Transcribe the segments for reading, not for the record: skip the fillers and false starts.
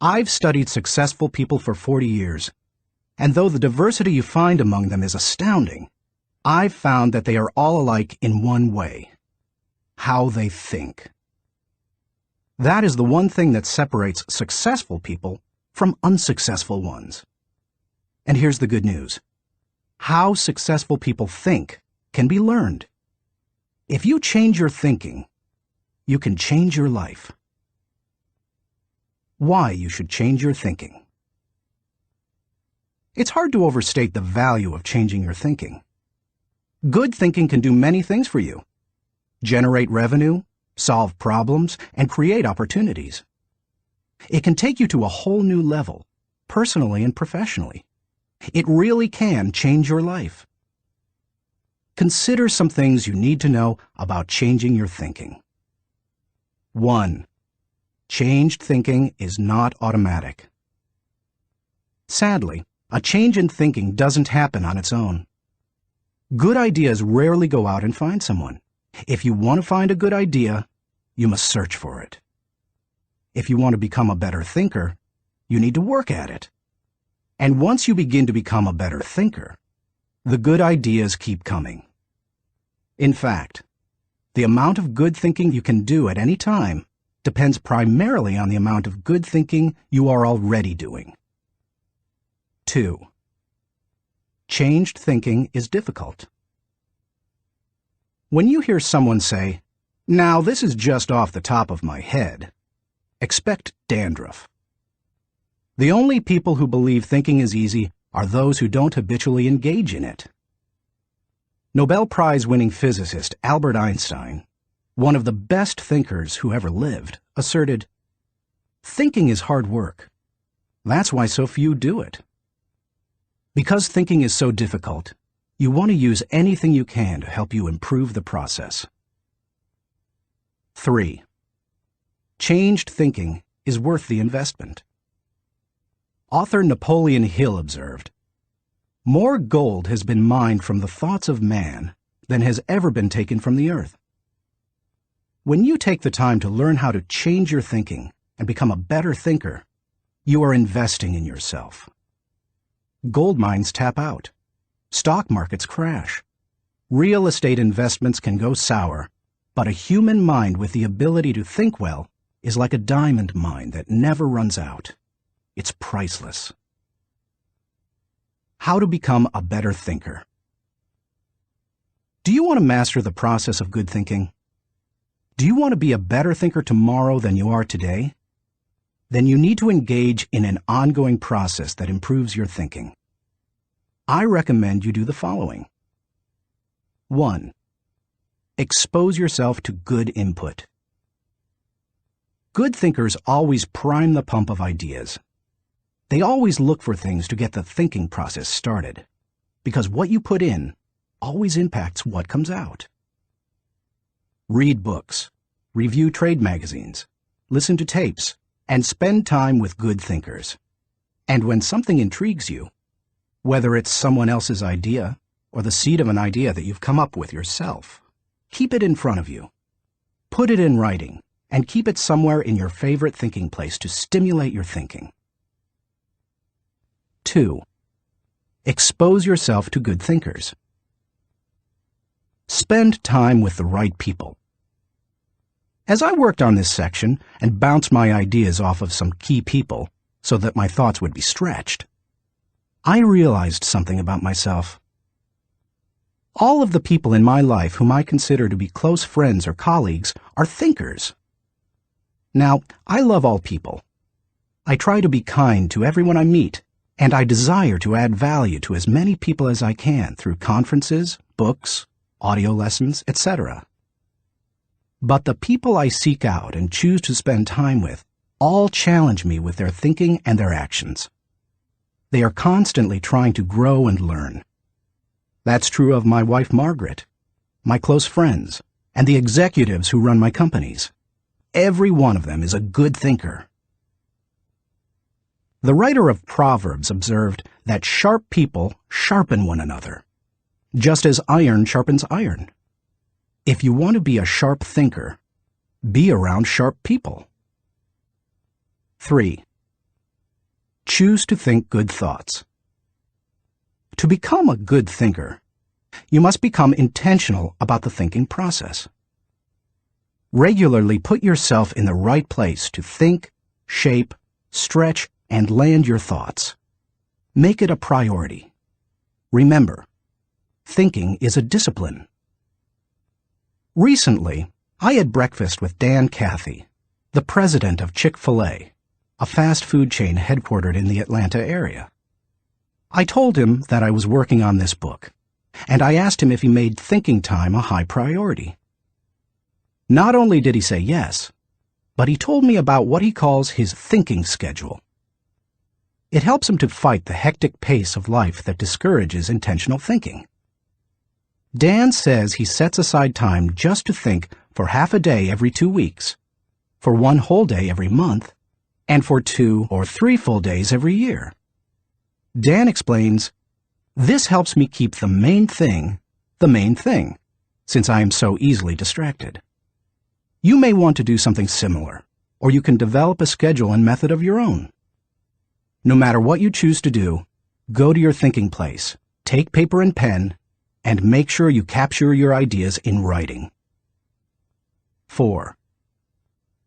I've studied successful people for 40 years, and though the diversity you find among them is astounding, I've found that they are all alike in one way: how they think. That is the one thing that separates successful people from unsuccessful ones. And here's the good news. How successful people think can be learned. If you change your thinking, you can change your life. Why you should change your thinking. It's hard to overstate the value of changing your thinking. Good thinking can do many things for you: generate revenue, solve problems, and create opportunities. It can take you to a whole new level, personally and professionally. It really can change your life. Consider some things you need to know about changing your thinking. 1. Changed thinking is not automatic. Sadly, a change in thinking doesn't happen on its own. Good ideas rarely go out and find someone. If you want to find a good idea, you must search for it. If you want to become a better thinker, you need to work at it. And once you begin to become a better thinker, the good ideas keep coming. In fact, the amount of good thinking you can do at any time depends primarily on the amount of good thinking you are already doing. 2. Changed thinking is difficult. When you hear someone say, "Now this is just off the top of my head," expect dandruff. The only people who believe thinking is easy are those who don't habitually engage in it. Nobel Prize-winning physicist Albert Einstein, one of the best thinkers who ever lived, asserted, "Thinking is hard work. That's why so few do it." Because thinking is so difficult, you want to use anything you can to help you improve the process. 3. Changed thinking is worth the investment. Author Napoleon Hill observed, "More gold has been mined from the thoughts of man than has ever been taken from the earth." When you take the time to learn how to change your thinking and become a better thinker, you are investing in yourself. Gold mines tap out. Stock markets crash. Real estate investments can go sour, but a human mind with the ability to think well is like a diamond mine that never runs out. It's priceless. How to become a better thinker. Do you want to master the process of good thinking? Do you want to be a better thinker tomorrow than you are today? Then you need to engage in an ongoing process that improves your thinking. I recommend you do the following. 1. Expose yourself to good input. Good thinkers always prime the pump of ideas. They always look for things to get the thinking process started, because what you put in always impacts what comes out. Read books, review trade magazines, listen to tapes, and spend time with good thinkers. And when something intrigues you, whether it's someone else's idea or the seed of an idea that you've come up with yourself, keep it in front of you. Put it in writing and keep it somewhere in your favorite thinking place to stimulate your thinking. 2. Expose yourself to good thinkers. Spend time with the right people. As I worked on this section and bounced my ideas off of some key people so that my thoughts would be stretched, I realized something about myself. All of the people in my life whom I consider to be close friends or colleagues are thinkers. Now, I love all people. I try to be kind to everyone I meet, and I desire to add value to as many people as I can through conferences, books, audio lessons, etc. But the people I seek out and choose to spend time with all challenge me with their thinking and their actions. They are constantly trying to grow and learn. That's true of my wife Margaret, my close friends, and the executives who run my companies. Every one of them is a good thinker. The writer of Proverbs observed that sharp people sharpen one another, just as iron sharpens iron. If you want to be a sharp thinker, be around sharp people. 3. Choose to think good thoughts. To become a good thinker, you must become intentional about the thinking process. Regularly put yourself in the right place to think, shape, stretch, and land your thoughts. Make it a priority. Remember, thinking is a discipline. Recently, I had breakfast with Dan Cathy, the president of Chick-fil-A, a fast food chain headquartered in the Atlanta area. I told him that I was working on this book, and I asked him if he made thinking time a high priority. Not only did he say yes, but he told me about what he calls his thinking schedule. It helps him to fight the hectic pace of life that discourages intentional thinking. Dan says he sets aside time just to think for half a day every 2 weeks, for 1 whole day every month, and for 2 or 3 full days every year. Dan explains, "This helps me keep the main thing, since I am so easily distracted." You may want to do something similar, or you can develop a schedule and method of your own. No matter what you choose to do, go to your thinking place, take paper and pen, and make sure you capture your ideas in writing. 4.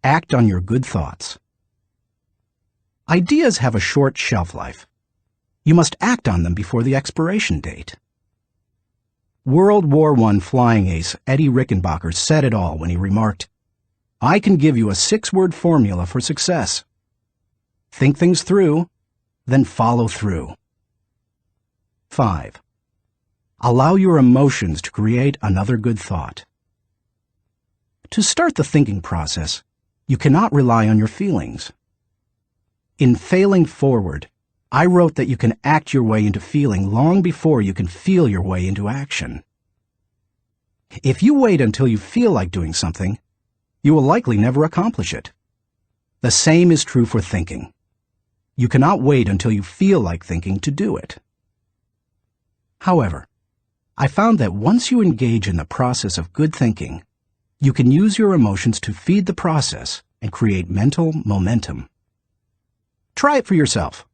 Act on your good thoughts. Ideas have a short shelf life. You must act on them before the expiration date. World War I flying ace Eddie Rickenbacker said it all when he remarked, "I can give you a 6-word formula for success. Think things through, then follow through." 5. Allow your emotions to create another good thought. To start the thinking process, you cannot rely on your feelings. In Failing Forward, I wrote that you can act your way into feeling long before you can feel your way into action. If you wait until you feel like doing something, you will likely never accomplish it. The same is true for thinking. You cannot wait until you feel like thinking to do it. However, I found that once you engage in the process of good thinking, you can use your emotions to feed the process and create mental momentum. Try it for yourself.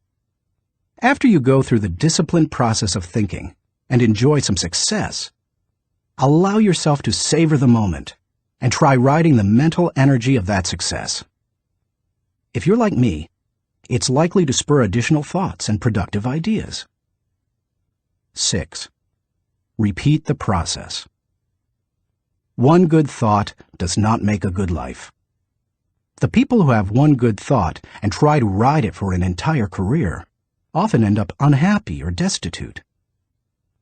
After you go through the disciplined process of thinking and enjoy some success, allow yourself to savor the moment and try riding the mental energy of that success. If you're like me, it's likely to spur additional thoughts and productive ideas. 6. Repeat the process. One good thought does not make a good life. The people who have one good thought and try to ride it for an entire career often end up unhappy or destitute.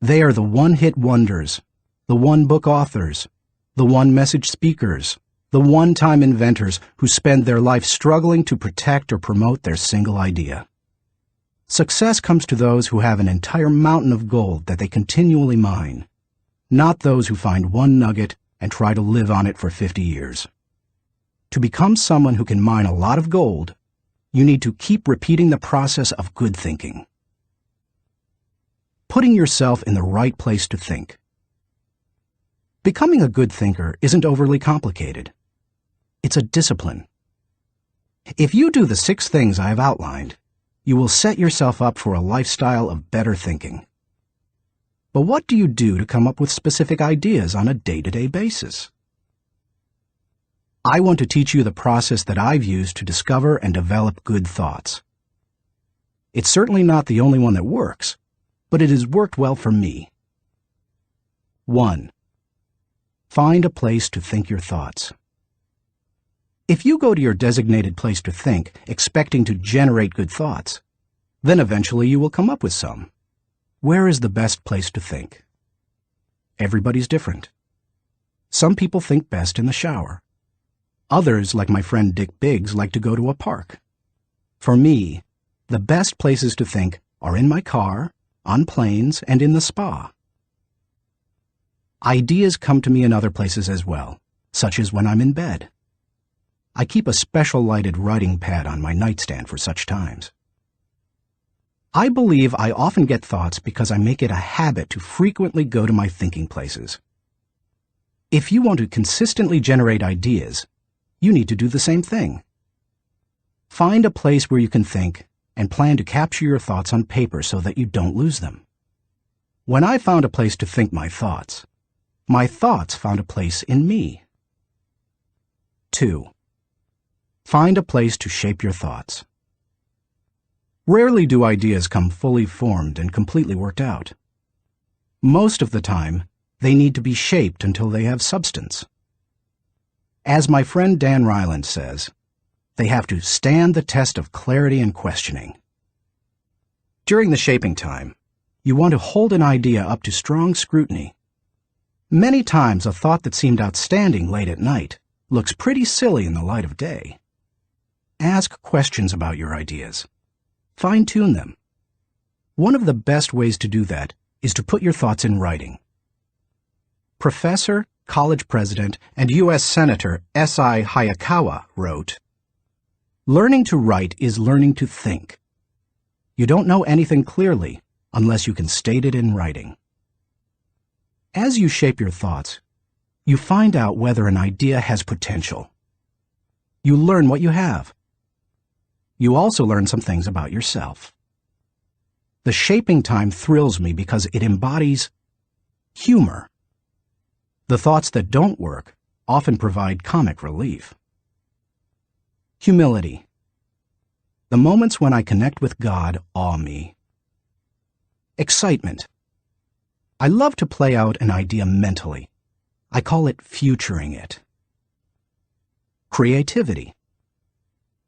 They are the one-hit wonders, the one-book authors, the one-message speakers, the one-time inventors who spend their life struggling to protect or promote their single idea. Success comes to those who have an entire mountain of gold that they continually mine, not those who find one nugget and try to live on it for 50 years. To become someone who can mine a lot of gold, you need to keep repeating the process of good thinking. Putting yourself in the right place to think. Becoming a good thinker isn't overly complicated. It's a discipline. If you do the 6 things I have outlined, you will set yourself up for a lifestyle of better thinking. But what do you do to come up with specific ideas on a day-to-day basis? I want to teach you the process that I've used to discover and develop good thoughts. It's certainly not the only one that works, but it has worked well for me. 1. Find a place to think your thoughts. If you go to your designated place to think, expecting to generate good thoughts, then eventually you will come up with some. Where is the best place to think? Everybody's different. Some people think best in the shower. Others, like my friend Dick Biggs, like to go to a park. For me, the best places to think are in my car, on planes, and in the spa. Ideas come to me in other places as well, such as when I'm in bed. I keep a special lighted writing pad on my nightstand for such times. I believe I often get thoughts because I make it a habit to frequently go to my thinking places. If you want to consistently generate ideas, you need to do the same thing. Find a place where you can think and plan to capture your thoughts on paper so that you don't lose them. When I found a place to think my thoughts found a place in me. 2. Find a place to shape your thoughts. Rarely do ideas come fully formed and completely worked out. Most of the time, they need to be shaped until they have substance. As my friend Dan Ryland says, they have to stand the test of clarity and questioning. During the shaping time, you want to hold an idea up to strong scrutiny. Many times a thought that seemed outstanding late at night looks pretty silly in the light of day. Ask questions about your ideas. Fine-tune them. One of the best ways to do that is to put your thoughts in writing. Professor, college president, and U.S. Senator S.I. Hayakawa wrote, "Learning to write is learning to think. You don't know anything clearly unless you can state it in writing." As you shape your thoughts, you find out whether an idea has potential. You learn what you have. You also learn some things about yourself. The shaping time thrills me because it embodies humor. The thoughts that don't work often provide comic relief. Humility. The moments when I connect with God awe me. Excitement. I love to play out an idea mentally. I call it futuring it. Creativity.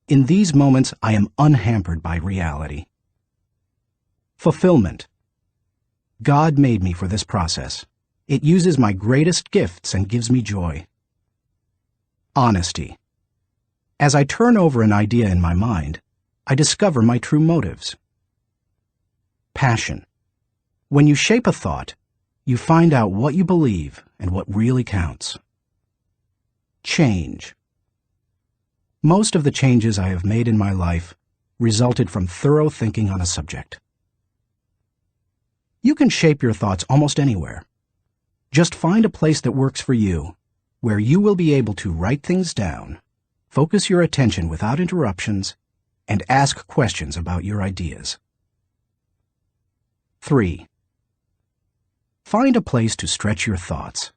In these moments, I am unhampered by reality. Fulfillment. God made me for this process. It uses my greatest gifts and gives me joy. Honesty. As I turn over an idea in my mind, I discover my true motives. Passion. When you shape a thought, you find out what you believe and what really counts. Change. Most of the changes I have made in my life resulted from thorough thinking on a subject. You can shape your thoughts almost anywhere. Just find a place that works for you, where you will be able to write things down, focus your attention without interruptions, and ask questions about your ideas. 3. Find a place to stretch your thoughts.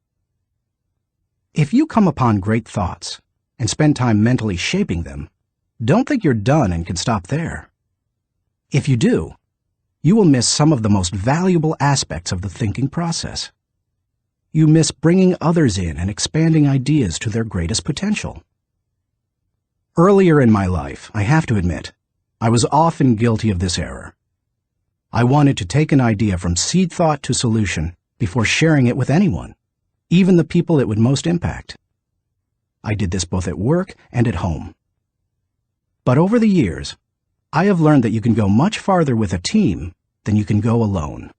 If you come upon great thoughts and spend time mentally shaping them, don't think you're done and can stop there. If you do, you will miss some of the most valuable aspects of the thinking process. You miss bringing others in and expanding ideas to their greatest potential. Earlier in my life, I have to admit, I was often guilty of this error. I wanted to take an idea from seed thought to solution before sharing it with anyone, even the people it would most impact. I did this both at work and at home. But over the years, I have learned that you can go much farther with a team than you can go alone.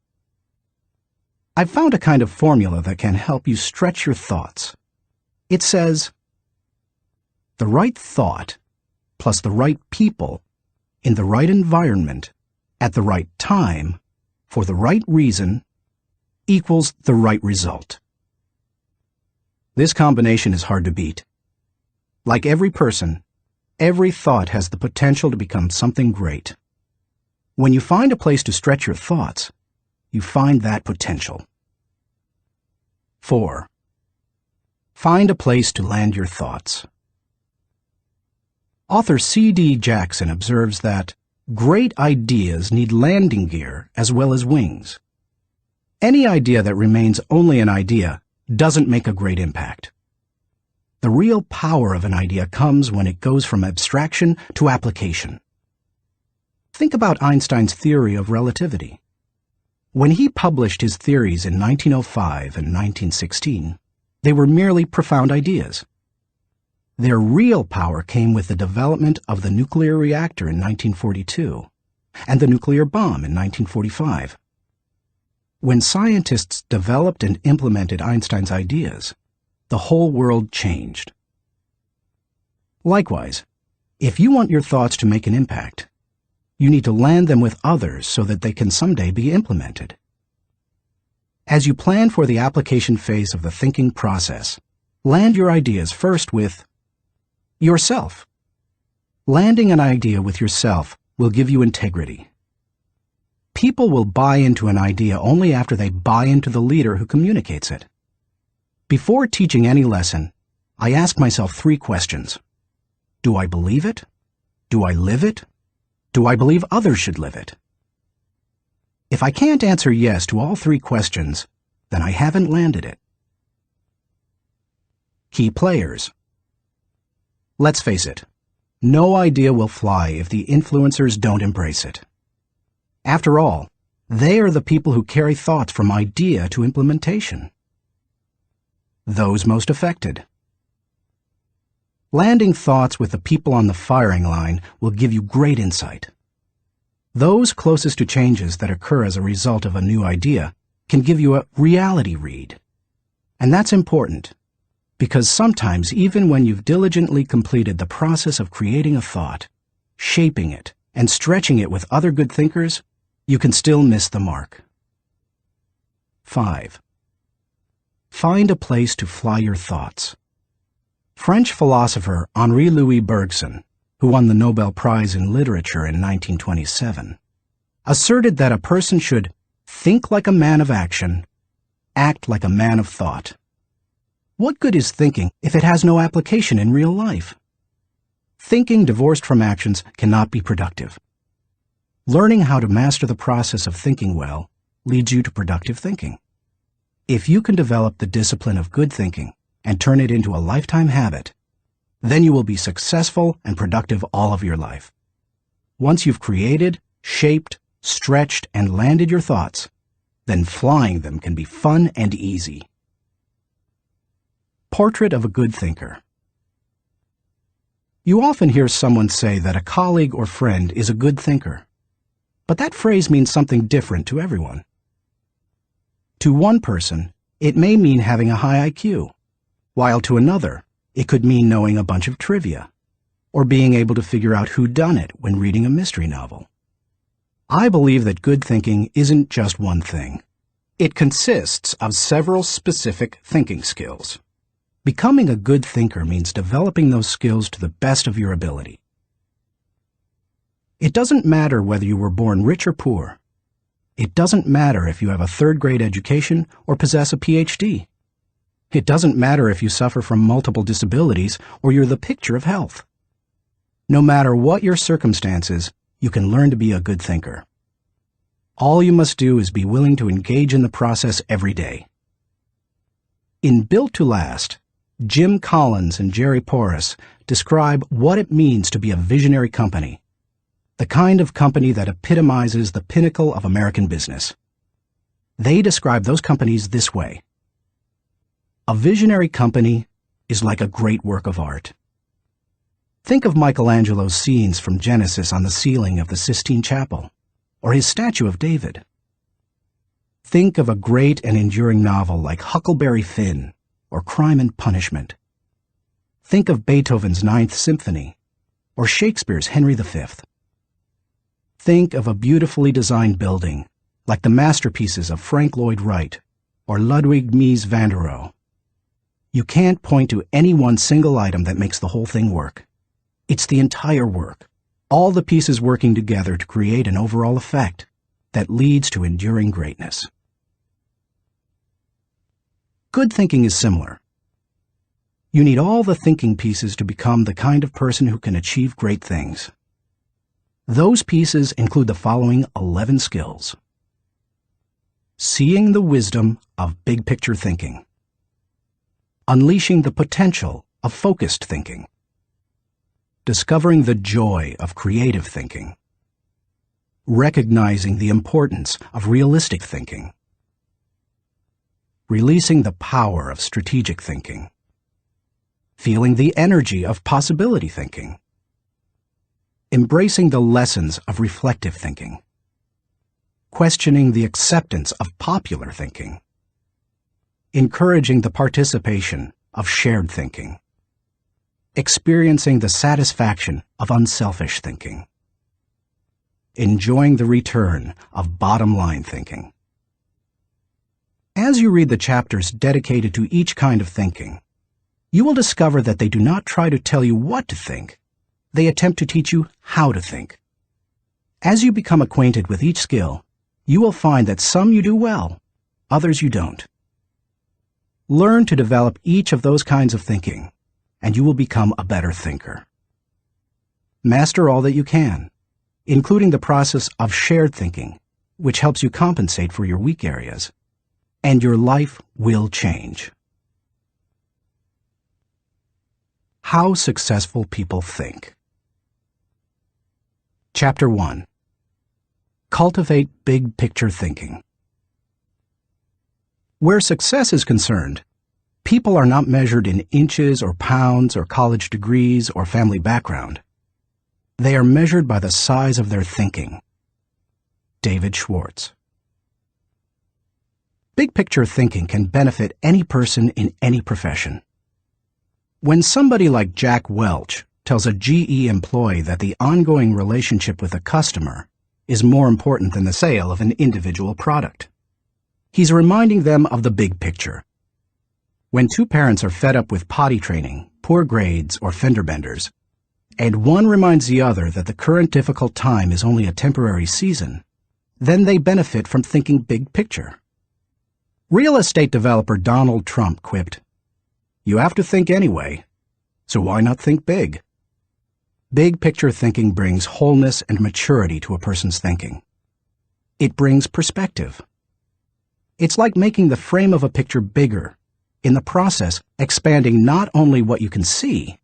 I've found a kind of formula that can help you stretch your thoughts. It says, the right thought plus the right people in the right environment at the right time for the right reason equals the right result. This combination is hard to beat. Like every person, every thought has the potential to become something great. When you find a place to stretch your thoughts, you find that potential. 4. Find a place to land your thoughts. Author C.D. Jackson observes that great ideas need landing gear as well as wings. Any idea that remains only an idea doesn't make a great impact. The real power of an idea comes when it goes from abstraction to application. Think about Einstein's theory of relativity. When he published his theories in 1905 and 1916, they were merely profound ideas. Their real power came with the development of the nuclear reactor in 1942 and the nuclear bomb in 1945. When scientists developed and implemented Einstein's ideas, the whole world changed. Likewise, if you want your thoughts to make an impact, you need to land them with others so that they can someday be implemented. As you plan for the application phase of the thinking process, land your ideas first with yourself. Landing an idea with yourself will give you integrity. People will buy into an idea only after they buy into the leader who communicates it. Before teaching any lesson, I ask myself 3 questions. Do I believe it? Do I live it? Do I believe others should live it? If I can't answer yes to all 3 questions, then I haven't landed it. Key players. Let's face it, no idea will fly if the influencers don't embrace it. After all, they are the people who carry thoughts from idea to implementation. Those most affected. Landing thoughts with the people on the firing line will give you great insight. Those closest to changes that occur as a result of a new idea can give you a reality read. And that's important, because sometimes even when you've diligently completed the process of creating a thought, shaping it, and stretching it with other good thinkers, you can still miss the mark. 5. Find a place to fly your thoughts. French philosopher Henri Louis Bergson, who won the Nobel Prize in Literature in 1927, asserted that a person should think like a man of action, act like a man of thought. What good is thinking if it has no application in real life? Thinking divorced from actions cannot be productive. Learning how to master the process of thinking well leads you to productive thinking. If you can develop the discipline of good thinking and turn it into a lifetime habit, then you will be successful and productive all of your life. Once you've created, shaped, stretched, and landed your thoughts, then flying them can be fun and easy. Portrait of a good thinker. You often hear someone say that a colleague or friend is a good thinker, but that phrase means something different to everyone. To one person, it may mean having a high IQ, while to another, it could mean knowing a bunch of trivia, or being able to figure out whodunit when reading a mystery novel. I believe that good thinking isn't just one thing. It consists of several specific thinking skills. Becoming a good thinker means developing those skills to the best of your ability. It doesn't matter whether you were born rich or poor. It doesn't matter if you have a 3rd-grade education or possess a PhD. It doesn't matter if you suffer from multiple disabilities or you're the picture of health. No matter what your circumstances, you can learn to be a good thinker. All you must do is be willing to engage in the process every day. In Built to Last, Jim Collins and Jerry Porras describe what it means to be a visionary company, the kind of company that epitomizes the pinnacle of American business. They describe those companies this way. A visionary company is like a great work of art. Think of Michelangelo's scenes from Genesis on the ceiling of the Sistine Chapel, or his statue of David. Think of a great and enduring novel like Huckleberry Finn or Crime and Punishment. Think of Beethoven's Ninth Symphony or Shakespeare's Henry V. Think of a beautifully designed building like the masterpieces of Frank Lloyd Wright or Ludwig Mies van der Rohe. You can't point to any one single item that makes the whole thing work. It's the entire work, all the pieces working together to create an overall effect that leads to enduring greatness. Good thinking is similar. You need all the thinking pieces to become the kind of person who can achieve great things. Those pieces include the following 11 skills. Seeing the wisdom of big picture thinking. Unleashing the potential of focused thinking. Discovering the joy of creative thinking. Recognizing the importance of realistic thinking. Releasing the power of strategic thinking. Feeling the energy of possibility thinking. Embracing the lessons of reflective thinking. Questioning the acceptance of popular thinking. Encouraging the participation of shared thinking. Experiencing the satisfaction of unselfish thinking. Enjoying the return of bottom-line thinking. As you read the chapters dedicated to each kind of thinking, you will discover that they do not try to tell you what to think. They attempt to teach you how to think. As you become acquainted with each skill, you will find that some you do well, others you don't. Learn to develop each of those kinds of thinking, and you will become a better thinker. Master all that you can, including the process of shared thinking, which helps you compensate for your weak areas, and your life will change. How successful people think. Chapter 1. Cultivate big picture thinking. Where success is concerned, people are not measured in inches or pounds or college degrees or family background. They are measured by the size of their thinking. David Schwartz. Big picture thinking can benefit any person in any profession. When somebody like Jack Welch tells a GE employee that the ongoing relationship with a customer is more important than the sale of an individual product, he's reminding them of the big picture. When two parents are fed up with potty training, poor grades, or fender benders, and one reminds the other that the current difficult time is only a temporary season, then they benefit from thinking big picture. Real estate developer Donald Trump quipped, "You have to think anyway, so why not think big?" Big picture thinking brings wholeness and maturity to a person's thinking. It brings perspective. It's like making the frame of a picture bigger, in the process expanding not only what you can see,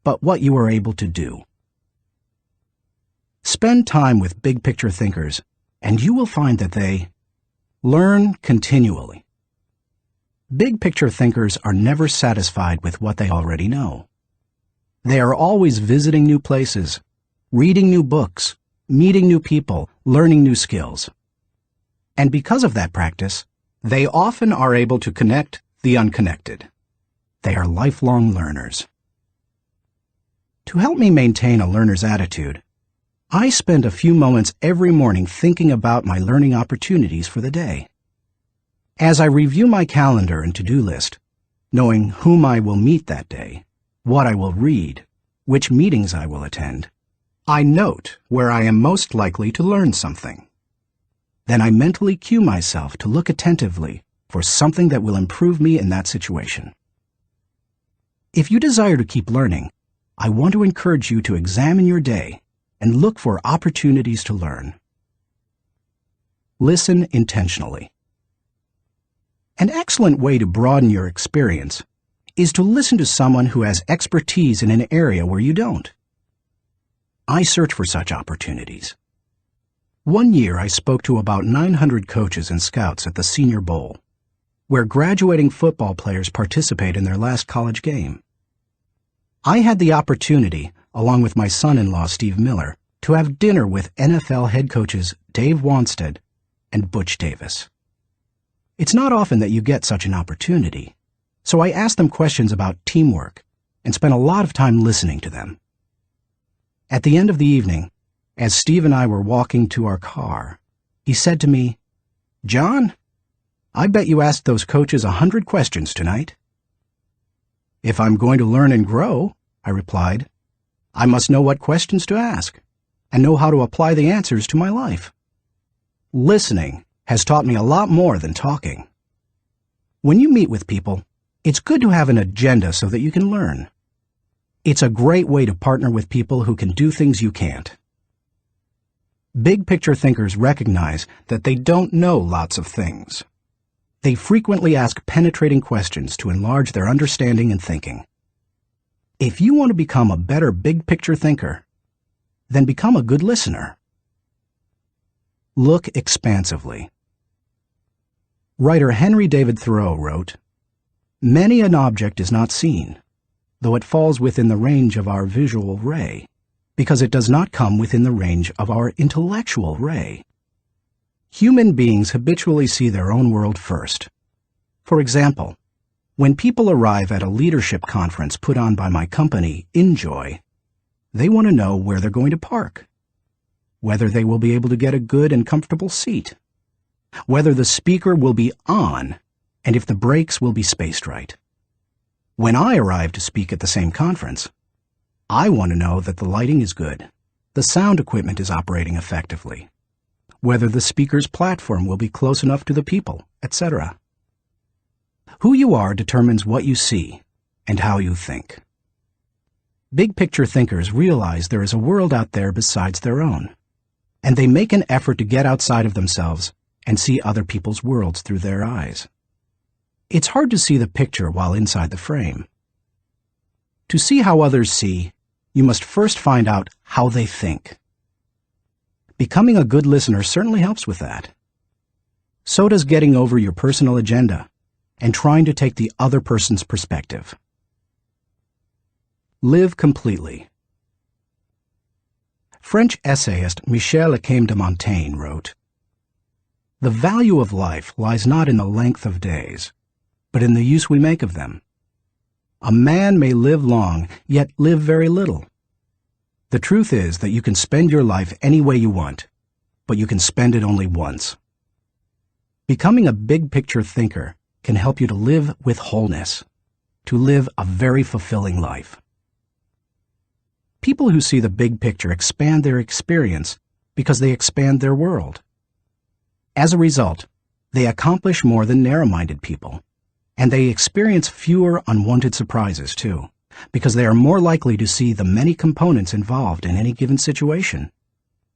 but what you are able to do. Spend time with big picture thinkers, and you will find that they learn continually. Big picture thinkers are never satisfied with what they already know. They are always visiting new places, reading new books, meeting new people, learning new skills. And because of that practice, they often are able to connect the unconnected. They are lifelong learners. To help me maintain a learner's attitude, I spend a few moments every morning thinking about my learning opportunities for the day. As I review my calendar and to-do list, knowing whom I will meet that day, what I will read, which meetings I will attend, I note where I am most likely to learn something. Then I mentally cue myself to look attentively for something that will improve me in that situation. If you desire to keep learning, I want to encourage you to examine your day and look for opportunities to learn. Listen intentionally. An excellent way to broaden your experience is to listen to someone who has expertise in an area where you don't. I search for such opportunities. One year I spoke to about 900 coaches and scouts at the Senior Bowl, where graduating football players participate in their last college game. I had the opportunity, along with my son-in-law Steve Miller, to have dinner with NFL head coaches Dave Wanstead and Butch Davis. It's not often that you get such an opportunity, so I asked them questions about teamwork and spent a lot of time listening to them. At the end of the evening, as Steve and I were walking to our car, he said to me, "John, I bet you asked those coaches 100 questions tonight." "If I'm going to learn and grow," I replied, "I must know what questions to ask and know how to apply the answers to my life." Listening has taught me a lot more than talking. When you meet with people, it's good to have an agenda so that you can learn. It's a great way to partner with people who can do things you can't. Big picture thinkers recognize that they don't know lots of things. They frequently ask penetrating questions to enlarge their understanding and thinking. If you want to become a better big picture thinker, then become a good listener. Look expansively. Writer Henry David Thoreau wrote, "Many an object is not seen, though it falls within the range of our visual ray, because it does not come within the range of our intellectual ray." Human beings habitually see their own world first. For example, when people arrive at a leadership conference put on by my company, Enjoy, they want to know where they're going to park, whether they will be able to get a good and comfortable seat, whether the speaker will be on, and if the breaks will be spaced right. When I arrive to speak at the same conference, I want to know that the lighting is good, the sound equipment is operating effectively, whether the speaker's platform will be close enough to the people, etc. Who you are determines what you see and how you think. Big picture thinkers realize there is a world out there besides their own, and they make an effort to get outside of themselves and see other people's worlds through their eyes. It's hard to see the picture while inside the frame. To see how others see, you must first find out how they think. Becoming a good listener certainly helps with that. So does getting over your personal agenda and trying to take the other person's perspective. Live completely. French essayist Michel de Montaigne wrote, "The value of life lies not in the length of days, but in the use we make of them. A man may live long, yet live very little. The truth is that you can spend your life any way you want, but you can spend it only once." Becoming a big-picture thinker can help you to live with wholeness, to live a very fulfilling life. People who see the big picture expand their experience because they expand their world. As a result, they accomplish more than narrow-minded people, and they experience fewer unwanted surprises, too, because they are more likely to see the many components involved in any given situation: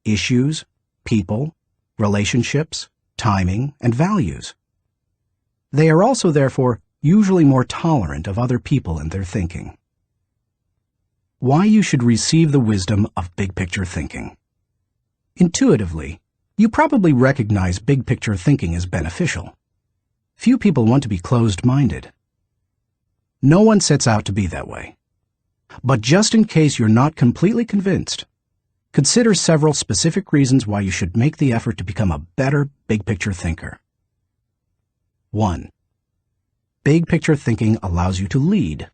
issues, people, relationships, timing, and values. They are also, therefore, usually more tolerant of other people and their thinking. Why you should receive the wisdom of big-picture thinking. Intuitively, you probably recognize big-picture thinking as beneficial. Few people want to be closed-minded. No one sets out to be that way. But just in case you're not completely convinced, consider several specific reasons why you should make the effort to become a better big-picture thinker. 1. Big-picture thinking allows you to lead.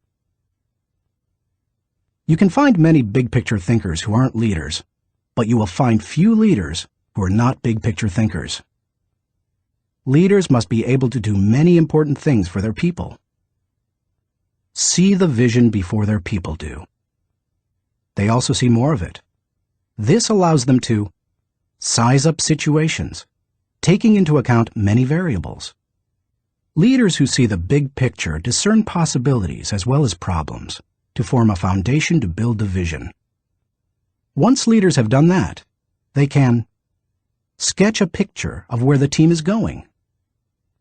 You can find many big-picture thinkers who aren't leaders, but you will find few leaders who are not big-picture thinkers. Leaders must be able to do many important things for their people. See the vision before their people do. They also see more of it. This allows them to size up situations, taking into account many variables. Leaders who see the big picture discern possibilities as well as problems to form a foundation to build the vision. Once leaders have done that, they can sketch a picture of where the team is going,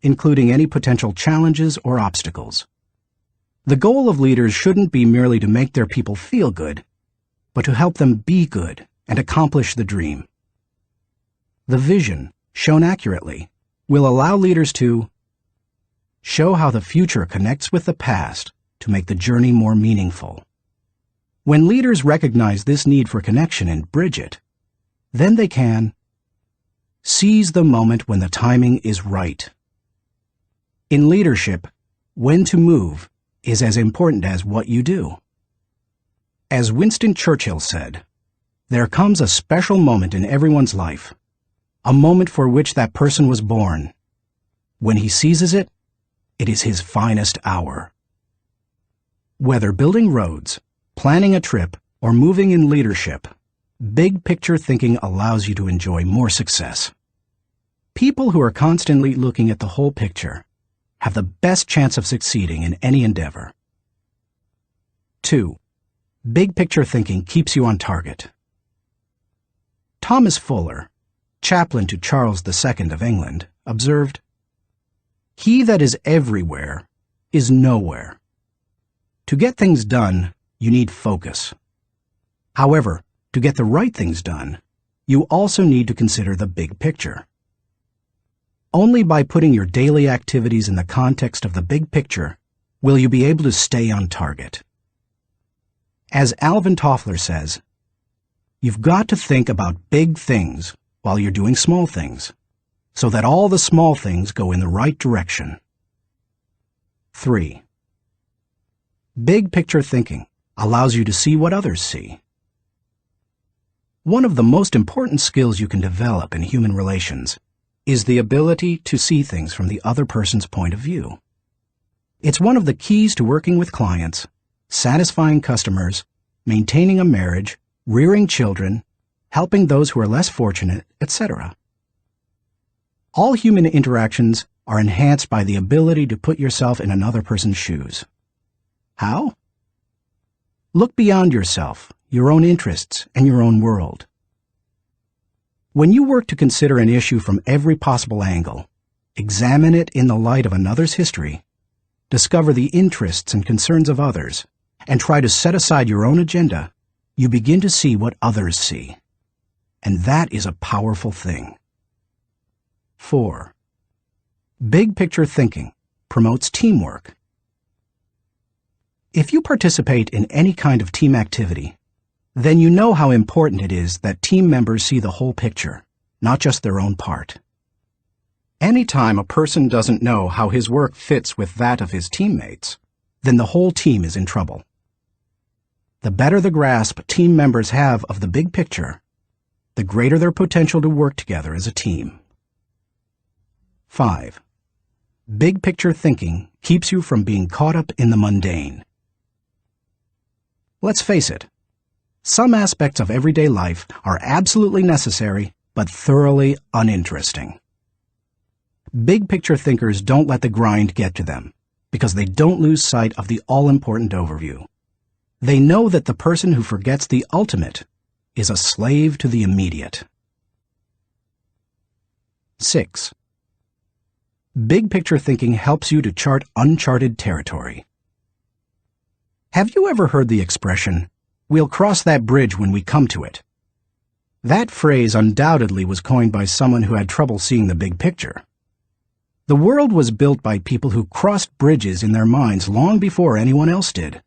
including any potential challenges or obstacles. The goal of leaders shouldn't be merely to make their people feel good, but to help them be good and accomplish the dream. The vision, shown accurately, will allow leaders to show how the future connects with the past to make the journey more meaningful. When leaders recognize this need for connection and bridge it, then they can seize the moment when the timing is right. In leadership, when to move is as important as what you do. As Winston Churchill said, there comes a special moment in everyone's life, a moment for which that person was born. When he seizes it, it is his finest hour. Whether building roads, planning a trip, or moving in leadership, big picture thinking allows you to enjoy more success. People who are constantly looking at the whole picture have the best chance of succeeding in any endeavor. 2. Big picture thinking keeps you on target. Thomas Fuller, chaplain to Charles II of England, observed, "He that is everywhere is nowhere." To get things done, you need focus. However, to get the right things done, you also need to consider the big picture. Only by putting your daily activities in the context of the big picture will you be able to stay on target. As Alvin Toffler says, you've got to think about big things while you're doing small things, so that all the small things go in the right direction. 3. Big picture thinking allows you to see what others see. One of the most important skills you can develop in human relations is the ability to see things from the other person's point of view. It's one of the keys to working with clients, satisfying customers, maintaining a marriage, rearing children, helping those who are less fortunate, etc. All human interactions are enhanced by the ability to put yourself in another person's shoes. How? Look beyond yourself, your own interests, and your own world. When you work to consider an issue from every possible angle, examine it in the light of another's history, discover the interests and concerns of others, and try to set aside your own agenda, you begin to see what others see. And that is a powerful thing. 4. Big picture thinking promotes teamwork. If you participate in any kind of team activity, then you know how important it is that team members see the whole picture, not just their own part. Anytime a person doesn't know how his work fits with that of his teammates, then the whole team is in trouble. The better the grasp team members have of the big picture, the greater their potential to work together as a team. 5. Big picture thinking keeps you from being caught up in the mundane. Let's face it, some aspects of everyday life are absolutely necessary but thoroughly uninteresting. Big picture thinkers don't let the grind get to them because they don't lose sight of the all-important overview. They know that the person who forgets the ultimate is a slave to the immediate. 6. Big picture thinking helps you to chart uncharted territory. Have you ever heard the expression, "We'll cross that bridge when we come to it"? That phrase undoubtedly was coined by someone who had trouble seeing the big picture. The world was built by people who crossed bridges in their minds long before anyone else did.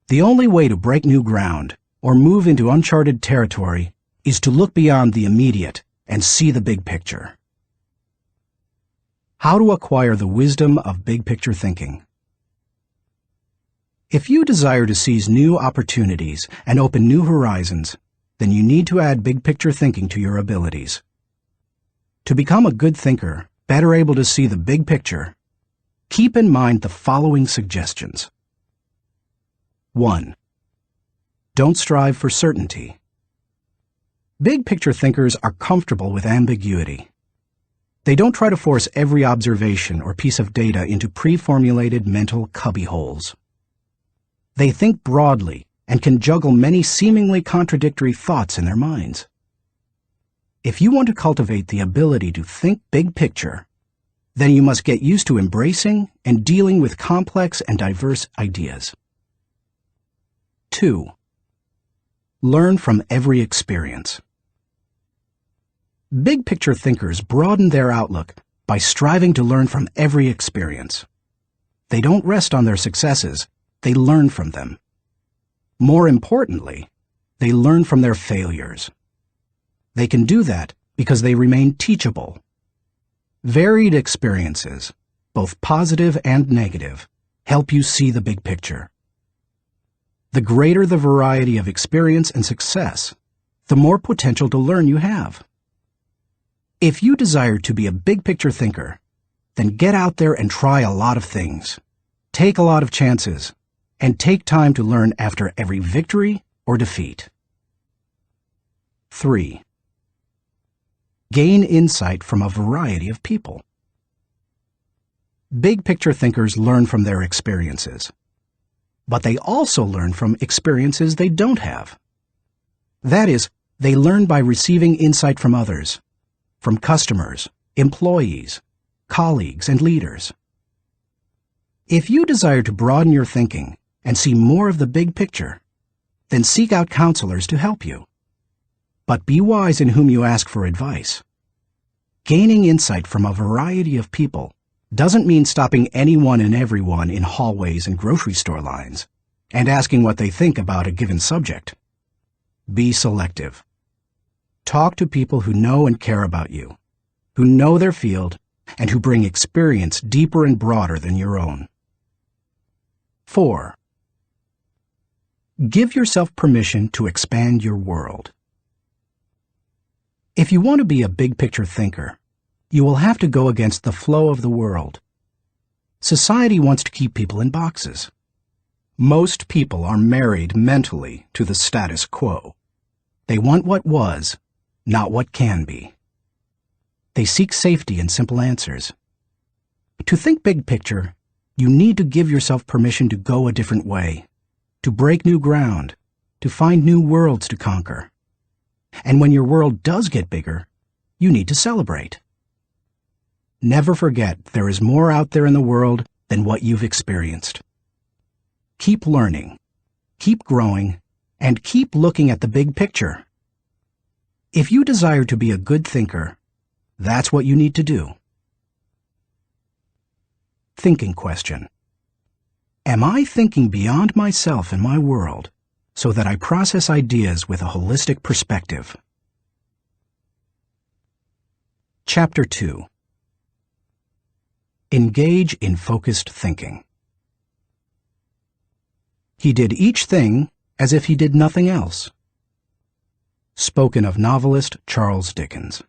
The only way to break new ground or move into uncharted territory is to look beyond the immediate and see the big picture. How to acquire the wisdom of big picture thinking. If you desire to seize new opportunities and open new horizons, then you need to add big picture thinking to your abilities. To become a good thinker, better able to see the big picture, keep in mind the following suggestions. 1. Don't strive for certainty. Big picture thinkers are comfortable with ambiguity. They don't try to force every observation or piece of data into pre-formulated mental cubbyholes. They think broadly and can juggle many seemingly contradictory thoughts in their minds. If you want to cultivate the ability to think big picture, then you must get used to embracing and dealing with complex and diverse ideas. 2. Learn from every experience. Big picture thinkers broaden their outlook by striving to learn from every experience. They don't rest on their successes, they learn from them. More importantly, they learn from their failures. They can do that because they remain teachable. Varied experiences, both positive and negative, help you see the big picture. The greater the variety of experience and success, the more potential to learn you have. If you desire to be a big picture thinker, then get out there and try a lot of things. Take a lot of chances, and take time to learn after every victory or defeat. 3. Gain insight from a variety of people. Big picture thinkers learn from their experiences, but they also learn from experiences they don't have. That is, they learn by receiving insight from others, from customers, employees, colleagues, and leaders. If you desire to broaden your thinking and see more of the big picture, then seek out counselors to help you. But be wise in whom you ask for advice. Gaining insight from a variety of people doesn't mean stopping anyone and everyone in hallways and grocery store lines and asking what they think about a given subject. Be selective. Talk to people who know and care about you, who know their field, and who bring experience deeper and broader than your own. 4. Give yourself permission to expand your world. If you want to be a big picture thinker, you will have to go against the flow of the world. Society wants to keep people in boxes. Most people are married mentally to the status quo. They want what was, not what can be. They seek safety in simple answers. To think big picture, you need to give yourself permission to go a different way, to break new ground, to find new worlds to conquer. And when your world does get bigger, you need to celebrate. Never forget there is more out there in the world than what you've experienced. Keep learning, keep growing, and keep looking at the big picture. If you desire to be a good thinker, that's what you need to do. Thinking question. Am I thinking beyond myself and my world so that I process ideas with a holistic perspective? Chapter 2. Engage in focused thinking. He did each thing as if he did nothing else. Spoken of novelist Charles Dickens.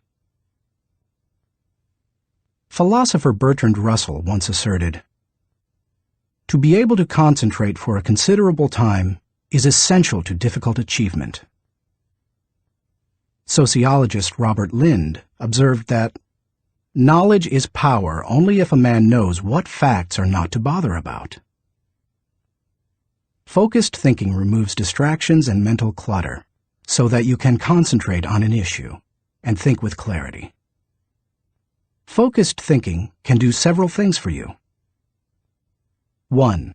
Philosopher Bertrand Russell once asserted, "To be able to concentrate for a considerable time is essential to difficult achievement." Sociologist Robert Lind observed that, "Knowledge is power only if a man knows what facts are not to bother about." Focused thinking removes distractions and mental clutter so that you can concentrate on an issue and think with clarity. Focused thinking can do several things for you. 1.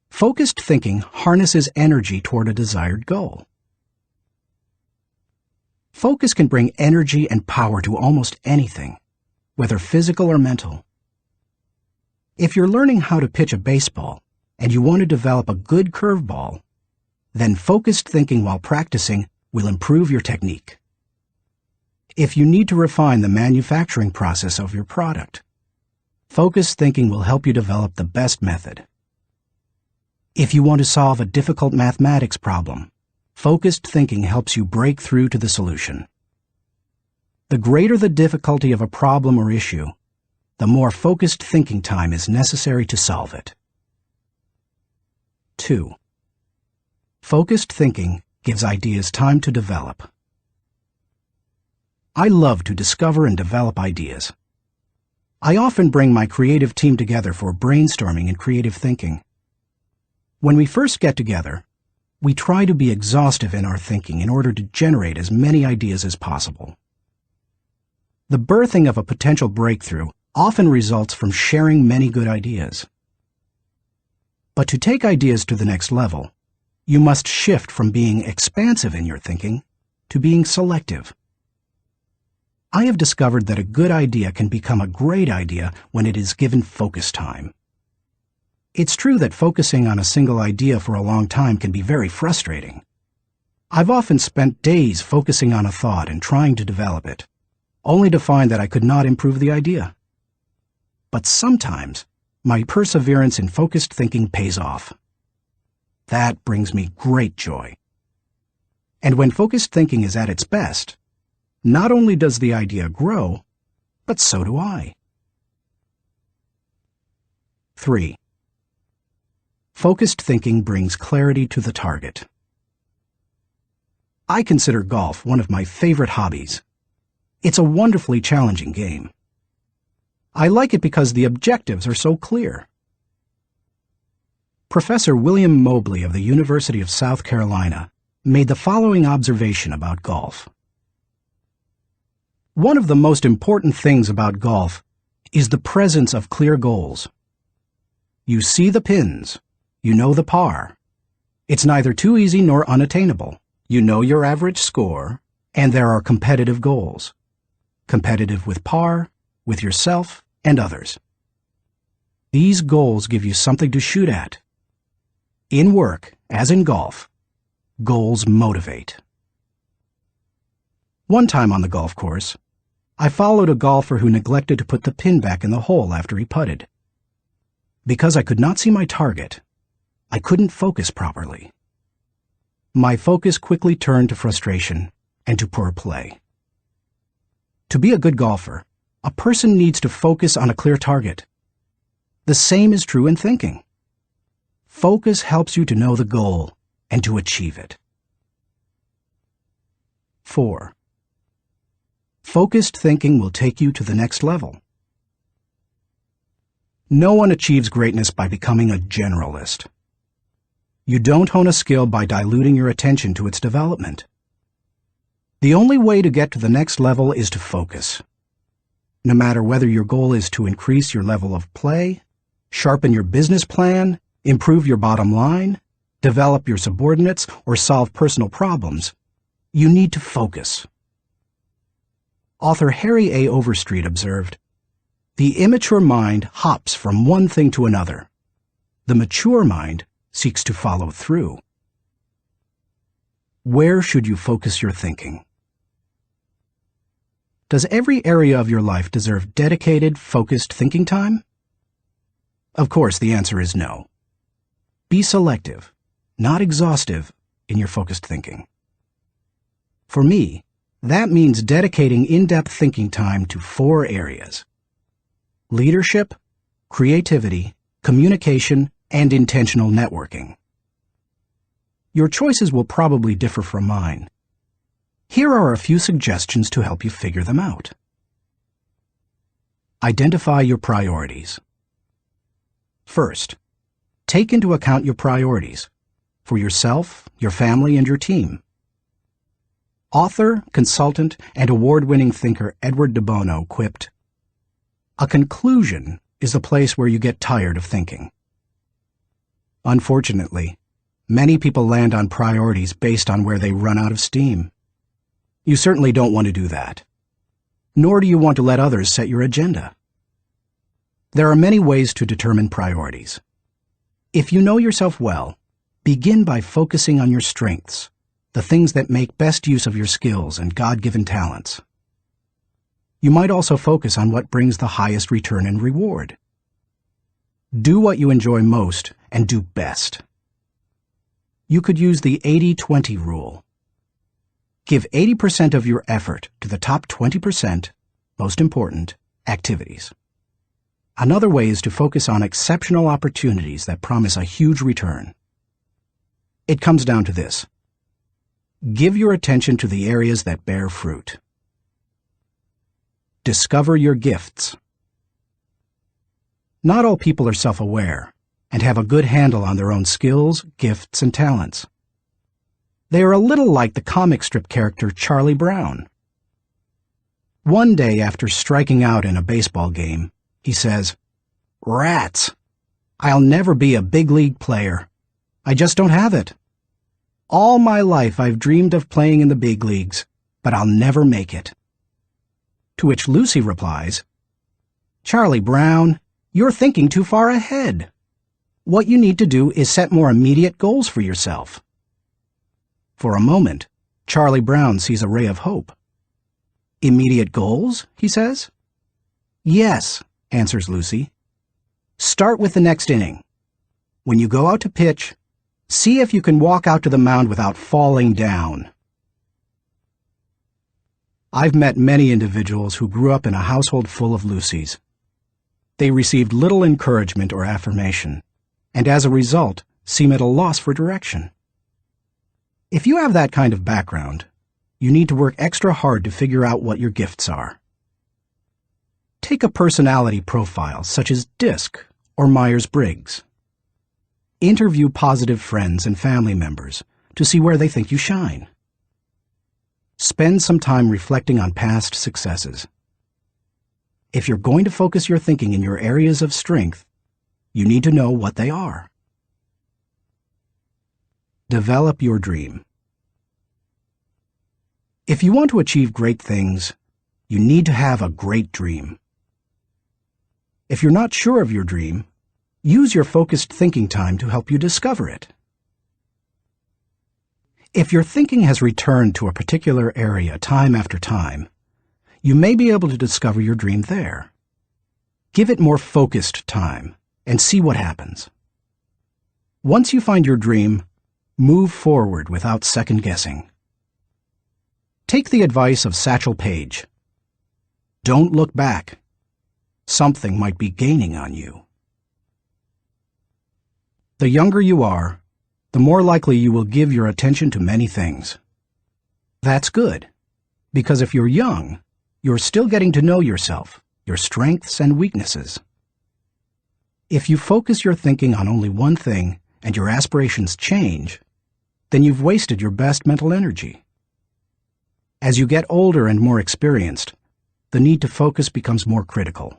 Focused thinking harnesses energy toward a desired goal. Focus can bring energy and power to almost anything, whether physical or mental. If you're learning how to pitch a baseball and you want to develop a good curveball, then focused thinking while practicing will improve your technique. If you need to refine the manufacturing process of your product, focused thinking will help you develop the best method. If you want to solve a difficult mathematics problem, focused thinking helps you break through to the solution. The greater the difficulty of a problem or issue, the more focused thinking time is necessary to solve it. 2. Focused thinking gives ideas time to develop. I love to discover and develop ideas. I often bring my creative team together for brainstorming and creative thinking. When we first get together, we try to be exhaustive in our thinking in order to generate as many ideas as possible. The birthing of a potential breakthrough often results from sharing many good ideas. But to take ideas to the next level, you must shift from being expansive in your thinking to being selective. I have discovered that a good idea can become a great idea when it is given focus time. It's true that focusing on a single idea for a long time can be very frustrating. I've often spent days focusing on a thought and trying to develop it, only to find that I could not improve the idea. But sometimes, my perseverance in focused thinking pays off. That brings me great joy. And when focused thinking is at its best, not only does the idea grow, but so do I. 3. Focused thinking brings clarity to the target. I consider golf one of my favorite hobbies. It's a wonderfully challenging game. I like it because the objectives are so clear. Professor William Mobley of the University of South Carolina made the following observation about golf. One of the most important things about golf is the presence of clear goals. You see the pins. You know the par. It's neither too easy nor unattainable. You know your average score, and there are competitive goals. Competitive with par, with yourself, and others. These goals give you something to shoot at. In work, as in golf, goals motivate. One time on the golf course, I followed a golfer who neglected to put the pin back in the hole after he putted. Because I could not see my target, I couldn't focus properly. My focus quickly turned to frustration and to poor play. To be a good golfer, a person needs to focus on a clear target. The same is true in thinking. Focus helps you to know the goal and to achieve it. 4. Focused thinking will take you to the next level. No one achieves greatness by becoming a generalist. You don't hone a skill by diluting your attention to its development. The only way to get to the next level is to focus. No matter whether your goal is to increase your level of play, sharpen your business plan, improve your bottom line, develop your subordinates, or solve personal problems, you need to focus. Author Harry A. Overstreet observed, "The immature mind hops from one thing to another. The mature mind seeks to follow through." Where should you focus your thinking? Does every area of your life deserve dedicated, focused thinking time? Of course, the answer is no. Be selective, not exhaustive, in your focused thinking. For me, that means dedicating in-depth thinking time to 4 areas: leadership, creativity, communication, and intentional networking. Your choices will probably differ from mine. Here are a few suggestions to help you figure them out. Identify your priorities. First, take into account your priorities for yourself, your family, and your team. Author, consultant, and award-winning thinker Edward de Bono quipped, "A conclusion is the place where you get tired of thinking." Unfortunately, many people land on priorities based on where they run out of steam. You certainly don't want to do that. Nor do you want to let others set your agenda. There are many ways to determine priorities. If you know yourself well, begin by focusing on your strengths, the things that make best use of your skills and God-given talents. You might also focus on what brings the highest return and reward. Do what you enjoy most and do best. You could use the 80-20 rule. Give 80% of your effort to the top 20%, most important, activities. Another way is to focus on exceptional opportunities that promise a huge return. It comes down to this. Give your attention to the areas that bear fruit. Discover your gifts. Not all people are self-aware and have a good handle on their own skills, gifts, and talents. They are a little like the comic strip character Charlie Brown. One day after striking out in a baseball game, he says, "Rats! I'll never be a big league player. I just don't have it. All my life I've dreamed of playing in the big leagues, but I'll never make it." To which Lucy replies, "Charlie Brown, you're thinking too far ahead. What you need to do is set more immediate goals for yourself." For a moment, Charlie Brown sees a ray of hope. "Immediate goals?" he says. "Yes," answers Lucy. "Start with the next inning. When you go out to pitch, see if you can walk out to the mound without falling down." I've met many individuals who grew up in a household full of Lucys. They received little encouragement or affirmation, and as a result, seem at a loss for direction. If you have that kind of background, you need to work extra hard to figure out what your gifts are. Take a personality profile such as DISC or Myers-Briggs. Interview positive friends and family members to see where they think you shine. Spend some time reflecting on past successes. If you're going to focus your thinking in your areas of strength, you need to know what they are. Develop your dream. If you want to achieve great things, you need to have a great dream. If you're not sure of your dream, use your focused thinking time to help you discover it. If your thinking has returned to a particular area time after time, you may be able to discover your dream there. Give it more focused time and see what happens. Once you find your dream, move forward without second-guessing. Take the advice of Satchel Paige. Don't look back. Something might be gaining on you. The younger you are, the more likely you will give your attention to many things. That's good, Because if you're young, you're still getting to know yourself, your strengths and weaknesses. If you focus your thinking on only one thing and your aspirations change, then you've wasted your best mental energy. As you get older and more experienced, the need to focus becomes more critical.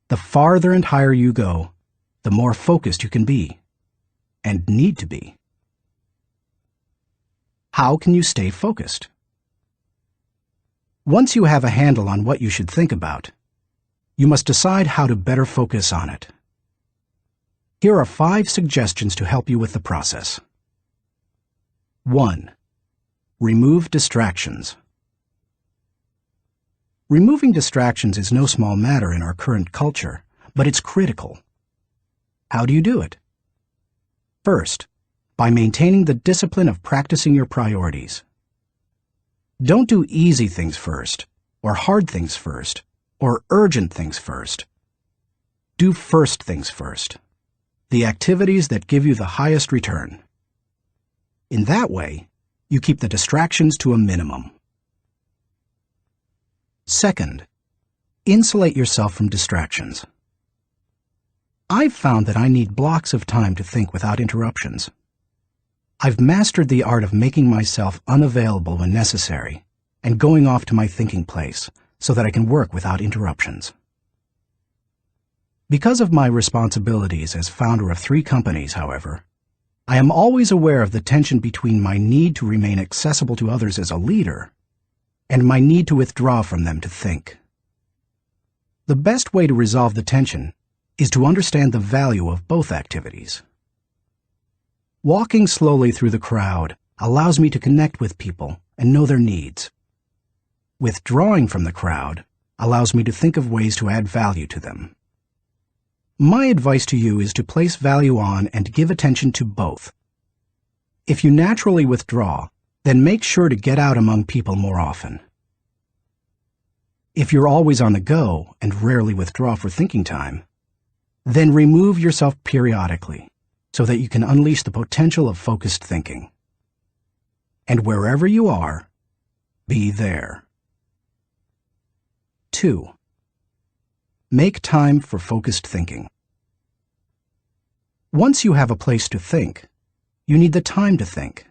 The farther and higher you go, the more focused you can be, and need to be. How can you stay focused? Once you have a handle on what you should think about, you must decide how to better focus on it. Here are 5 suggestions to help you with the process. 1. Remove distractions. Removing distractions is no small matter in our current culture, but it's critical. How do you do it? First, by maintaining the discipline of practicing your priorities. Don't do easy things first, or hard things first, or urgent things first. Do first things first, the activities that give you the highest return. In that way, you keep the distractions to a minimum. Second, insulate yourself from distractions. I've found that I need blocks of time to think without interruptions. I've mastered the art of making myself unavailable when necessary and going off to my thinking place so that I can work without interruptions. Because of my responsibilities as founder of 3 companies, however, I am always aware of the tension between my need to remain accessible to others as a leader and my need to withdraw from them to think. The best way to resolve the tension is to understand the value of both activities. Walking slowly through the crowd allows me to connect with people and know their needs. Withdrawing from the crowd allows me to think of ways to add value to them. My advice to you is to place value on and give attention to both. If you naturally withdraw, then make sure to get out among people more often. If you're always on the go and rarely withdraw for thinking time, then remove yourself periodically so that you can unleash the potential of focused thinking. And wherever you are, be there. 2. Make time for focused thinking. Once you have a place to think, you need the time to think.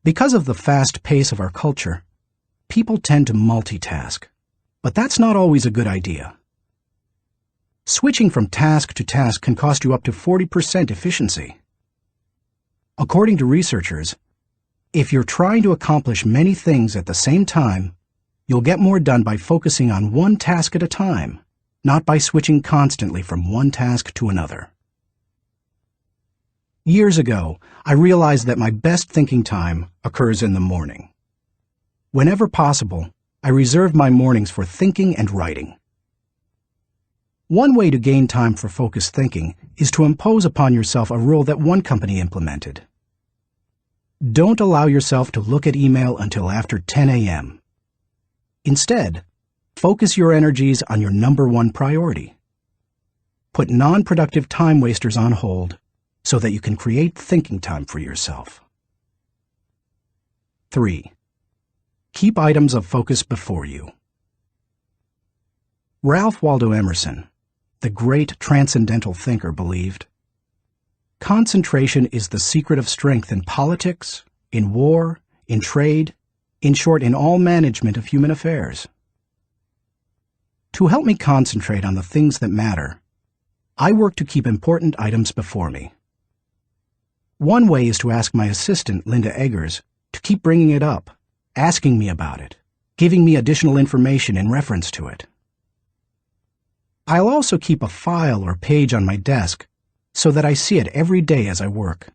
Because of the fast pace of our culture, people tend to multitask, but that's not always a good idea. Switching from task to task can cost you up to 40% efficiency. According to researchers, if you're trying to accomplish many things at the same time, you'll get more done by focusing on one task at a time, not by switching constantly from one task to another. Years ago, I realized that my best thinking time occurs in the morning. Whenever possible, I reserve my mornings for thinking and writing. One way to gain time for focused thinking is to impose upon yourself a rule that one company implemented. Don't allow yourself to look at email until after 10 a.m. Instead, focus your energies on your number 1 priority. Put non-productive time wasters on hold so that you can create thinking time for yourself. 3. Keep items of focus before you. Ralph Waldo Emerson, the great transcendental thinker, believed, "Concentration is the secret of strength in politics, in war, in trade, in short, in all management of human affairs." To help me concentrate on the things that matter, I work to keep important items before me. One way is to ask my assistant, Linda Eggers, to keep bringing it up, asking me about it, giving me additional information in reference to it. I'll also keep a file or page on my desk so that I see it every day as I work.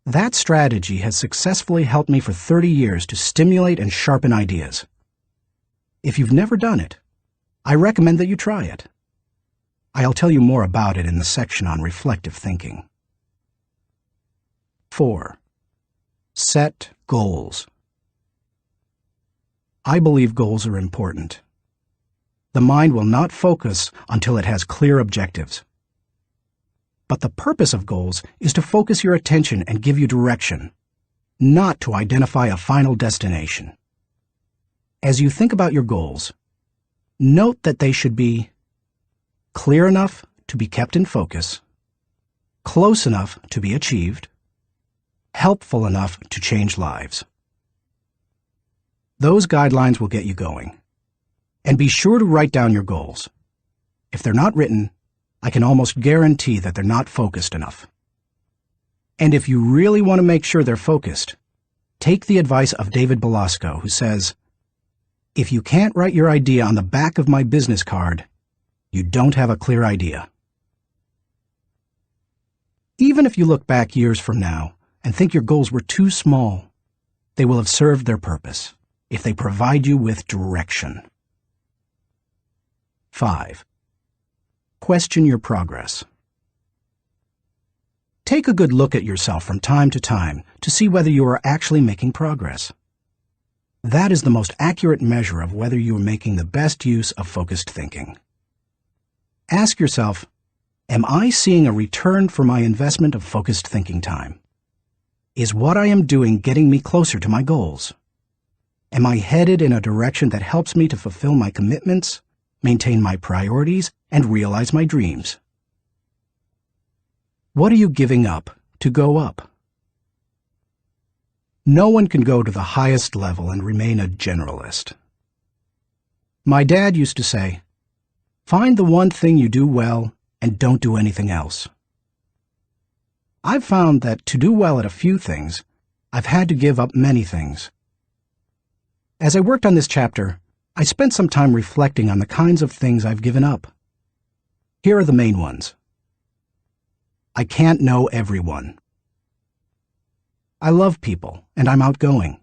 That strategy has successfully helped me for 30 years to stimulate and sharpen ideas. If you've never done it, I recommend that you try it. I'll tell you more about it in the section on reflective thinking. 4. Set goals. I believe goals are important. The mind will not focus until it has clear objectives. But the purpose of goals is to focus your attention and give you direction. not to identify a final destination. As you think about your goals, note that they should be clear enough to be kept in focus, close enough to be achieved, helpful enough to change lives. Those guidelines will get you going. And be sure to write down your goals. If they're not written, I can almost guarantee that they're not focused enough. And if you really want to make sure they're focused, take the advice of David Belasco, who says, "If you can't write your idea on the back of my business card, you don't have a clear idea." Even if you look back years from now and think your goals were too small, they will have served their purpose if they provide you with direction. 5. Question your progress. Take a good look at yourself from time to time to see whether you are actually making progress. That is the most accurate measure of whether you are making the best use of focused thinking. Ask yourself, am I seeing a return for my investment of focused thinking time? Is what I am doing getting me closer to my goals? Am I headed in a direction that helps me to fulfill my commitments, maintain my priorities, and realize my dreams? What are you giving up to go up? No one can go to the highest level and remain a generalist. My dad used to say, "Find the one thing you do well and don't do anything else." I've found that to do well at a few things, I've had to give up many things. As I worked on this chapter, I spent some time reflecting on the kinds of things I've given up. Here are the main ones. I can't know everyone. I love people, and I'm outgoing.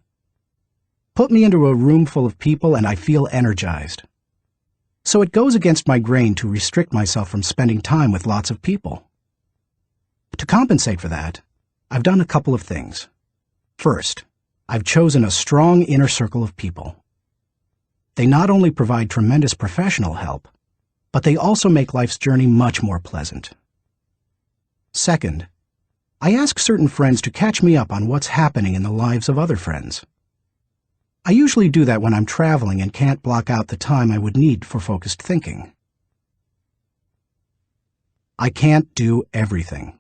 Put me into a room full of people and I feel energized. So it goes against my grain to restrict myself from spending time with lots of people. To compensate for that, I've done a couple of things. First, I've chosen a strong inner circle of people. They not only provide tremendous professional help, but they also make life's journey much more pleasant. Second, I ask certain friends to catch me up on what's happening in the lives of other friends. I usually do that when I'm traveling and can't block out the time I would need for focused thinking. I can't do everything.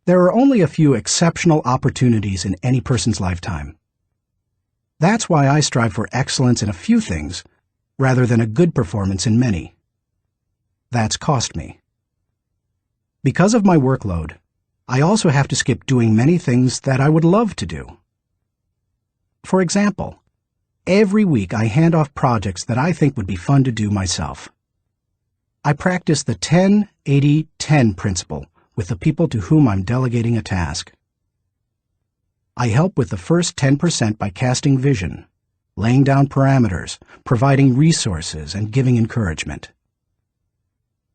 There are only a few exceptional opportunities in any person's lifetime. That's why I strive for excellence in a few things, rather than a good performance in many. That's cost me. Because of my workload, I also have to skip doing many things that I would love to do. For example, every week I hand off projects that I think would be fun to do myself. I practice the 10-80-10 principle with the people to whom I'm delegating a task. I help with the first 10% by casting vision, laying down parameters, providing resources, and giving encouragement.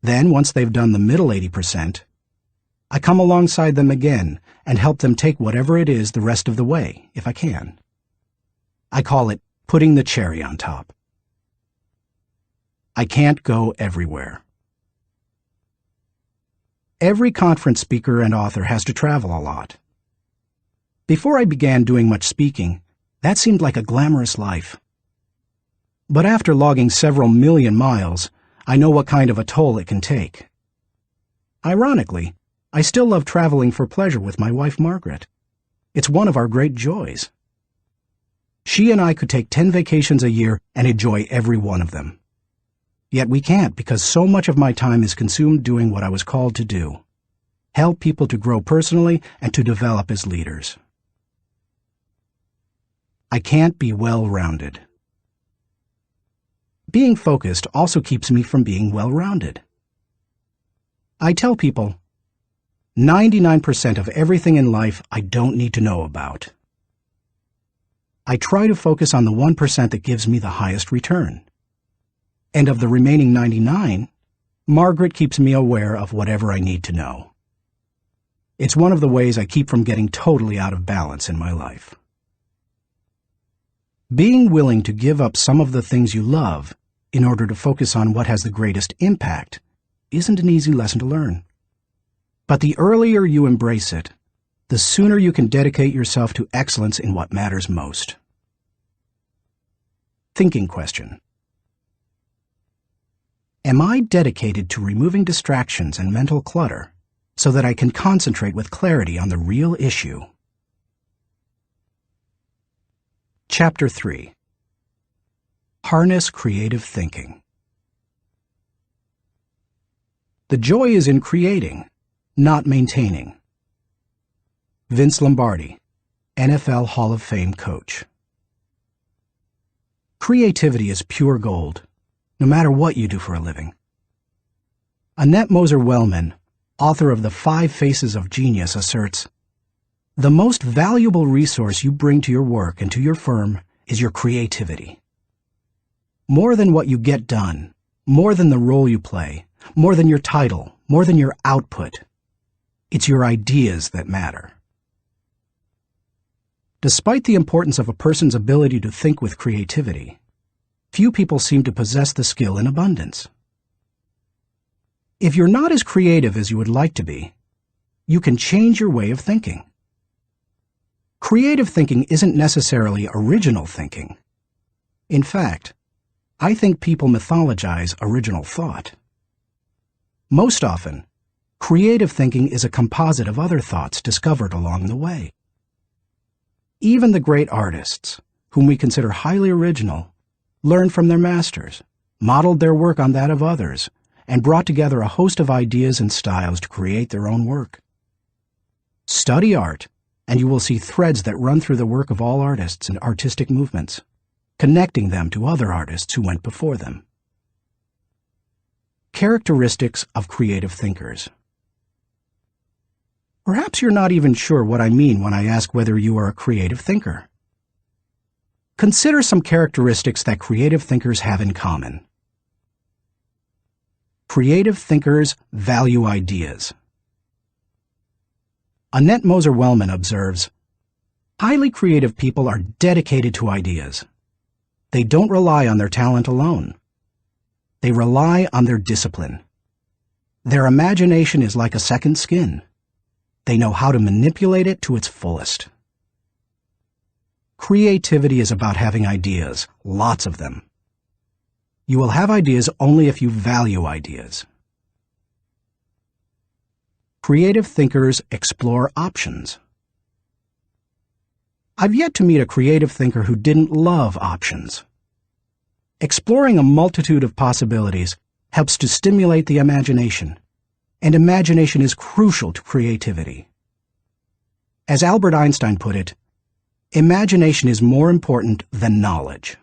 Then, once they've done the middle 80%, I come alongside them again and help them take whatever it is the rest of the way, if I can. I call it putting the cherry on top. I can't go everywhere. Every conference speaker and author has to travel a lot. Before I began doing much speaking, that seemed like a glamorous life. But after logging several million miles, I know what kind of a toll it can take. Ironically, I still love traveling for pleasure with my wife Margaret. It's one of our great joys. She and I could take 10 vacations a year and enjoy every one of them. Yet we can't because so much of my time is consumed doing what I was called to do: help people to grow personally and to develop as leaders. I can't be well-rounded. Being focused also keeps me from being well-rounded. I tell people, 99% of everything in life I don't need to know about. I try to focus on the 1% that gives me the highest return. And of the remaining 99, Margaret keeps me aware of whatever I need to know. It's one of the ways I keep from getting totally out of balance in my life. Being willing to give up some of the things you love in order to focus on what has the greatest impact isn't an easy lesson to learn. But the earlier you embrace it, the sooner you can dedicate yourself to excellence in what matters most. Thinking question. Am I dedicated to removing distractions and mental clutter so that I can concentrate with clarity on the real issue? Chapter 3. Harness Creative Thinking. The joy is in creating, not maintaining. Vince Lombardi, NFL Hall of Fame coach. Creativity is pure gold, no matter what you do for a living. Annette Moser-Wellman, author of The 5 Faces of Genius, asserts, "The most valuable resource you bring to your work and to your firm is your creativity. More than what you get done, more than the role you play, more than your title, more than your output, it's your ideas that matter." Despite the importance of a person's ability to think with creativity, few people seem to possess the skill in abundance. If you're not as creative as you would like to be, you can change your way of thinking. Creative thinking isn't necessarily original thinking. In fact, I think people mythologize original thought. Most often, creative thinking is a composite of other thoughts discovered along the way. Even the great artists, whom we consider highly original, learned from their masters, modeled their work on that of others, and brought together a host of ideas and styles to create their own work. Study art, and you will see threads that run through the work of all artists and artistic movements, connecting them to other artists who went before them. Characteristics of creative thinkers. Perhaps you're not even sure what I mean when I ask whether you are a creative thinker. Consider some characteristics that creative thinkers have in common. Creative thinkers value ideas. Annette Moser-Wellman observes, "Highly creative people are dedicated to ideas. They don't rely on their talent alone. They rely on their discipline. Their imagination is like a second skin. They know how to manipulate it to its fullest." Creativity is about having ideas, lots of them. You will have ideas only if you value ideas. Creative thinkers explore options. I've yet to meet a creative thinker who didn't love options. Exploring a multitude of possibilities helps to stimulate the imagination, and imagination is crucial to creativity. As Albert Einstein put it, imagination is more important than knowledge.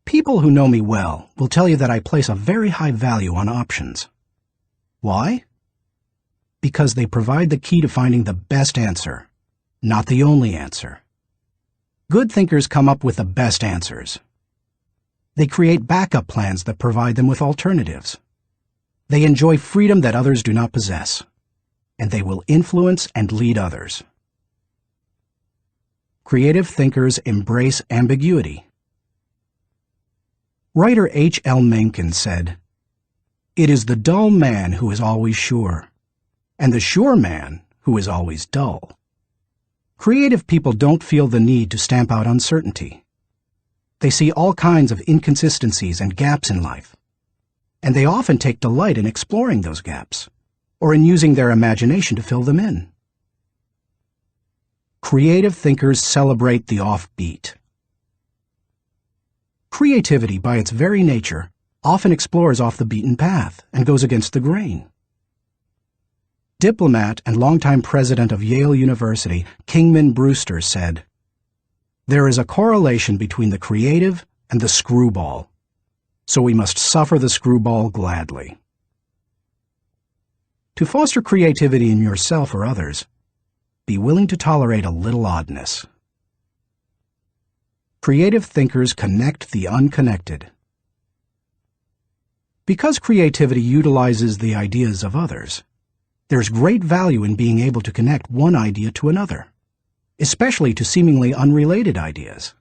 People who know me well will tell you that I place a very high value on options. Why? Because they provide the key to finding the best answer, not the only answer. Good thinkers come up with the best answers. They create backup plans that provide them with alternatives. They enjoy freedom that others do not possess, and they will influence and lead others. Creative thinkers embrace ambiguity. Writer H.L. Mencken said, "It is the dull man who is always sure, and the sure man who is always dull." Creative people don't feel the need to stamp out uncertainty. They see all kinds of inconsistencies and gaps in life, and they often take delight in exploring those gaps, or in using their imagination to fill them in. Creative thinkers celebrate the offbeat. Creativity, by its very nature, often explores off the beaten path and goes against the grain. Diplomat and longtime president of Yale University, Kingman Brewster, said, "There is a correlation between the creative and the screwball, so we must suffer the screwball gladly." To foster creativity in yourself or others, be willing to tolerate a little oddness. Creative thinkers connect the unconnected. Because creativity utilizes the ideas of others, there's great value in being able to connect one idea to another, especially to seemingly unrelated ideas.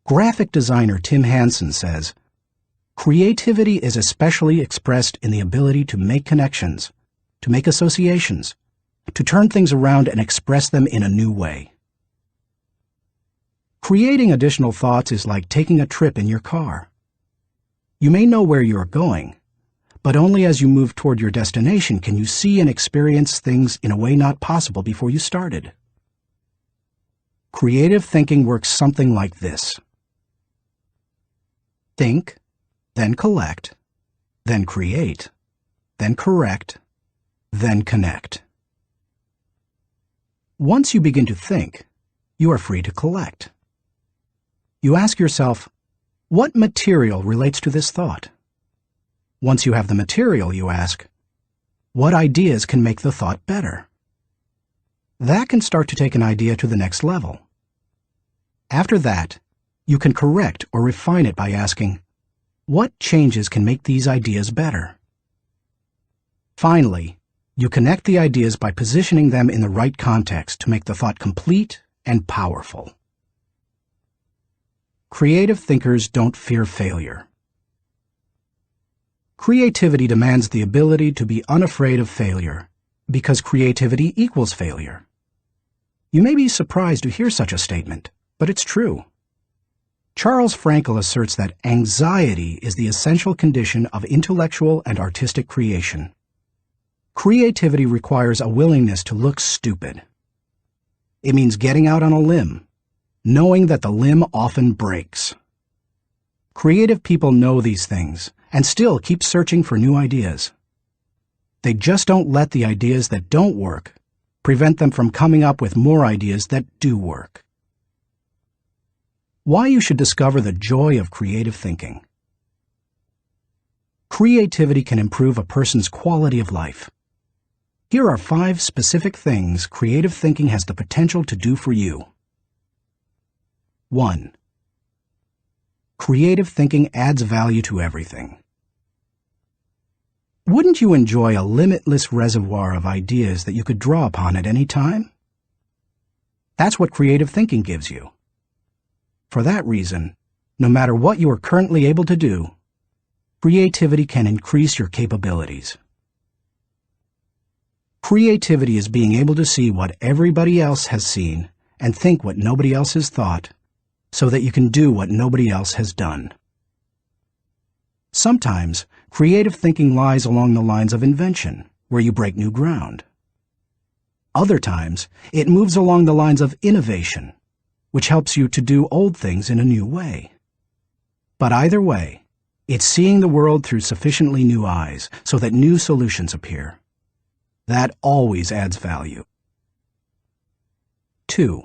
Graphic designer Tim Hansen says, "Creativity is especially expressed in the ability to make connections, to make associations, to turn things around and express them in a new way. Creating additional thoughts is like taking a trip in your car. You may know where you are going, but only as you move toward your destination can you see and experience things in a way not possible before you started. Creative thinking works something like this. Think, then collect, then create, then correct, then connect. Once you begin to think, you are free to collect. You ask yourself, what material relates to this thought? Once you have the material, you ask, what ideas can make the thought better? That can start to take an idea to the next level. After that, you can correct or refine it by asking, what changes can make these ideas better? Finally, you connect the ideas by positioning them in the right context to make the thought complete and powerful. Creative thinkers don't fear failure. Creativity demands the ability to be unafraid of failure, because creativity equals failure. You may be surprised to hear such a statement, but it's true. Charles Frankel asserts that anxiety is the essential condition of intellectual and artistic creation. Creativity requires a willingness to look stupid. It means getting out on a limb, knowing that the limb often breaks. Creative people know these things and still keep searching for new ideas. They just don't let the ideas that don't work prevent them from coming up with more ideas that do work. Why you should discover the joy of creative thinking. Creativity can improve a person's quality of life. Here are 5 specific things creative thinking has the potential to do for you. 1. Creative thinking adds value to everything. Wouldn't you enjoy a limitless reservoir of ideas that you could draw upon at any time? That's what creative thinking gives you. For that reason, no matter what you are currently able to do, creativity can increase your capabilities. Creativity is being able to see what everybody else has seen and think what nobody else has thought, so that you can do what nobody else has done. Sometimes, creative thinking lies along the lines of invention, where you break new ground. Other times, it moves along the lines of innovation, which helps you to do old things in a new way. But either way, it's seeing the world through sufficiently new eyes so that new solutions appear. That always adds value. 2.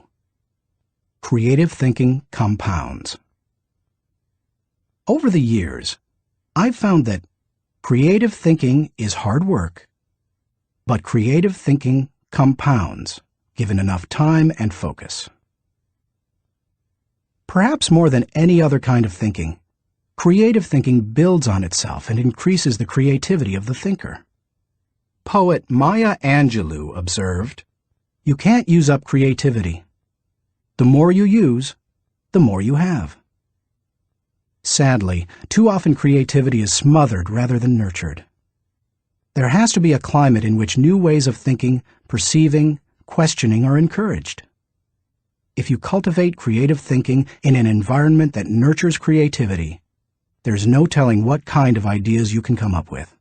Creative thinking compounds. Over the years, I've found that creative thinking is hard work, but creative thinking compounds, given enough time and focus. Perhaps more than any other kind of thinking, creative thinking builds on itself and increases the creativity of the thinker. Poet Maya Angelou observed, "You can't use up creativity. The more you use, the more you have." Sadly, too often creativity is smothered rather than nurtured. There has to be a climate in which new ways of thinking, perceiving, questioning are encouraged. If you cultivate creative thinking in an environment that nurtures creativity, there's no telling what kind of ideas you can come up with.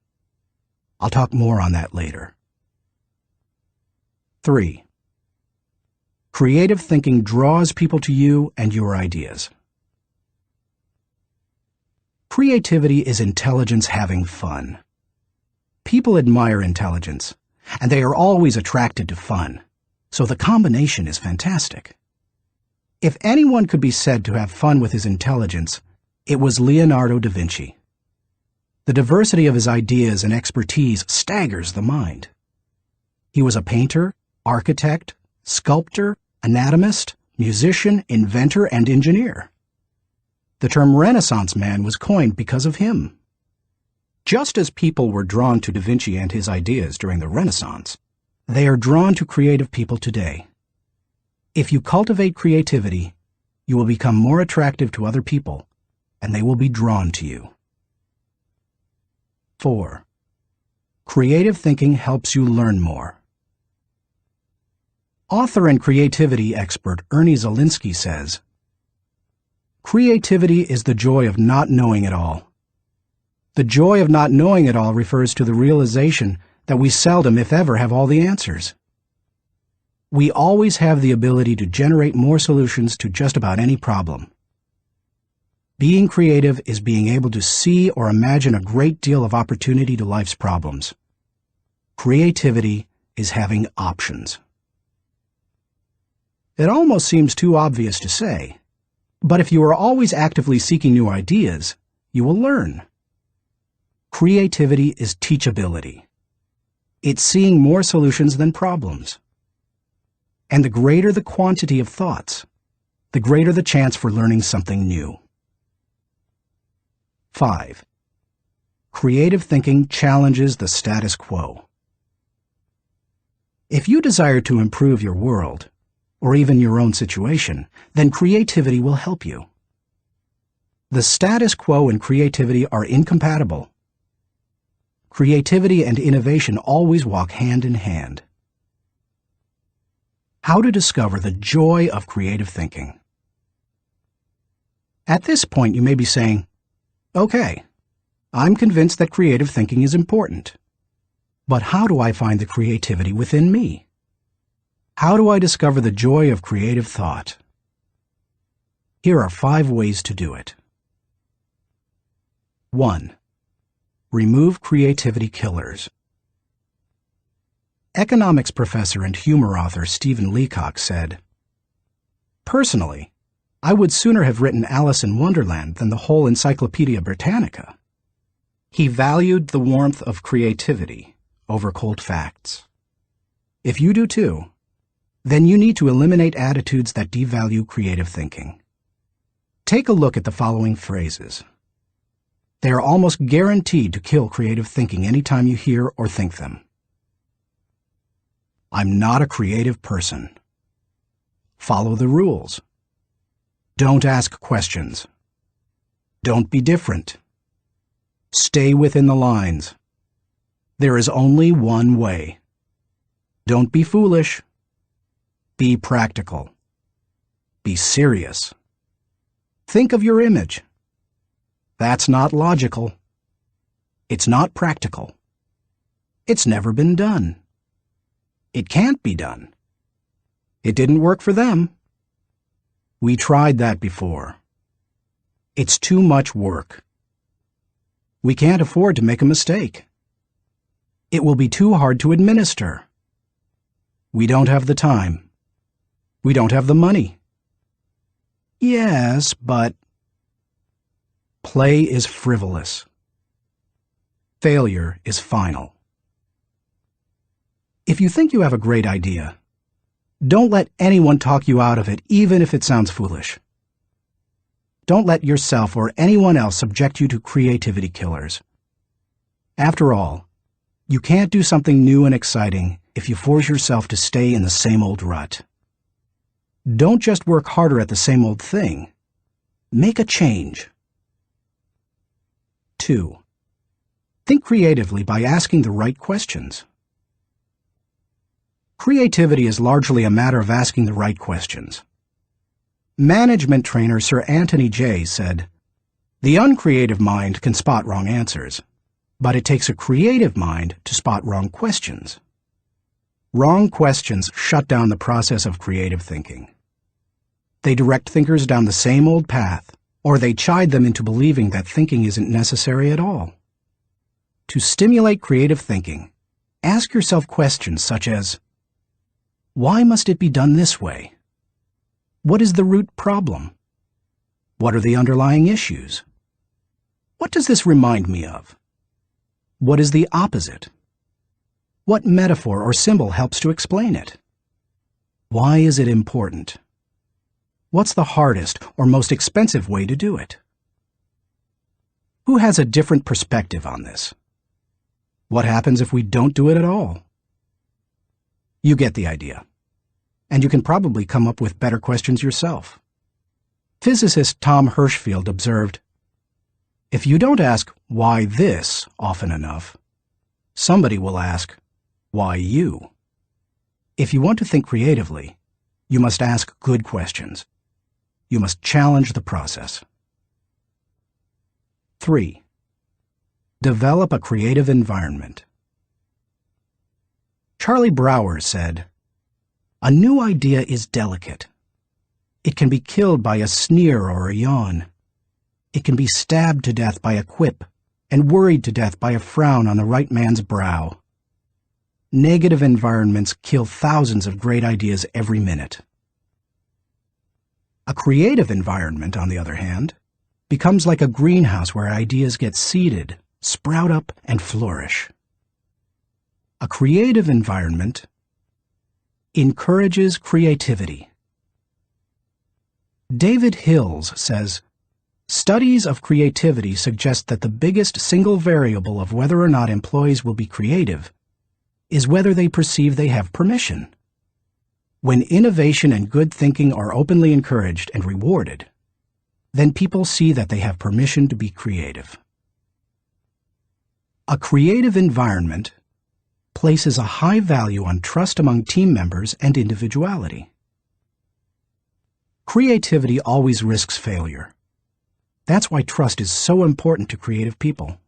I'll talk more on that later. 3. Creative thinking draws people to you and your ideas. Creativity is intelligence having fun. People admire intelligence, and they are always attracted to fun, so the combination is fantastic. If anyone could be said to have fun with his intelligence, it was Leonardo da Vinci. The diversity of his ideas and expertise staggers the mind. He was a painter, architect, sculptor, anatomist, musician, inventor, and engineer. The term Renaissance man was coined because of him. Just as people were drawn to Da Vinci and his ideas during the Renaissance, they are drawn to creative people today. If you cultivate creativity, you will become more attractive to other people, and they will be drawn to you. 4. Creative thinking helps you learn more. Author and creativity expert Ernie Zielinski says, "Creativity is the joy of not knowing it all. The joy of not knowing it all refers to the realization that we seldom, if ever, have all the answers. We always have the ability to generate more solutions to just about any problem. Being creative is being able to see or imagine a great deal of opportunity to life's problems. Creativity is having options." It almost seems too obvious to say, but if you are always actively seeking new ideas, you will learn. Creativity is teachability. It's seeing more solutions than problems. And the greater the quantity of thoughts, the greater the chance for learning something new. 5. Creative thinking challenges the status quo. If you desire to improve your world, or even your own situation, then creativity will help you. The status quo and creativity are incompatible. Creativity and innovation always walk hand in hand. How to discover the joy of creative thinking. At this point, you may be saying, "Okay, I'm convinced that creative thinking is important. But how do I find the creativity within me? How do I discover the joy of creative thought?" Here are 5 ways to do it. 1. Remove creativity killers. Economics professor and humor author Stephen Leacock said, "Personally, I would sooner have written Alice in Wonderland than the whole Encyclopedia Britannica." He valued the warmth of creativity over cold facts. If you do too, then you need to eliminate attitudes that devalue creative thinking. Take a look at the following phrases. They are almost guaranteed to kill creative thinking anytime you hear or think them. "I'm not a creative person." "Follow the rules." "Don't ask questions." "Don't be different." "Stay within the lines." "There is only one way." "Don't be foolish." Be practical. Be serious. Think of your image. That's not logical. It's not practical. It's never been done. It can't be done. It didn't work for them. We tried that before. It's too much work. We can't afford to make a mistake. It will be too hard to administer. We don't have the time. We don't have the money. Yes, but play is frivolous. Failure is final. If you think you have a great idea, don't let anyone talk you out of it, even if it sounds foolish. Don't let yourself or anyone else subject you to creativity killers. After all, you can't do something new and exciting if you force yourself to stay in the same old rut. Don't just work harder at the same old thing. Make a change. 2. Think creatively by asking the right questions. Creativity is largely a matter of asking the right questions. Management trainer Sir Anthony Jay said, "The uncreative mind can spot wrong answers, but it takes a creative mind to spot wrong questions." Wrong questions shut down the process of creative thinking. They direct thinkers down the same old path, or they chide them into believing that thinking isn't necessary at all. To stimulate creative thinking, ask yourself questions such as, why must it be done this way? What is the root problem? What are the underlying issues? What does this remind me of? What is the opposite? What metaphor or symbol helps to explain it? Why is it important? What's the hardest or most expensive way to do it? Who has a different perspective on this? What happens if we don't do it at all? You get the idea. And you can probably come up with better questions yourself. Physicist Tom Hirschfeld observed, "If you don't ask why this often enough, somebody will ask, why you? If you want to think creatively, you must ask good questions. You must challenge the process. 3. Develop a creative environment. Charlie Brower said, "A new idea is delicate. It can be killed by a sneer or a yawn. It can be stabbed to death by a quip and worried to death by a frown on the right man's brow. Negative environments kill thousands of great ideas every minute." A creative environment, on the other hand, becomes like a greenhouse where ideas get seeded, sprout up, and flourish. A creative environment encourages creativity. David Hills says, "Studies of creativity suggest that the biggest single variable of whether or not employees will be creative is whether they perceive they have permission. When innovation and good thinking are openly encouraged and rewarded, then people see that they have permission to be creative." A creative environment places a high value on trust among team members and individuality. Creativity always risks failure. That's why trust is so important to creative people.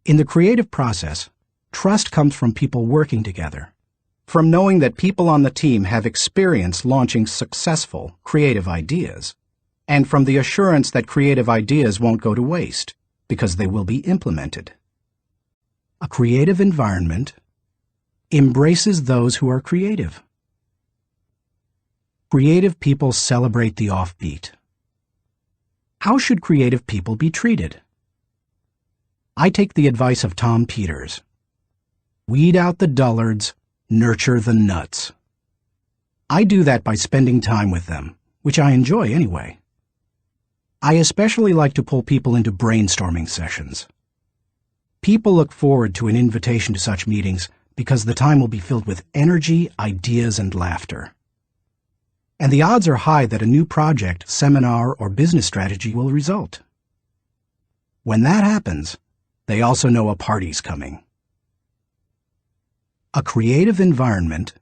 In the creative process, trust comes from people working together, from knowing that people on the team have experience launching successful, creative ideas, and from the assurance that creative ideas won't go to waste because they will be implemented. A creative environment embraces those who are creative. Creative people celebrate the offbeat. How should creative people be treated? I take the advice of Tom Peters. Weed out the dullards, nurture the nuts. I do that by spending time with them, which I enjoy anyway. I especially like to pull people into brainstorming sessions. People look forward to an invitation to such meetings because the time will be filled with energy, ideas, and laughter. And the odds are high that a new project, seminar, or business strategy will result. When that happens, they also know a party's coming. A creative environment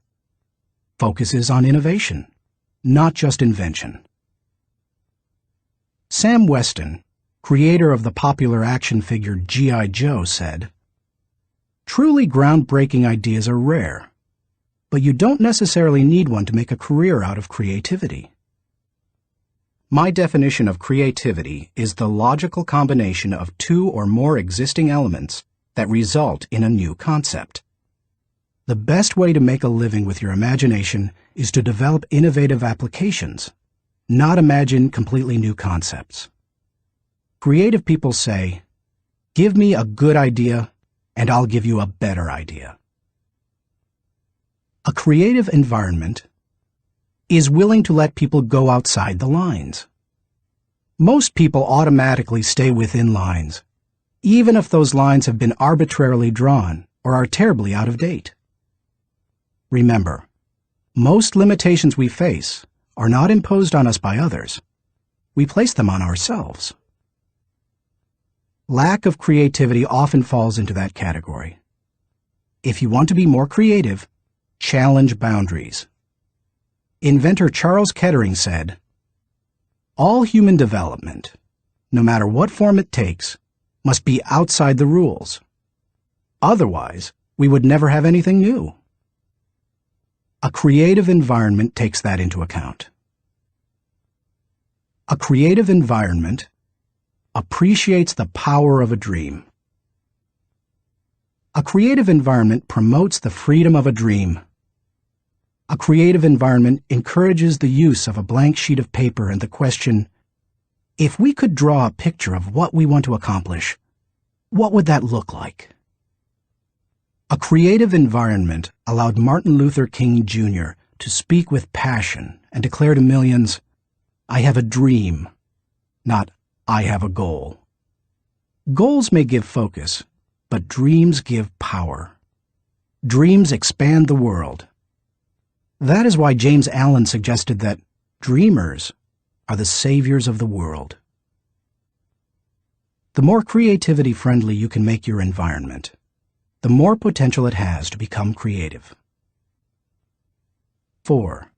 focuses on innovation, not just invention. Sam Weston, creator of the popular action figure G.I. Joe, said, "Truly groundbreaking ideas are rare, but you don't necessarily need one to make a career out of creativity." My definition of creativity is the logical combination of two or more existing elements that result in a new concept. The best way to make a living with your imagination is to develop innovative applications, not imagine completely new concepts. Creative people say, "Give me a good idea, and I'll give you a better idea." A creative environment is willing to let people go outside the lines. Most people automatically stay within lines, even if those lines have been arbitrarily drawn or are terribly out of date. Remember, most limitations we face are not imposed on us by others. We place them on ourselves. Lack of creativity often falls into that category. If you want to be more creative, challenge boundaries. Inventor Charles Kettering said, "All human development, no matter what form it takes, must be outside the rules. Otherwise, we would never have anything new." A creative environment takes that into account. A creative environment appreciates the power of a dream. A creative environment promotes the freedom of a dream. A creative environment encourages the use of a blank sheet of paper and the question, if we could draw a picture of what we want to accomplish, what would that look like? A creative environment allowed Martin Luther King Jr. to speak with passion and declare to millions, "I have a dream," not "I have a goal." Goals may give focus, but dreams give power. Dreams expand the world. That is why James Allen suggested that dreamers are the saviors of the world. The more creativity-friendly you can make your environment, the more potential it has to become creative. 4.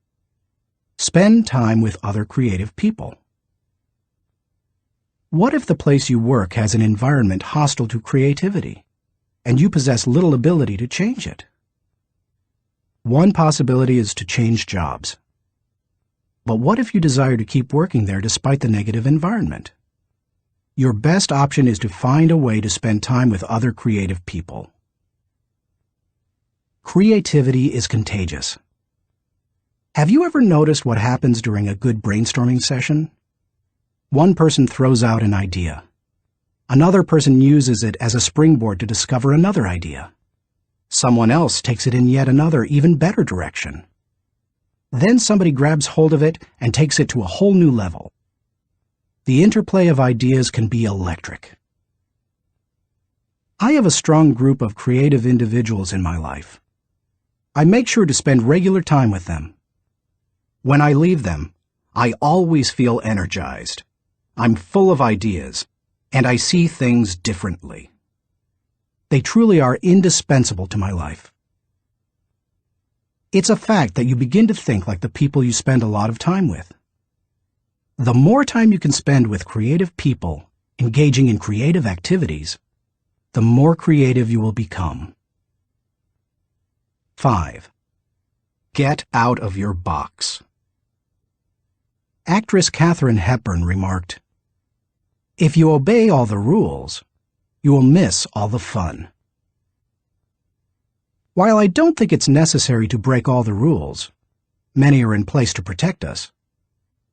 Spend time with other creative people. What if the place you work has an environment hostile to creativity, and you possess little ability to change it? One possibility is to change jobs. But what if you desire to keep working there despite the negative environment? Your best option is to find a way to spend time with other creative people. Creativity is contagious. Have you ever noticed what happens during a good brainstorming session? One person throws out an idea. Another person uses it as a springboard to discover another idea. Someone else takes it in yet another, even better direction. Then somebody grabs hold of it and takes it to a whole new level. The interplay of ideas can be electric. I have a strong group of creative individuals in my life. I make sure to spend regular time with them. When I leave them, I always feel energized. I'm full of ideas, and I see things differently. They truly are indispensable to my life. It's a fact that you begin to think like the people you spend a lot of time with. The more time you can spend with creative people, engaging in creative activities, the more creative you will become. 5. Get out of your box. Actress Katharine Hepburn remarked, "If you obey all the rules, you will miss all the fun." While I don't think it's necessary to break all the rules, many are in place to protect us,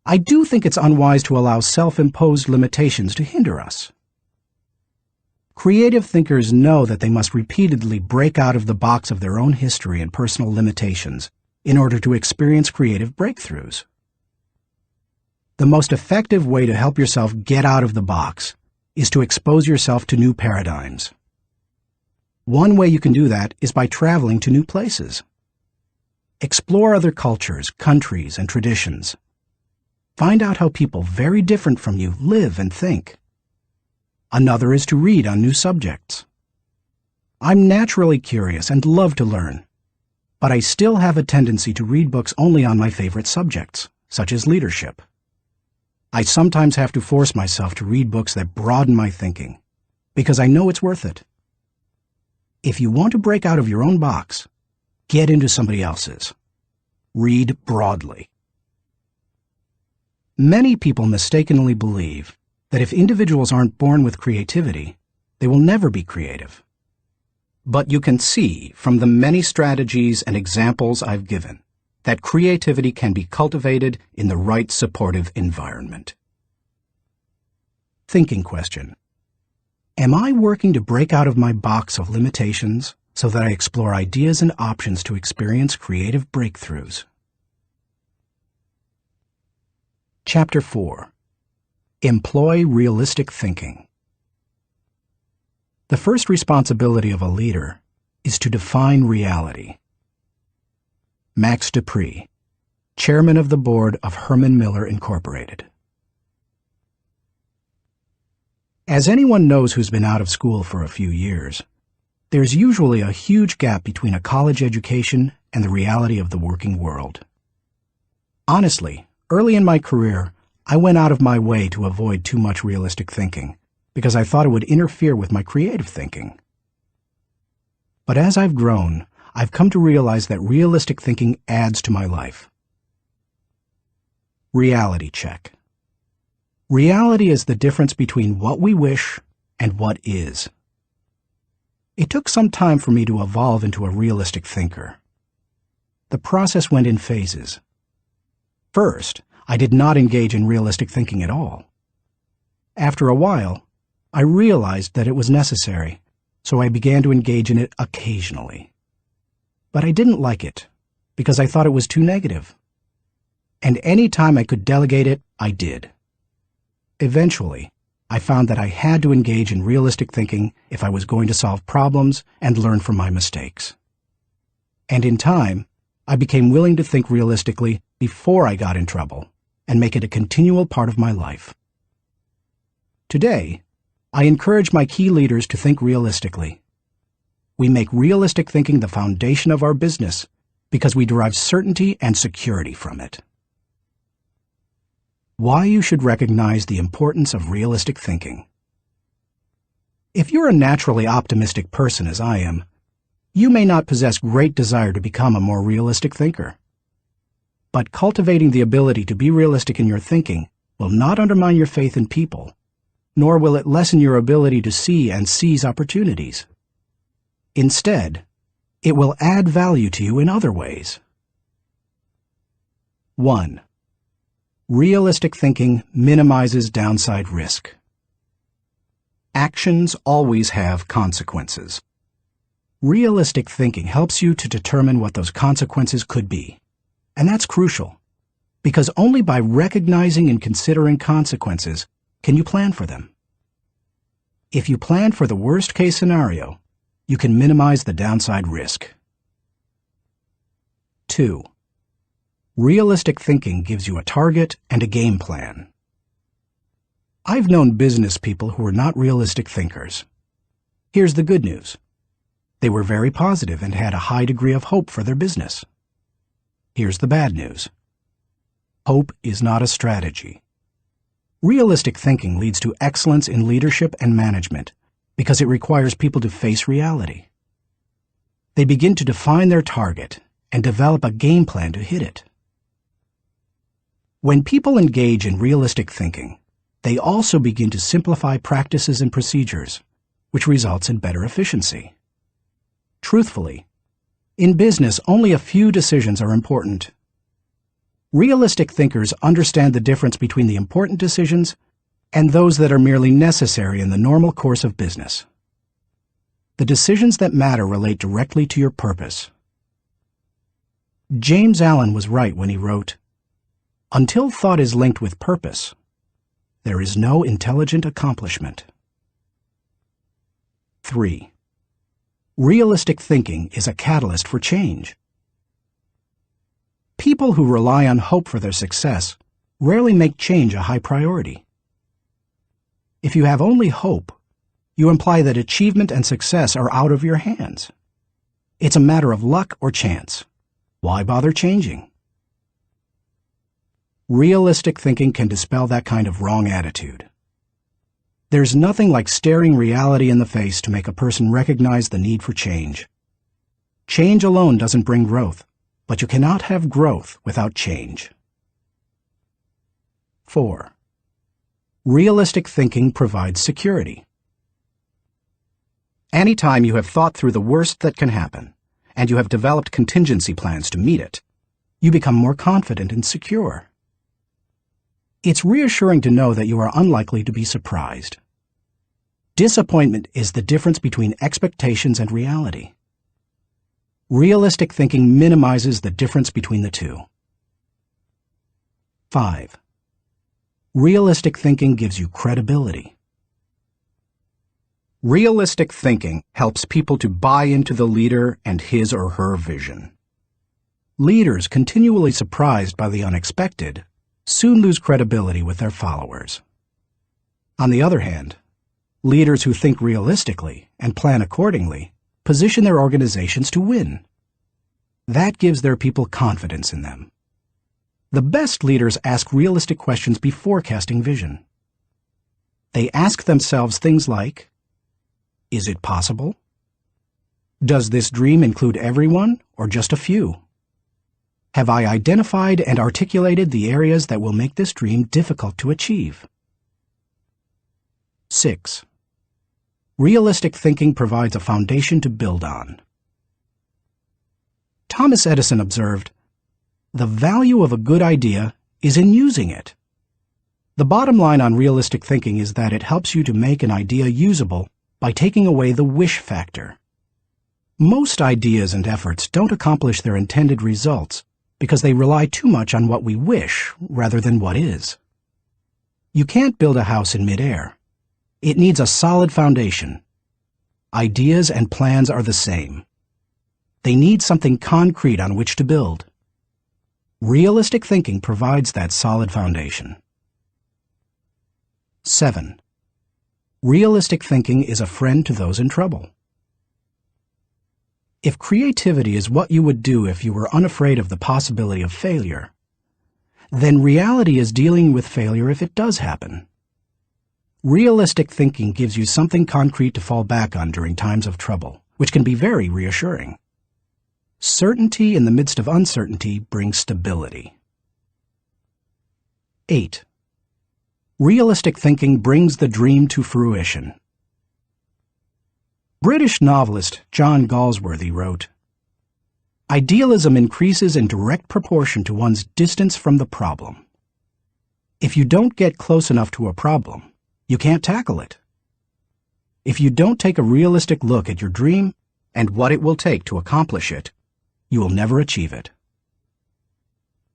I do think it's unwise to allow self-imposed limitations to hinder us. Creative thinkers know that they must repeatedly break out of the box of their own history and personal limitations in order to experience creative breakthroughs. The most effective way to help yourself get out of the box is to expose yourself to new paradigms. One way you can do that is by traveling to new places. Explore other cultures, countries, and traditions. Find out how people very different from you live and think. Another is to read on new subjects. I'm naturally curious and love to learn, but I still have a tendency to read books only on my favorite subjects, such as leadership. I sometimes have to force myself to read books that broaden my thinking, because I know it's worth it. If you want to break out of your own box, get into somebody else's. Read broadly. Many people mistakenly believe that if individuals aren't born with creativity, they will never be creative. But you can see from the many strategies and examples I've given that creativity can be cultivated in the right supportive environment. Thinking question. Am I working to break out of my box of limitations so that I explore ideas and options to experience creative breakthroughs? Chapter 4. Employ realistic thinking. The first responsibility of a leader is to define reality. Max Dupree, Chairman of the Board of Herman Miller Incorporated. As anyone knows who's been out of school for a few years, there's usually a huge gap between a college education and the reality of the working world. Honestly, early in my career, I went out of my way to avoid too much realistic thinking because I thought it would interfere with my creative thinking. But as I've grown, I've come to realize that realistic thinking adds to my life. Reality check. Reality is the difference between what we wish and what is. It took some time for me to evolve into a realistic thinker. The process went in phases. First, I did not engage in realistic thinking at all. After a while, I realized that it was necessary, so I began to engage in it occasionally. But I didn't like it, because I thought it was too negative. And any time I could delegate it, I did. Eventually, I found that I had to engage in realistic thinking if I was going to solve problems and learn from my mistakes. And in time, I became willing to think realistically before I got in trouble and make it a continual part of my life. Today, I encourage my key leaders to think realistically. We make realistic thinking the foundation of our business because we derive certainty and security from it. Why you should recognize the importance of realistic thinking. If you're a naturally optimistic person as I am, you may not possess great desire to become a more realistic thinker. But cultivating the ability to be realistic in your thinking will not undermine your faith in people, nor will it lessen your ability to see and seize opportunities. Instead, it will add value to you in other ways. 1. Realistic thinking minimizes downside risk. Actions always have consequences. Realistic thinking helps you to determine what those consequences could be. And that's crucial, because only by recognizing and considering consequences can you plan for them. If you plan for the worst-case scenario, you can minimize the downside risk. 2. Realistic thinking gives you a target and a game plan. I've known business people who were not realistic thinkers. Here's the good news. They were very positive and had a high degree of hope for their business. Here's the bad news. Hope is not a strategy. Realistic thinking leads to excellence in leadership and management because it requires people to face reality. They begin to define their target and develop a game plan to hit it. When people engage in realistic thinking, they also begin to simplify practices and procedures, which results in better efficiency. Truthfully, in business, only a few decisions are important. Realistic thinkers understand the difference between the important decisions and those that are merely necessary in the normal course of business. The decisions that matter relate directly to your purpose. James Allen was right when he wrote, "Until thought is linked with purpose, there is no intelligent accomplishment." 3. Realistic thinking is a catalyst for change. People who rely on hope for their success rarely make change a high priority. If you have only hope, you imply that achievement and success are out of your hands. It's a matter of luck or chance. Why bother changing? Realistic thinking can dispel that kind of wrong attitude. There's nothing like staring reality in the face to make a person recognize the need for change. Change alone doesn't bring growth, but you cannot have growth without change. 4. Realistic thinking provides security. Anytime you have thought through the worst that can happen, and you have developed contingency plans to meet it, you become more confident and secure. It's reassuring to know that you are unlikely to be surprised. Disappointment is the difference between expectations and reality. Realistic thinking minimizes the difference between the two. 5. Realistic thinking gives you credibility. Realistic thinking helps people to buy into the leader and his or her vision. Leaders continually surprised by the unexpected soon lose credibility with their followers. On the other hand, leaders who think realistically and plan accordingly position their organizations to win. That gives their people confidence in them. The best leaders ask realistic questions before casting vision. They ask themselves things like, is it possible? Does this dream include everyone or just a few? Have I identified and articulated the areas that will make this dream difficult to achieve? 6. Realistic thinking provides a foundation to build on. Thomas Edison observed, "The value of a good idea is in using it." The bottom line on realistic thinking is that it helps you to make an idea usable by taking away the wish factor. Most ideas and efforts don't accomplish their intended results because they rely too much on what we wish rather than what is. You can't build a house in midair. It needs a solid foundation. Ideas and plans are the same. They need something concrete on which to build. Realistic thinking provides that solid foundation. 7. Realistic thinking is a friend to those in trouble. If creativity is what you would do if you were unafraid of the possibility of failure, then reality is dealing with failure if it does happen. Realistic thinking gives you something concrete to fall back on during times of trouble, which can be very reassuring. Certainty in the midst of uncertainty brings stability. 8. Realistic thinking brings the dream to fruition. British novelist John Galsworthy wrote, "Idealism increases in direct proportion to one's distance from the problem. If you don't get close enough to a problem, you can't tackle it. If you don't take a realistic look at your dream and what it will take to accomplish it, you will never achieve it."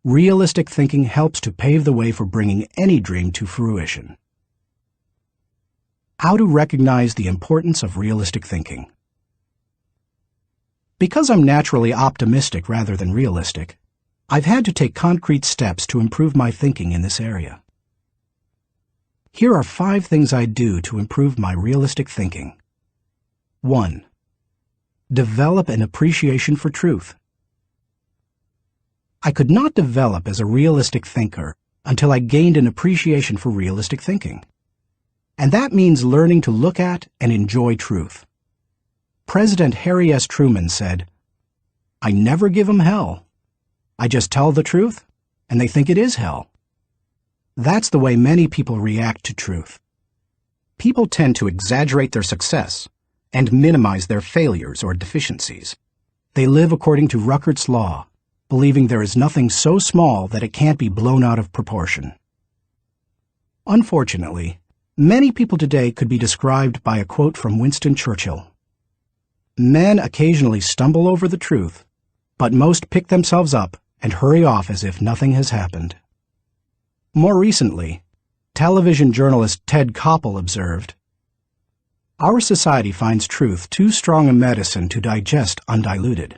Realistic thinking helps to pave the way for bringing any dream to fruition. How to recognize the importance of realistic thinking. Because I'm naturally optimistic rather than realistic, I've had to take concrete steps to improve my thinking in this area. Here are 5 things I do to improve my realistic thinking. 1. Develop an appreciation for truth. I could not develop as a realistic thinker until I gained an appreciation for realistic thinking. And that means learning to look at and enjoy truth. President Harry S. Truman said, "I never give them hell. I just tell the truth, and they think it is hell." That's the way many people react to truth. People tend to exaggerate their success and minimize their failures or deficiencies. They live according to Ruckert's law, believing there is nothing so small that it can't be blown out of proportion. Unfortunately, many people today could be described by a quote from Winston Churchill. "Men occasionally stumble over the truth, but most pick themselves up and hurry off as if nothing has happened." More recently, television journalist Ted Koppel observed, "Our society finds truth too strong a medicine to digest undiluted.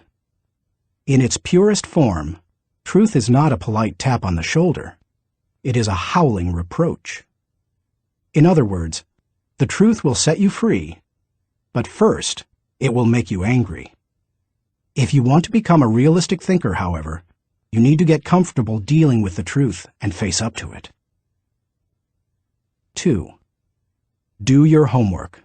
In its purest form, truth is not a polite tap on the shoulder. It is a howling reproach." In other words, the truth will set you free, but first, it will make you angry. If you want to become a realistic thinker, however, you need to get comfortable dealing with the truth and face up to it. 2. Do your homework.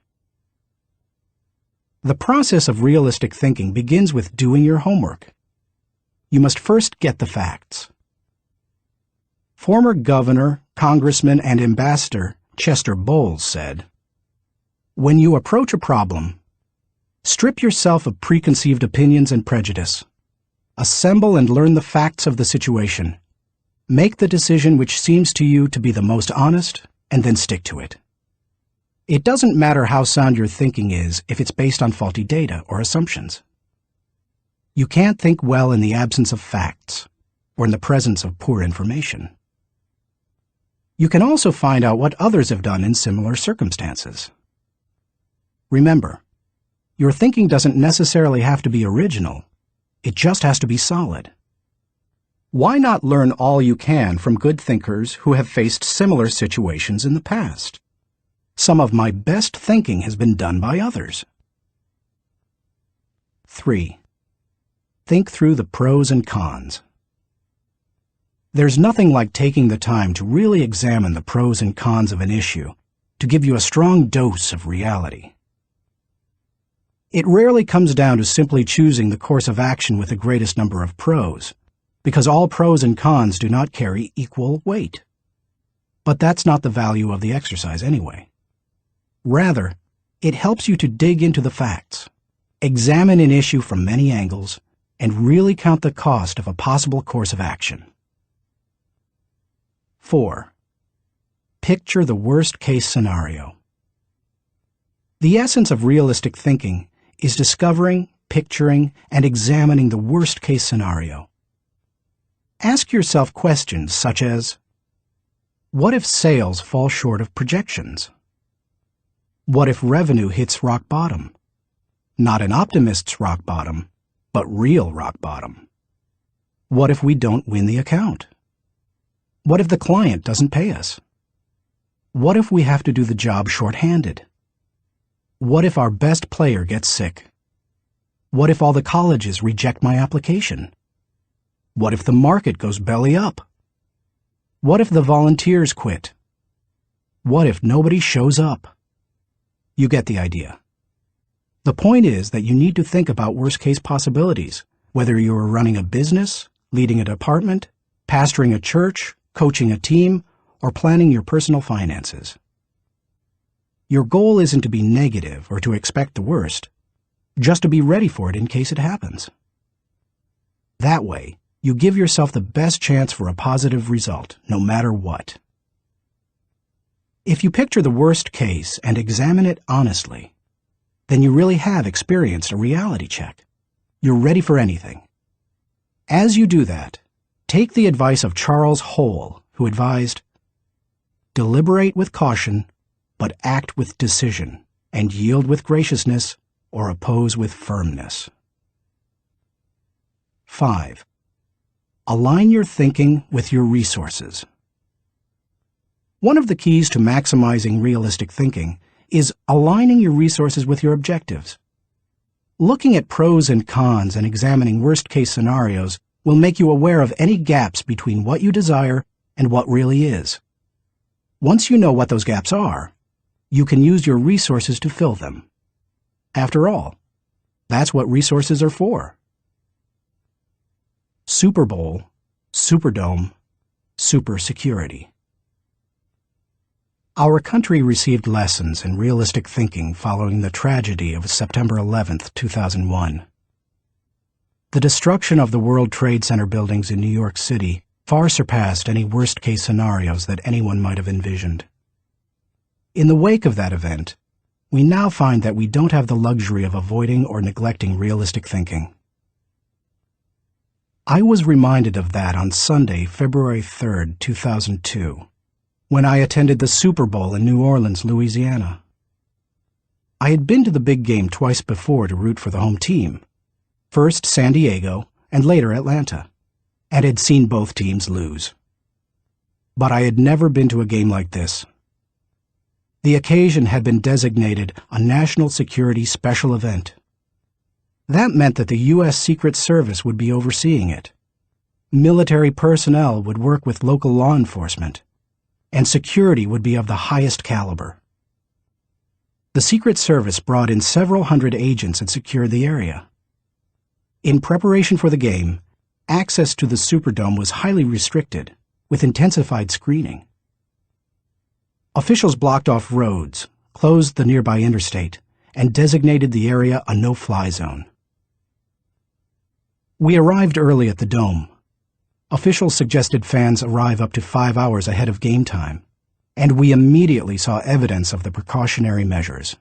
The process of realistic thinking begins with doing your homework. You must first get the facts. Former governor, congressman, and ambassador Chester Bowles said, "When you approach a problem, strip yourself of preconceived opinions and prejudice. Assemble and learn the facts of the situation. Make the decision which seems to you to be the most honest, and then stick to it. It doesn't matter how sound your thinking is if it's based on faulty data or assumptions. You can't think well in the absence of facts, or in the presence of poor information. You can also find out what others have done in similar circumstances. Remember, your thinking doesn't necessarily have to be original. It just has to be solid. Why not learn all you can from good thinkers who have faced similar situations in the past? Some of my best thinking has been done by others. 3. Think through the pros and cons. There's nothing like taking the time to really examine the pros and cons of an issue to give you a strong dose of reality. It rarely comes down to simply choosing the course of action with the greatest number of pros, because all pros and cons do not carry equal weight. But that's not the value of the exercise anyway. Rather, it helps you to dig into the facts, examine an issue from many angles, and really count the cost of a possible course of action. 4. Picture the worst-case scenario. The essence of realistic thinking is discovering, picturing, and examining the worst-case scenario. Ask yourself questions such as, what if sales fall short of projections? What if revenue hits rock bottom? Not an optimist's rock bottom, but real rock bottom. What if we don't win the account? What if the client doesn't pay us? What if we have to do the job short-handed? What if our best player gets sick? What if all the colleges reject my application? What if the market goes belly up? What if the volunteers quit? What if nobody shows up? You get the idea. The point is that you need to think about worst-case possibilities, whether you are running a business, leading a department, pastoring a church, coaching a team, or planning your personal finances. Your goal isn't to be negative or to expect the worst, just to be ready for it in case it happens. That way, you give yourself the best chance for a positive result, no matter what. If you picture the worst case and examine it honestly, then you really have experienced a reality check. You're ready for anything. As you do that, take the advice of Charles Hole, who advised, "Deliberate with caution, but act with decision, and yield with graciousness, or oppose with firmness." 5. Align your thinking with your resources. One of the keys to maximizing realistic thinking is aligning your resources with your objectives. Looking at pros and cons and examining worst-case scenarios will make you aware of any gaps between what you desire and what really is. Once you know what those gaps are, you can use your resources to fill them. After all, that's what resources are for. Super Bowl, Superdome, Super Security. Our country received lessons in realistic thinking following the tragedy of September 11, 2001. The destruction of the World Trade Center buildings in New York City far surpassed any worst-case scenarios that anyone might have envisioned. In the wake of that event, we now find that we don't have the luxury of avoiding or neglecting realistic thinking. I was reminded of that on Sunday, February 3, 2002. When I attended the Super Bowl in New Orleans, Louisiana. I had been to the big game twice before to root for the home team, first San Diego and later Atlanta, and had seen both teams lose. But I had never been to a game like this. The occasion had been designated a national security special event. That meant that the U.S. Secret Service would be overseeing it. Military personnel would work with local law enforcement, and security would be of the highest caliber. The Secret Service brought in several hundred agents and secured the area. In preparation for the game, access to the Superdome was highly restricted, with intensified screening. Officials blocked off roads, closed the nearby interstate, and designated the area a no-fly zone. We arrived early at the Dome. Officials suggested fans arrive up to 5 hours ahead of game time, and we immediately saw evidence of the precautionary measures.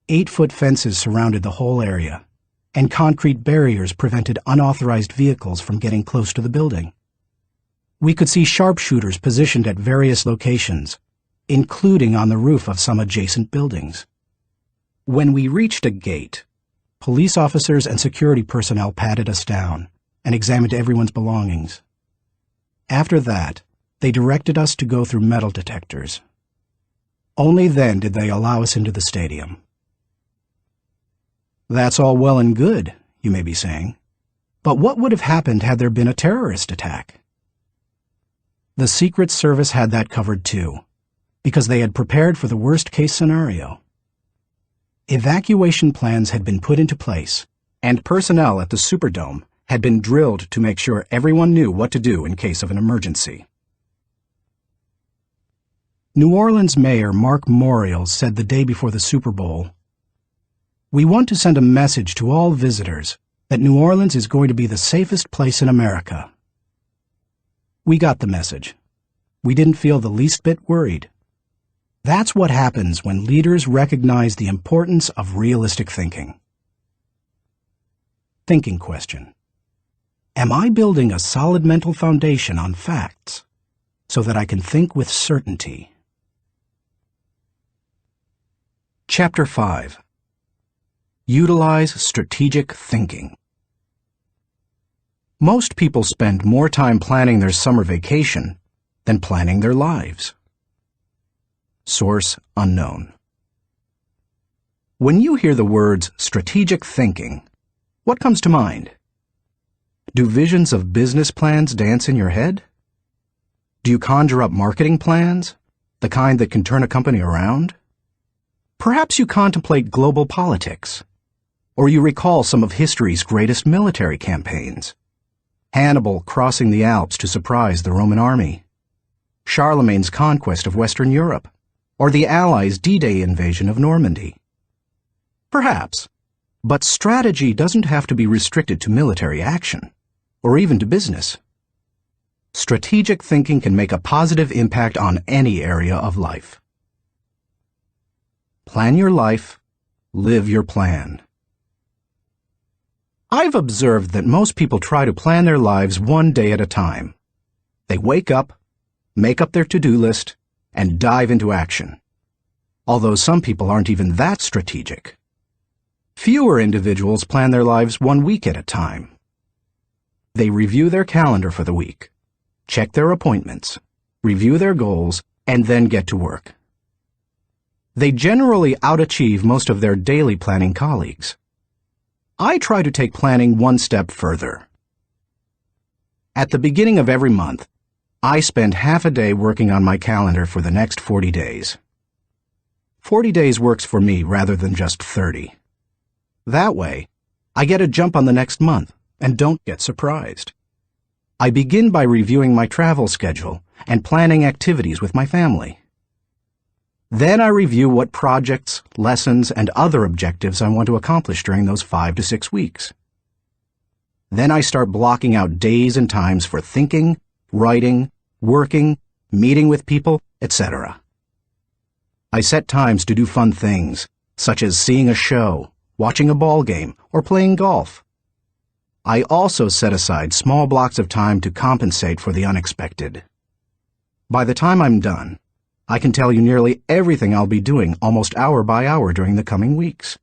8-foot fences surrounded the whole area, and concrete barriers prevented unauthorized vehicles from getting close to the building. We could see sharpshooters positioned at various locations, including on the roof of some adjacent buildings. When we reached a gate, police officers and security personnel patted us down and examined everyone's belongings. After that, they directed us to go through metal detectors. Only then did they allow us into the stadium. That's all well and good, you may be saying, but what would have happened had there been a terrorist attack? The Secret Service had that covered too, because they had prepared for the worst-case scenario. Evacuation plans had been put into place, and personnel at the Superdome had been drilled to make sure everyone knew what to do in case of an emergency. New Orleans Mayor Mark Morial said the day before the Super Bowl, "We want to send a message to all visitors that New Orleans is going to be the safest place in America." We got the message. We didn't feel the least bit worried. That's what happens when leaders recognize the importance of realistic thinking. Thinking question. Am I building a solid mental foundation on facts so that I can think with certainty? Chapter 5. Utilize strategic thinking. Most people spend more time planning their summer vacation than planning their lives. Source unknown. When you hear the words strategic thinking, what comes to mind? Do visions of business plans dance in your head? Do you conjure up marketing plans, the kind that can turn a company around? Perhaps you contemplate global politics, or you recall some of history's greatest military campaigns. Hannibal crossing the Alps to surprise the Roman army, Charlemagne's conquest of Western Europe, or the Allies' D-Day invasion of Normandy. Perhaps, but strategy doesn't have to be restricted to military action, or even to business. Strategic thinking can make a positive impact on any area of life. Plan your life, live your plan. I've observed that most people try to plan their lives one day at a time. They wake up, make up their to-do list, and dive into action. Although some people aren't even that strategic. Fewer individuals plan their lives 1 week at a time. They review their calendar for the week, check their appointments, review their goals, and then get to work. They generally outachieve most of their daily planning colleagues. I try to take planning one step further. At the beginning of every month, I spend half a day working on my calendar for the next 40 days. 40 days works for me rather than just 30. That way, I get a jump on the next month and don't get surprised. I begin by reviewing my travel schedule and planning activities with my family. Then I review what projects, lessons, and other objectives I want to accomplish during those 5 to 6 weeks. Then I start blocking out days and times for thinking, writing, working, meeting with people, etc. I set times to do fun things, such as seeing a show, watching a ball game, or playing golf. I also set aside small blocks of time to compensate for the unexpected. By the time I'm done, I can tell you nearly everything I'll be doing almost hour by hour during the coming weeks.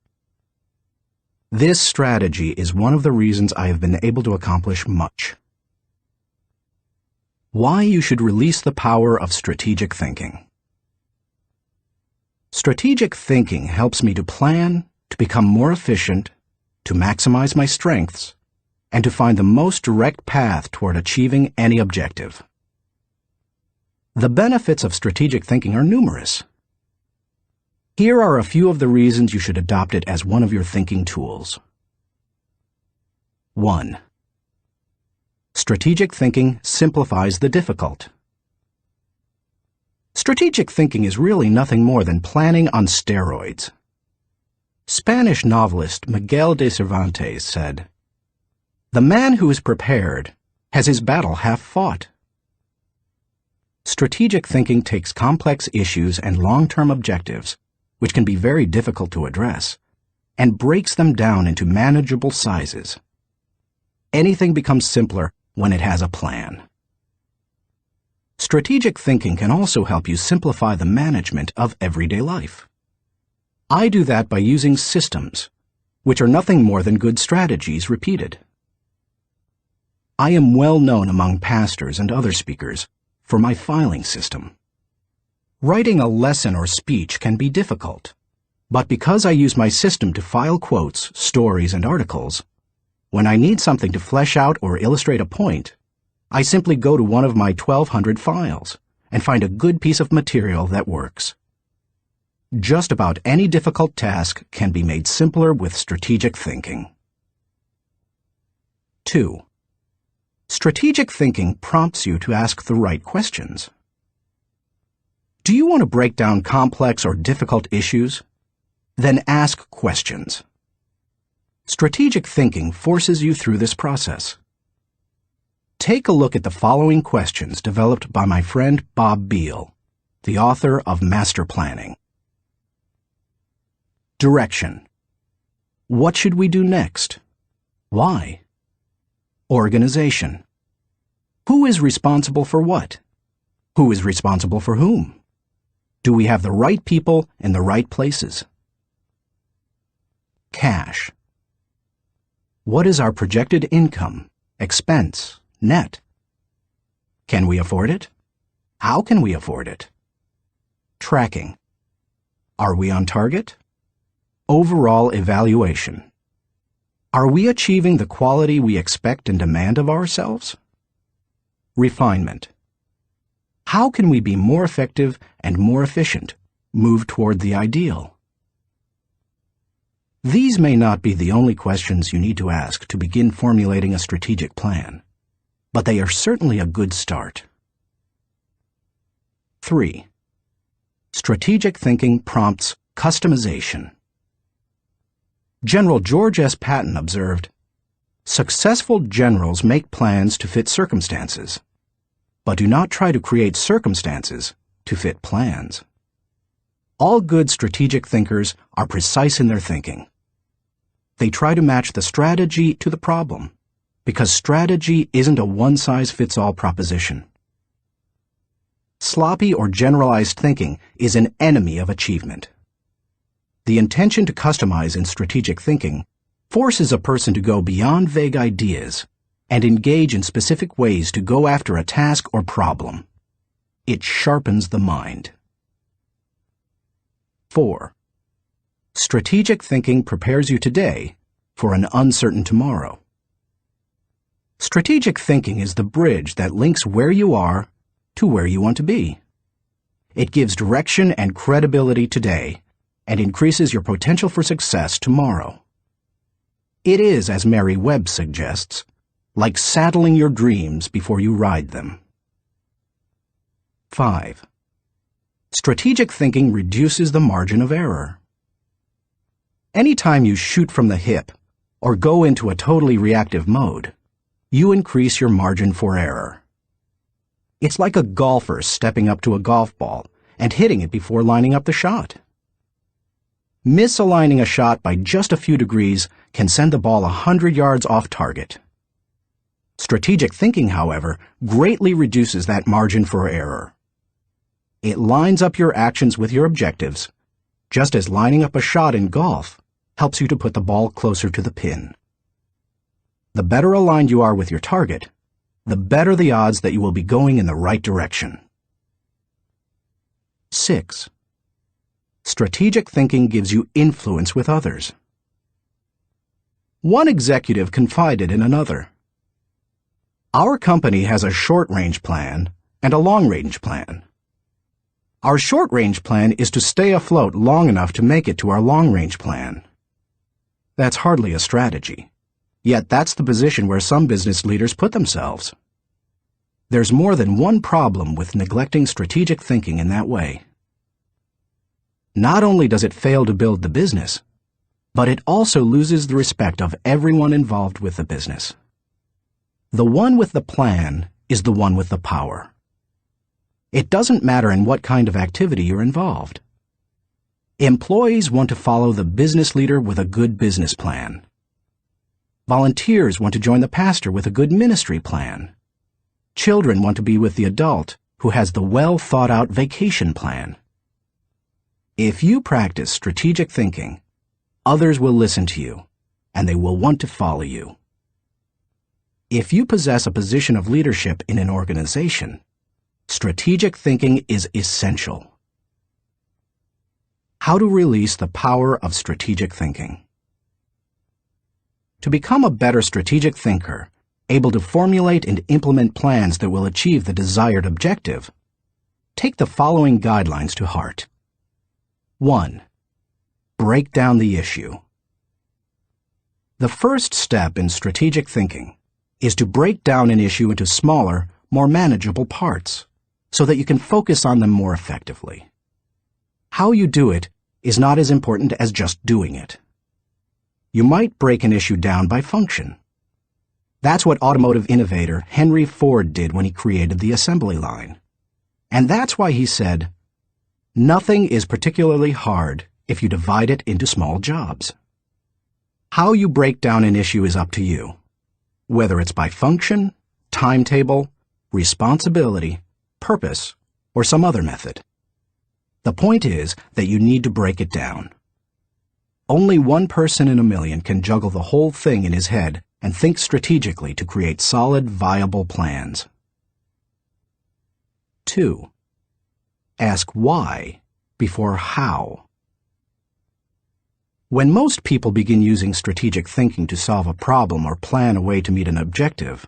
This strategy is one of the reasons I have been able to accomplish much. Why you should release the power of strategic thinking. Strategic thinking helps me to plan, to become more efficient, to maximize my strengths, and to find the most direct path toward achieving any objective. The benefits of strategic thinking are numerous. Here are a few of the reasons you should adopt it as one of your thinking tools. 1. Strategic thinking simplifies the difficult. Strategic thinking is really nothing more than planning on steroids. Spanish novelist Miguel de Cervantes said, "The man who is prepared has his battle half fought." Strategic thinking takes complex issues and long-term objectives, which can be very difficult to address, and breaks them down into manageable sizes. Anything becomes simpler when it has a plan. Strategic thinking can also help you simplify the management of everyday life. I do that by using systems, which are nothing more than good strategies repeated. I am well known among pastors and other speakers for my filing system. Writing a lesson or speech can be difficult, but because I use my system to file quotes, stories, and articles, when I need something to flesh out or illustrate a point, I simply go to one of my 1,200 files and find a good piece of material that works. Just about any difficult task can be made simpler with strategic thinking. 2. Strategic thinking prompts you to ask the right questions. Do you want to break down complex or difficult issues? Then ask questions. Strategic thinking forces you through this process. Take a look at the following questions developed by my friend Bob Beal, the author of Master Planning. Direction. What should we do next? Why? Organization. Who is responsible for what? Who is responsible for whom? Do we have the right people in the right places? Cash. What is our projected income, expense, net? Can we afford it? How can we afford it? Tracking. Are we on target? Overall evaluation. Are we achieving the quality we expect and demand of ourselves? Refinement. How can we be more effective and more efficient, move toward the ideal? These may not be the only questions you need to ask to begin formulating a strategic plan, but they are certainly a good start. 3. Strategic thinking prompts customization. General George S. Patton observed, "Successful generals make plans to fit circumstances, but do not try to create circumstances to fit plans." All good strategic thinkers are precise in their thinking. They try to match the strategy to the problem, because strategy isn't a one-size-fits-all proposition. Sloppy or generalized thinking is an enemy of achievement. The intention to customize in strategic thinking forces a person to go beyond vague ideas and engage in specific ways to go after a task or problem. It sharpens the mind. 4. Strategic thinking prepares you today for an uncertain tomorrow. Strategic thinking is the bridge that links where you are to where you want to be. It gives direction and credibility today and increases your potential for success tomorrow. It is, as Mary Webb suggests, like saddling your dreams before you ride them. 5. Strategic thinking reduces the margin of error. Anytime you shoot from the hip or go into a totally reactive mode, you increase your margin for error. It's like a golfer stepping up to a golf ball and hitting it before lining up the shot. Misaligning a shot by just a few degrees can send the ball 100 yards off target. Strategic thinking, however, greatly reduces that margin for error. It lines up your actions with your objectives, just as lining up a shot in golf helps you to put the ball closer to the pin. The better aligned you are with your target, the better the odds that you will be going in the right direction. 6. Strategic thinking gives you influence with others. One executive confided in another, "Our company has a short-range plan and a long-range plan. Our short-range plan is to stay afloat long enough to make it to our long-range plan." That's hardly a strategy, yet that's the position where some business leaders put themselves. There's more than one problem with neglecting strategic thinking in that way. Not only does it fail to build the business, but it also loses the respect of everyone involved with the business. The one with the plan is the one with the power. It doesn't matter in what kind of activity you're involved. Employees want to follow the business leader with a good business plan. Volunteers want to join the pastor with a good ministry plan. Children want to be with the adult who has the well-thought-out vacation plan. If you practice strategic thinking, others will listen to you, and they will want to follow you. If you possess a position of leadership in an organization, strategic thinking is essential. How to release the power of strategic thinking. To become a better strategic thinker, able to formulate and implement plans that will achieve the desired objective, take the following guidelines to heart. 1. Break down the issue. The first step in strategic thinking is to break down an issue into smaller, more manageable parts, so that you can focus on them more effectively. How you do it is not as important as just doing it. You might break an issue down by function. That's what automotive innovator Henry Ford did when he created the assembly line. And that's why he said, "Nothing is particularly hard if you divide it into small jobs." How you break down an issue is up to you, whether it's by function, timetable, responsibility, purpose, or some other method. The point is that you need to break it down. Only one person in a million can juggle the whole thing in his head and think strategically to create solid, viable plans. 2. Ask why before how. When most people begin using strategic thinking to solve a problem or plan a way to meet an objective,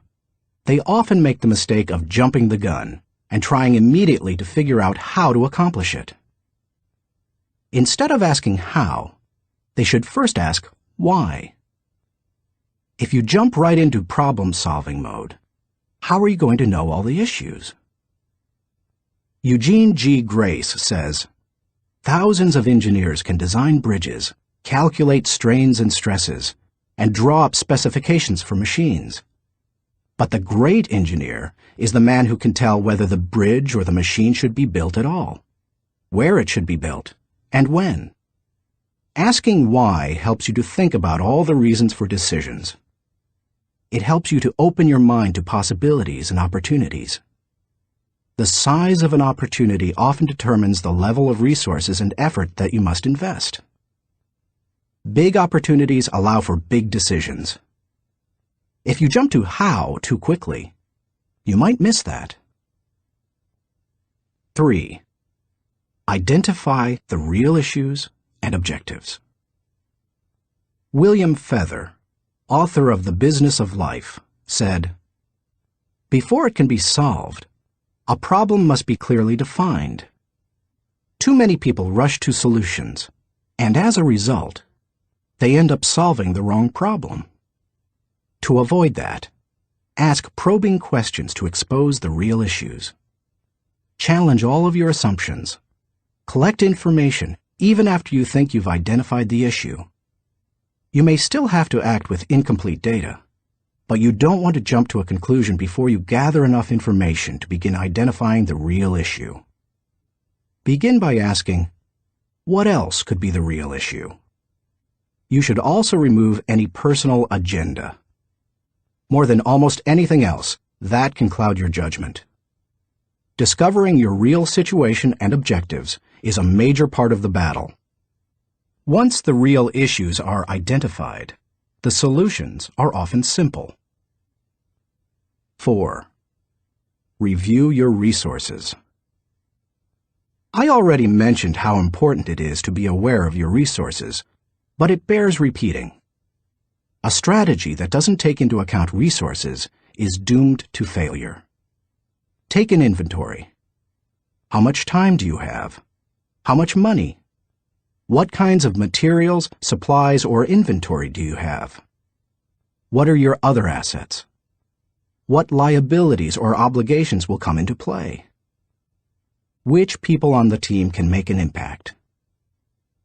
they often make the mistake of jumping the gun and trying immediately to figure out how to accomplish it. Instead of asking how, they should first ask why. If you jump right into problem-solving mode, how are you going to know all the issues? Eugene G. Grace says, "Thousands of engineers can design bridges, calculate strains and stresses, and draw up specifications for machines. But the great engineer is the man who can tell whether the bridge or the machine should be built at all, where it should be built, and when." Asking why helps you to think about all the reasons for decisions. It helps you to open your mind to possibilities and opportunities. The size of an opportunity often determines the level of resources and effort that you must invest. Big opportunities allow for big decisions. If you jump to how too quickly, you might miss that. 3. Identify the real issues and objectives. William Feather, author of The Business of Life, said, "Before it can be solved, a problem must be clearly defined. Too many people rush to solutions, and as a result, they end up solving the wrong problem. To avoid that, ask probing questions to expose the real issues. Challenge all of your assumptions. Collect information even after you think you've identified the issue. You may still have to act with incomplete data, but you don't want to jump to a conclusion before you gather enough information to begin identifying the real issue. Begin by asking, what else could be the real issue? You should also remove any personal agenda. More than almost anything else, that can cloud your judgment. Discovering your real situation and objectives is a major part of the battle. Once the real issues are identified, the solutions are often simple. 4. Review your resources. I already mentioned how important it is to be aware of your resources, but it bears repeating. A strategy that doesn't take into account resources is doomed to failure. Take an inventory. How much time do you have? How much money? What kinds of materials, supplies, or inventory do you have? What are your other assets? What liabilities or obligations will come into play? Which people on the team can make an impact?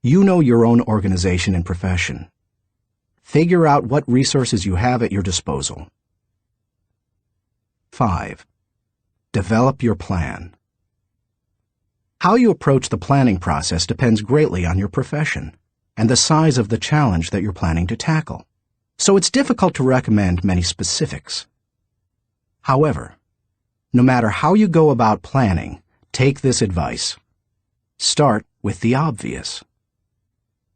You know your own organization and profession. Figure out what resources you have at your disposal. 5. Develop your plan. How you approach the planning process depends greatly on your profession and the size of the challenge that you're planning to tackle, so it's difficult to recommend many specifics. However, no matter how you go about planning, take this advice. Start with the obvious.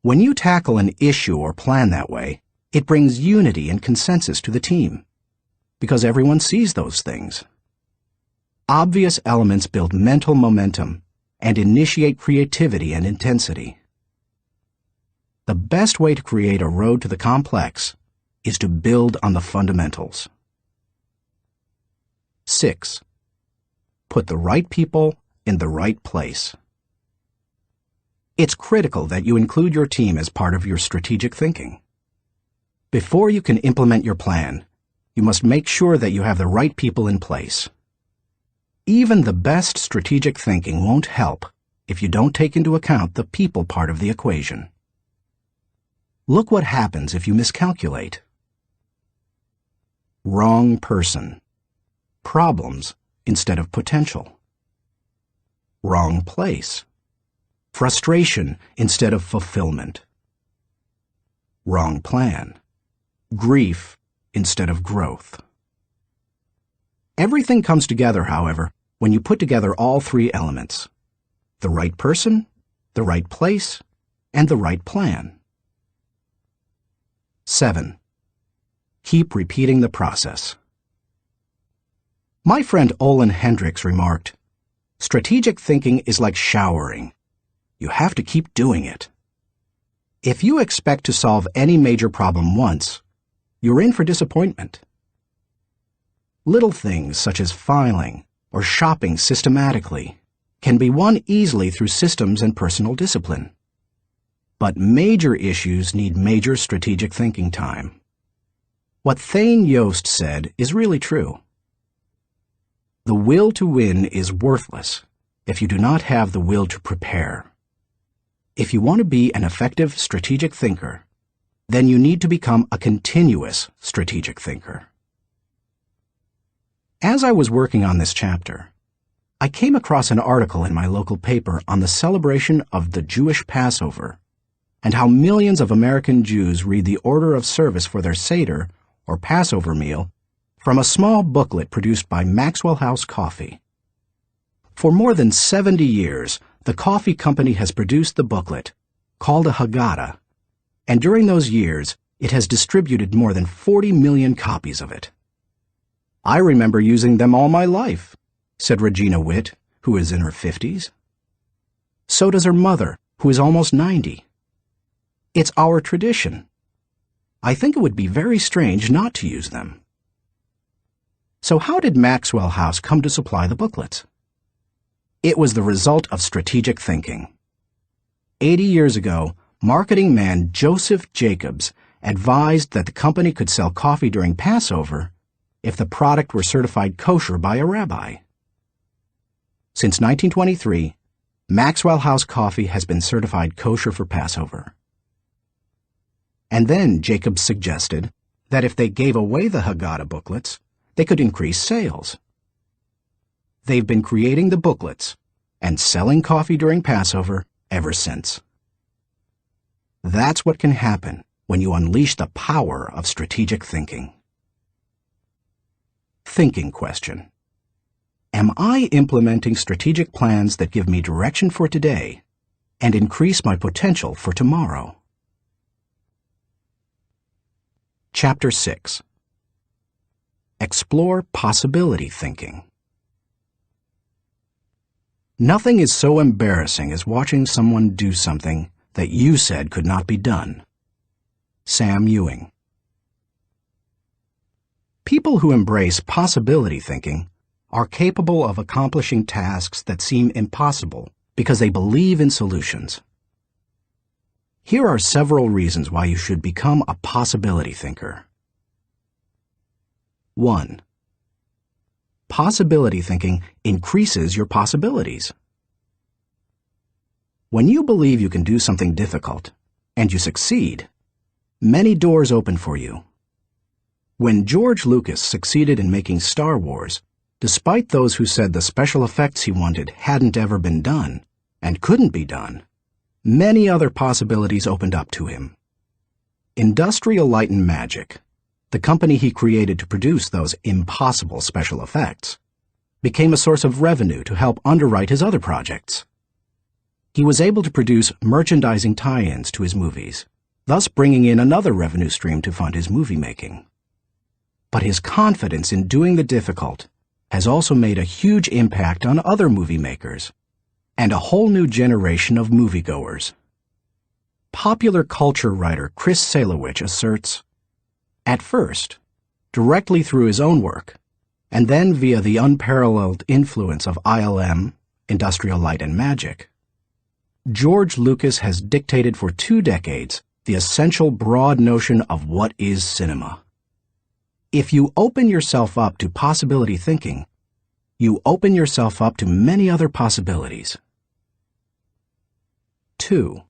When you tackle an issue or plan that way, it brings unity and consensus to the team, because everyone sees those things. Obvious elements build mental momentum and initiate creativity and intensity. The best way to create a road to the complex is to build on the fundamentals. 6. Put the right people in the right place. It's critical that you include your team as part of your strategic thinking. Before you can implement your plan, you must make sure that you have the right people in place. Even the best strategic thinking won't help if you don't take into account the people part of the equation. Look what happens if you miscalculate. Wrong person. Problems instead of potential. Wrong place. Frustration instead of fulfillment. Wrong plan. Grief instead of growth. Everything comes together, however, when you put together all three elements: the right person, the right place, and the right plan. 7. Keep repeating the process. My friend Olin Hendricks remarked, "Strategic thinking is like showering. You have to keep doing it." If you expect to solve any major problem once, you're in for disappointment. Little things such as filing or shopping systematically can be won easily through systems and personal discipline. But major issues need major strategic thinking time. What Thane Yost said is really true. The will to win is worthless if you do not have the will to prepare. If you want to be an effective strategic thinker, then you need to become a continuous strategic thinker. As I was working on this chapter, I came across an article in my local paper on the celebration of the Jewish Passover and how millions of American Jews read the order of service for their Seder, or Passover meal, from a small booklet produced by Maxwell House Coffee. For more than 70 years, the coffee company has produced the booklet, called a Haggadah, and during those years, it has distributed more than 40 million copies of it. I remember using them all my life, said Regina Witt, who is in her 50s. So does her mother, who is almost 90. It's our tradition. I think it would be very strange not to use them. So how did Maxwell House come to supply the booklets? It was the result of strategic thinking. 80 years ago, marketing man Joseph Jacobs advised that the company could sell coffee during Passover if the product were certified kosher by a rabbi. Since 1923, Maxwell House Coffee has been certified kosher for Passover. And then Jacobs suggested that if they gave away the Haggadah booklets, they could increase sales. They've been creating the booklets and selling coffee during Passover ever since. That's what can happen when you unleash the power of strategic thinking. Thinking question. Am I implementing strategic plans that give me direction for today and increase my potential for tomorrow? Chapter 6. Explore possibility thinking. Nothing is so embarrassing as watching someone do something that you said could not be done. Sam Ewing. People who embrace possibility thinking are capable of accomplishing tasks that seem impossible because they believe in solutions. Here are several reasons why you should become a possibility thinker. 1. Possibility thinking increases your possibilities. When you believe you can do something difficult, and you succeed, many doors open for you. When George Lucas succeeded in making Star Wars, despite those who said the special effects he wanted hadn't ever been done, and couldn't be done, many other possibilities opened up to him. Industrial Light and Magic, the company he created to produce those impossible special effects, became a source of revenue to help underwrite his other projects. He was able to produce merchandising tie-ins to his movies, thus bringing in another revenue stream to fund his movie making. But his confidence in doing the difficult has also made a huge impact on other movie makers and a whole new generation of moviegoers. Popular culture writer Chris Salewicz asserts, at first, directly through his own work, and then via the unparalleled influence of ILM, Industrial Light and Magic, George Lucas has dictated for 2 decades the essential broad notion of what is cinema. If you open yourself up to possibility thinking, you open yourself up to many other possibilities. 2.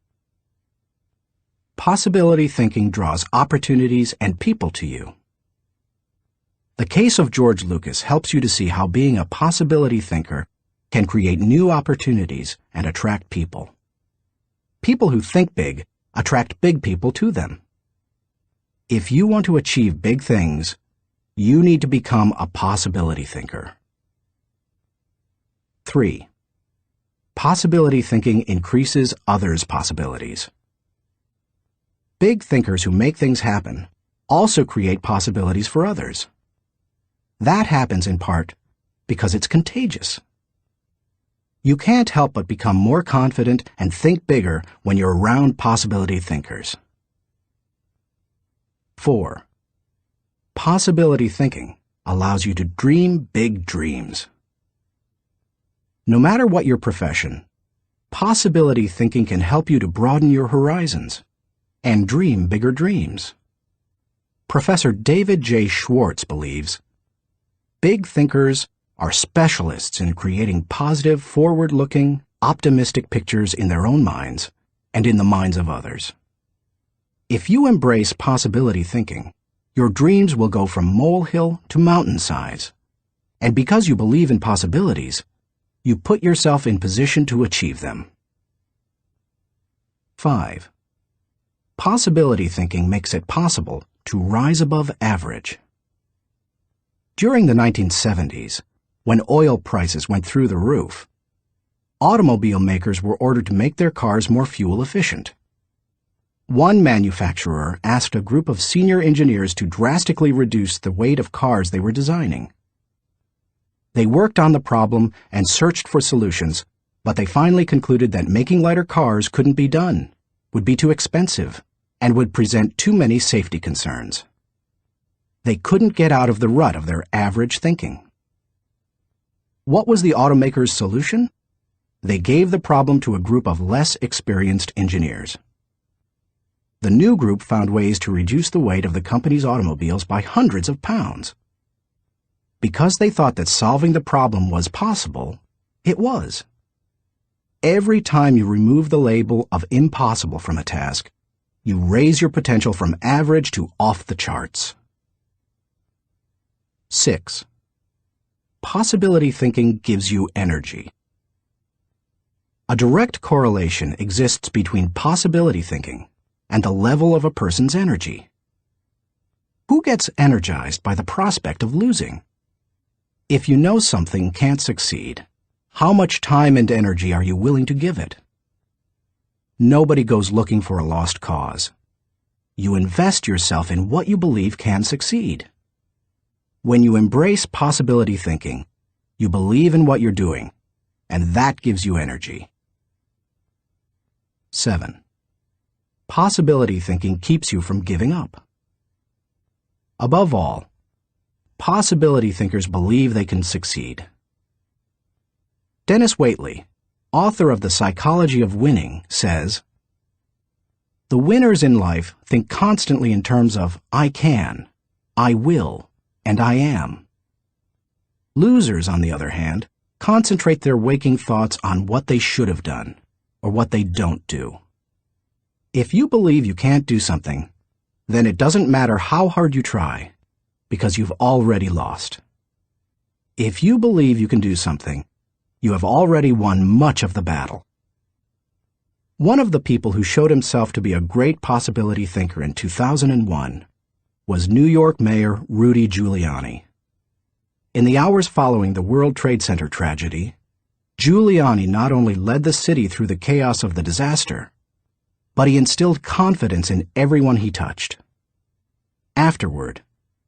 Possibility thinking draws opportunities and people to you. The case of George Lucas helps you to see how being a possibility thinker can create new opportunities and attract people. People who think big attract big people to them. If you want to achieve big things, you need to become a possibility thinker. 3. Possibility thinking increases others' possibilities. Big thinkers who make things happen also create possibilities for others. That happens in part because it's contagious. You can't help but become more confident and think bigger when you're around possibility thinkers. 4. Possibility thinking allows you to dream big dreams. No matter what your profession, possibility thinking can help you to broaden your horizons and dream bigger dreams. Professor David J. Schwartz believes, big thinkers are specialists in creating positive, forward-looking, optimistic pictures in their own minds and in the minds of others. If you embrace possibility thinking, your dreams will go from molehill to mountain size. And because you believe in possibilities, you put yourself in position to achieve them. 5. Possibility thinking makes it possible to rise above average. During the 1970s, when oil prices went through the roof, automobile makers were ordered to make their cars more fuel efficient. One manufacturer asked a group of senior engineers to drastically reduce the weight of cars they were designing. They worked on the problem and searched for solutions, but they finally concluded that making lighter cars couldn't be done, would be too expensive, and would present too many safety concerns. They couldn't get out of the rut of their average thinking. What was the automaker's solution? They gave the problem to a group of less experienced engineers. The new group found ways to reduce the weight of the company's automobiles by hundreds of pounds. Because they thought that solving the problem was possible, it was. Every time you remove the label of impossible from a task, you raise your potential from average to off the charts. 6. Possibility thinking gives you energy. A direct correlation exists between possibility thinking and the level of a person's energy. Who gets energized by the prospect of losing? If you know something can't succeed, how much time and energy are you willing to give it? Nobody goes looking for a lost cause. You invest yourself in what you believe can succeed. When you embrace possibility thinking, you believe in what you're doing, and that gives you energy. 7. Possibility thinking keeps you from giving up. Above all, possibility thinkers believe they can succeed. Dennis Waitley, author of The Psychology of Winning, says, "The winners in life think constantly in terms of I can, I will, and I am. Losers, on the other hand, concentrate their waking thoughts on what they should have done, or what they don't do. If you believe you can't do something, then it doesn't matter how hard you try, because you've already lost. If you believe you can do something, you have already won much of the battle." One of the people who showed himself to be a great possibility thinker in 2001 was New York Mayor Rudy Giuliani. In the hours following the World Trade Center tragedy, Giuliani not only led the city through the chaos of the disaster, but he instilled confidence in everyone he touched. Afterward,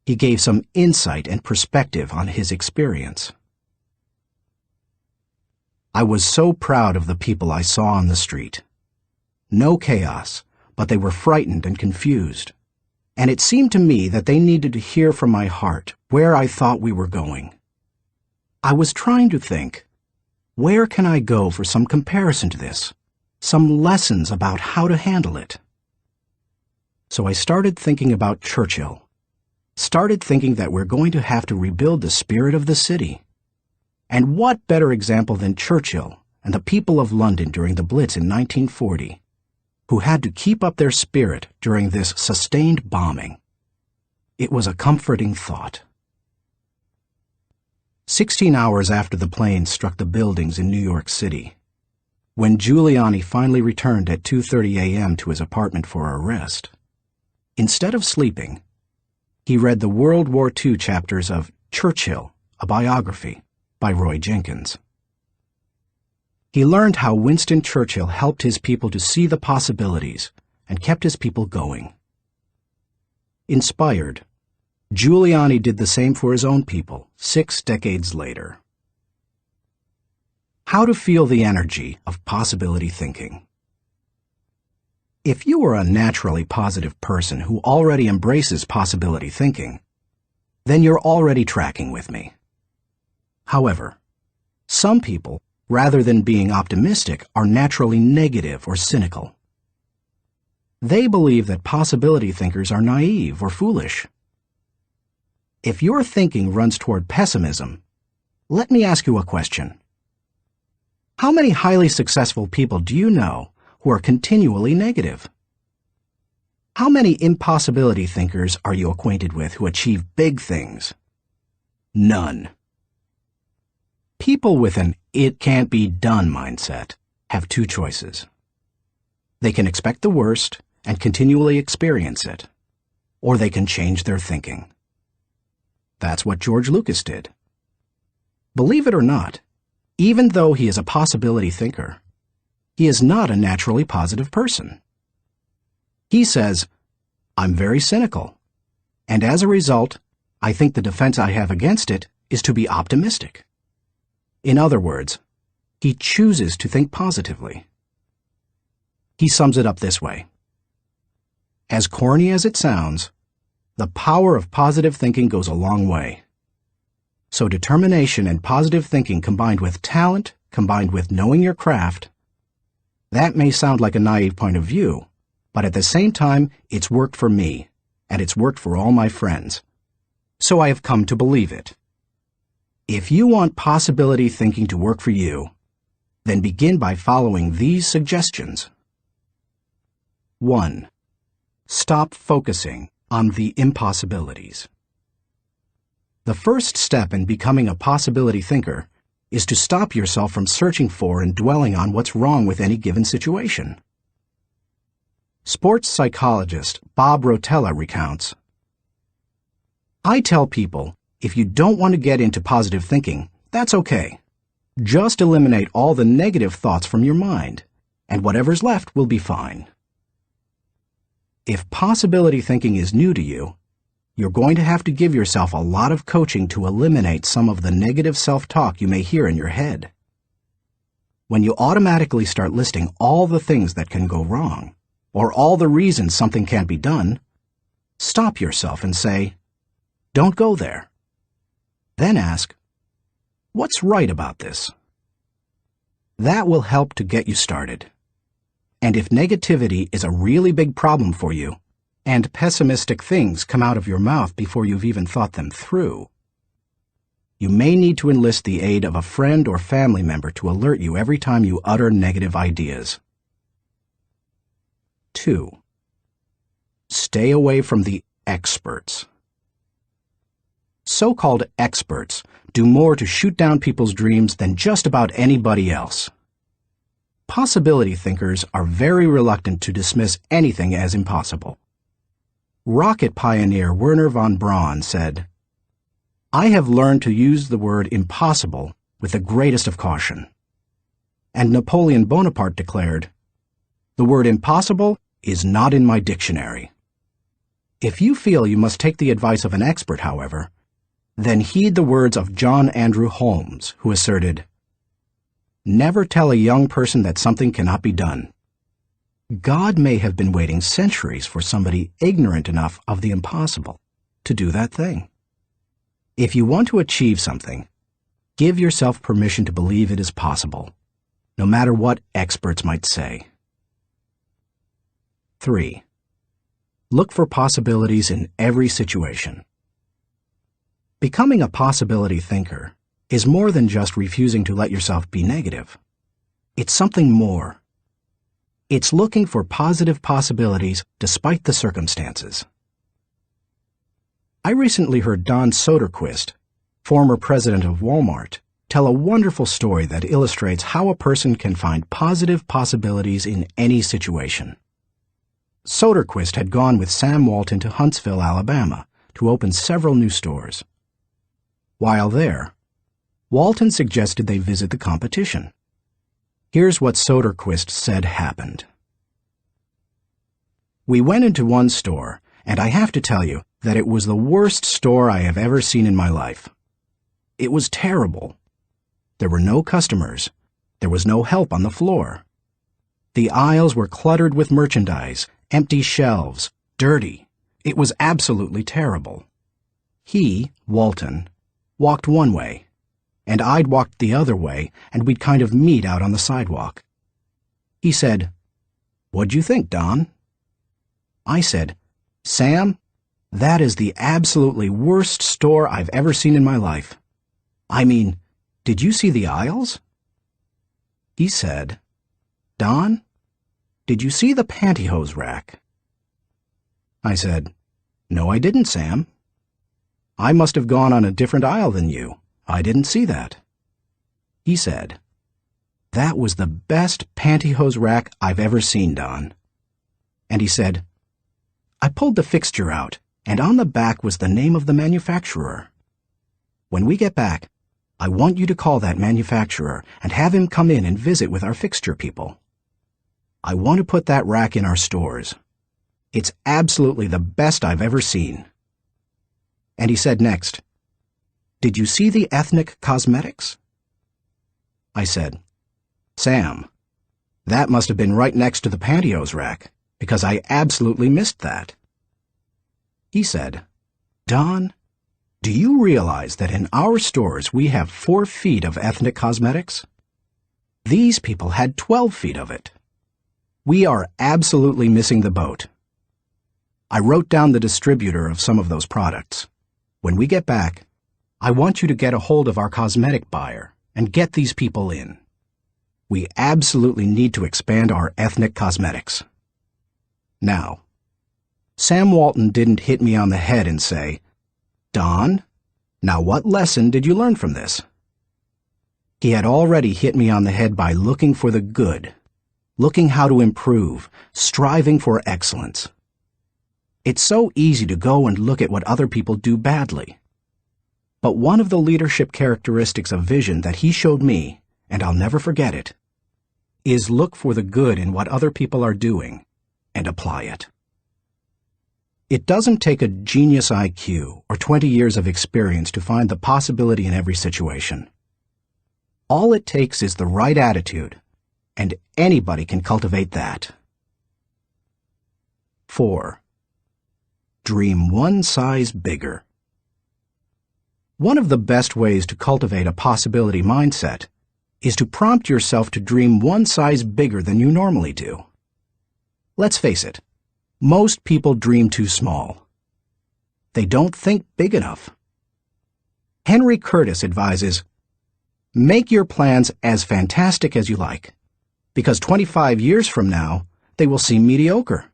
he gave some insight and perspective on his experience. "I was so proud of the people I saw on the street. No chaos, but they were frightened and confused. And it seemed to me that they needed to hear from my heart where I thought we were going. I was trying to think, where can I go for some comparison to this, some lessons about how to handle it? So I started thinking about Churchill, started thinking that we're going to have to rebuild the spirit of the city. And what better example than Churchill and the people of London during the Blitz in 1940, who had to keep up their spirit during this sustained bombing. It was a comforting thought. 16 hours after the plane struck the buildings in New York City, when Giuliani finally returned at 2:30 a.m. to his apartment for a rest, instead of sleeping, he read the World War II chapters of Churchill, a biography, by Roy Jenkins. He learned how Winston Churchill helped his people to see the possibilities and kept his people going. Inspired, Giuliani did the same for his own people 6 decades later. How to feel the energy of possibility thinking. If you are a naturally positive person who already embraces possibility thinking, then you're already tracking with me. However, some people, rather than being optimistic, are naturally negative or cynical. They believe that possibility thinkers are naive or foolish. If your thinking runs toward pessimism, let me ask you a question. How many highly successful people do you know who are continually negative? How many impossibility thinkers are you acquainted with who achieve big things? None. People with an "it can't be done" mindset have two choices. They can expect the worst and continually experience it, or they can change their thinking. That's what George Lucas did. Believe it or not, even though he is a possibility thinker, he is not a naturally positive person. He says, "I'm very cynical, and as a result, I think the defense I have against it is to be optimistic." In other words, he chooses to think positively. He sums it up this way. As corny as it sounds, the power of positive thinking goes a long way. So determination and positive thinking combined with talent, combined with knowing your craft, that may sound like a naive point of view, but at the same time, it's worked for me, and it's worked for all my friends. So I have come to believe it. If you want possibility thinking to work for you, then begin by following these suggestions. 1. Stop focusing on the impossibilities. The first step in becoming a possibility thinker is to stop yourself from searching for and dwelling on what's wrong with any given situation. Sports psychologist Bob Rotella recounts, "I tell people, if you don't want to get into positive thinking, that's okay. Just eliminate all the negative thoughts from your mind, and whatever's left will be fine." If possibility thinking is new to you, you're going to have to give yourself a lot of coaching to eliminate some of the negative self-talk you may hear in your head. When you automatically start listing all the things that can go wrong, or all the reasons something can't be done, stop yourself and say, "Don't go there." Then ask, "What's right about this?" That will help to get you started. And if negativity is a really big problem for you, and pessimistic things come out of your mouth before you've even thought them through, you may need to enlist the aid of a friend or family member to alert you every time you utter negative ideas. 2. Stay away from the experts. So-called experts do more to shoot down people's dreams than just about anybody else. Possibility thinkers are very reluctant to dismiss anything as impossible. Rocket pioneer Wernher von Braun said, "I have learned to use the word impossible with the greatest of caution." And Napoleon Bonaparte declared, "The word impossible is not in my dictionary." If you feel you must take the advice of an expert, however, then heed the words of John Andrew Holmes, who asserted, "Never tell a young person that something cannot be done." God may have been waiting centuries for somebody ignorant enough of the impossible to do that thing. If you want to achieve something, give yourself permission to believe it is possible, no matter what experts might say. 3. Look for possibilities in every situation. Becoming a possibility thinker is more than just refusing to let yourself be negative. It's something more. It's looking for positive possibilities despite the circumstances. I recently heard Don Soderquist, former president of Walmart, tell a wonderful story that illustrates how a person can find positive possibilities in any situation. Soderquist had gone with Sam Walton to Huntsville, Alabama, to open several new stores. While there, Walton suggested they visit the competition. Here's what Soderquist said happened. "We went into one store, and I have to tell you that it was the worst store I have ever seen in my life. It was terrible. There were no customers, There was no help on the floor. The aisles were cluttered with merchandise, empty shelves, dirty. It was absolutely terrible. He, Walton, walked one way, and I'd walked the other way, and we'd kind of meet out on the sidewalk. He said, "What'd you think, Don?" I said, "Sam, that is the absolutely worst store I've ever seen in my life. I mean, did you see the aisles?" He said, "Don, did you see the pantyhose rack?" I said, "No, I didn't, Sam. I must have gone on a different aisle than you. I didn't see that." He said, "That was the best pantyhose rack I've ever seen, Don." And he said, "I pulled the fixture out, and on the back was the name of the manufacturer. When we get back, I want you to call that manufacturer and have him come in and visit with our fixture people. I want to put that rack in our stores. It's absolutely the best I've ever seen." And he said next, "Did you see the ethnic cosmetics?" I said, "Sam, that must have been right next to the pantyhose rack, because I absolutely missed that." He said, "Don, do you realize that in our stores we have 4 feet of ethnic cosmetics? These people had 12 feet of it. We are absolutely missing the boat. I wrote down the distributor of some of those products. When we get back, I want you to get a hold of our cosmetic buyer and get these people in. We absolutely need to expand our ethnic cosmetics." Now, Sam Walton didn't hit me on the head and say, "Don, now what lesson did you learn from this?" He had already hit me on the head by looking for the good, looking how to improve, striving for excellence. It's so easy to go and look at what other people do badly. But one of the leadership characteristics of vision that he showed me, and I'll never forget it, is look for the good in what other people are doing and apply it. It doesn't take a genius IQ or 20 years of experience to find the possibility in every situation. All it takes is the right attitude, and anybody can cultivate that. 4. Dream one size bigger. One of the best ways to cultivate a possibility mindset is to prompt yourself to dream one size bigger than you normally do. Let's face it, most people dream too small. They don't think big enough. Henry Curtis advises, "Make your plans as fantastic as you like, because 25 years from now, they will seem mediocre.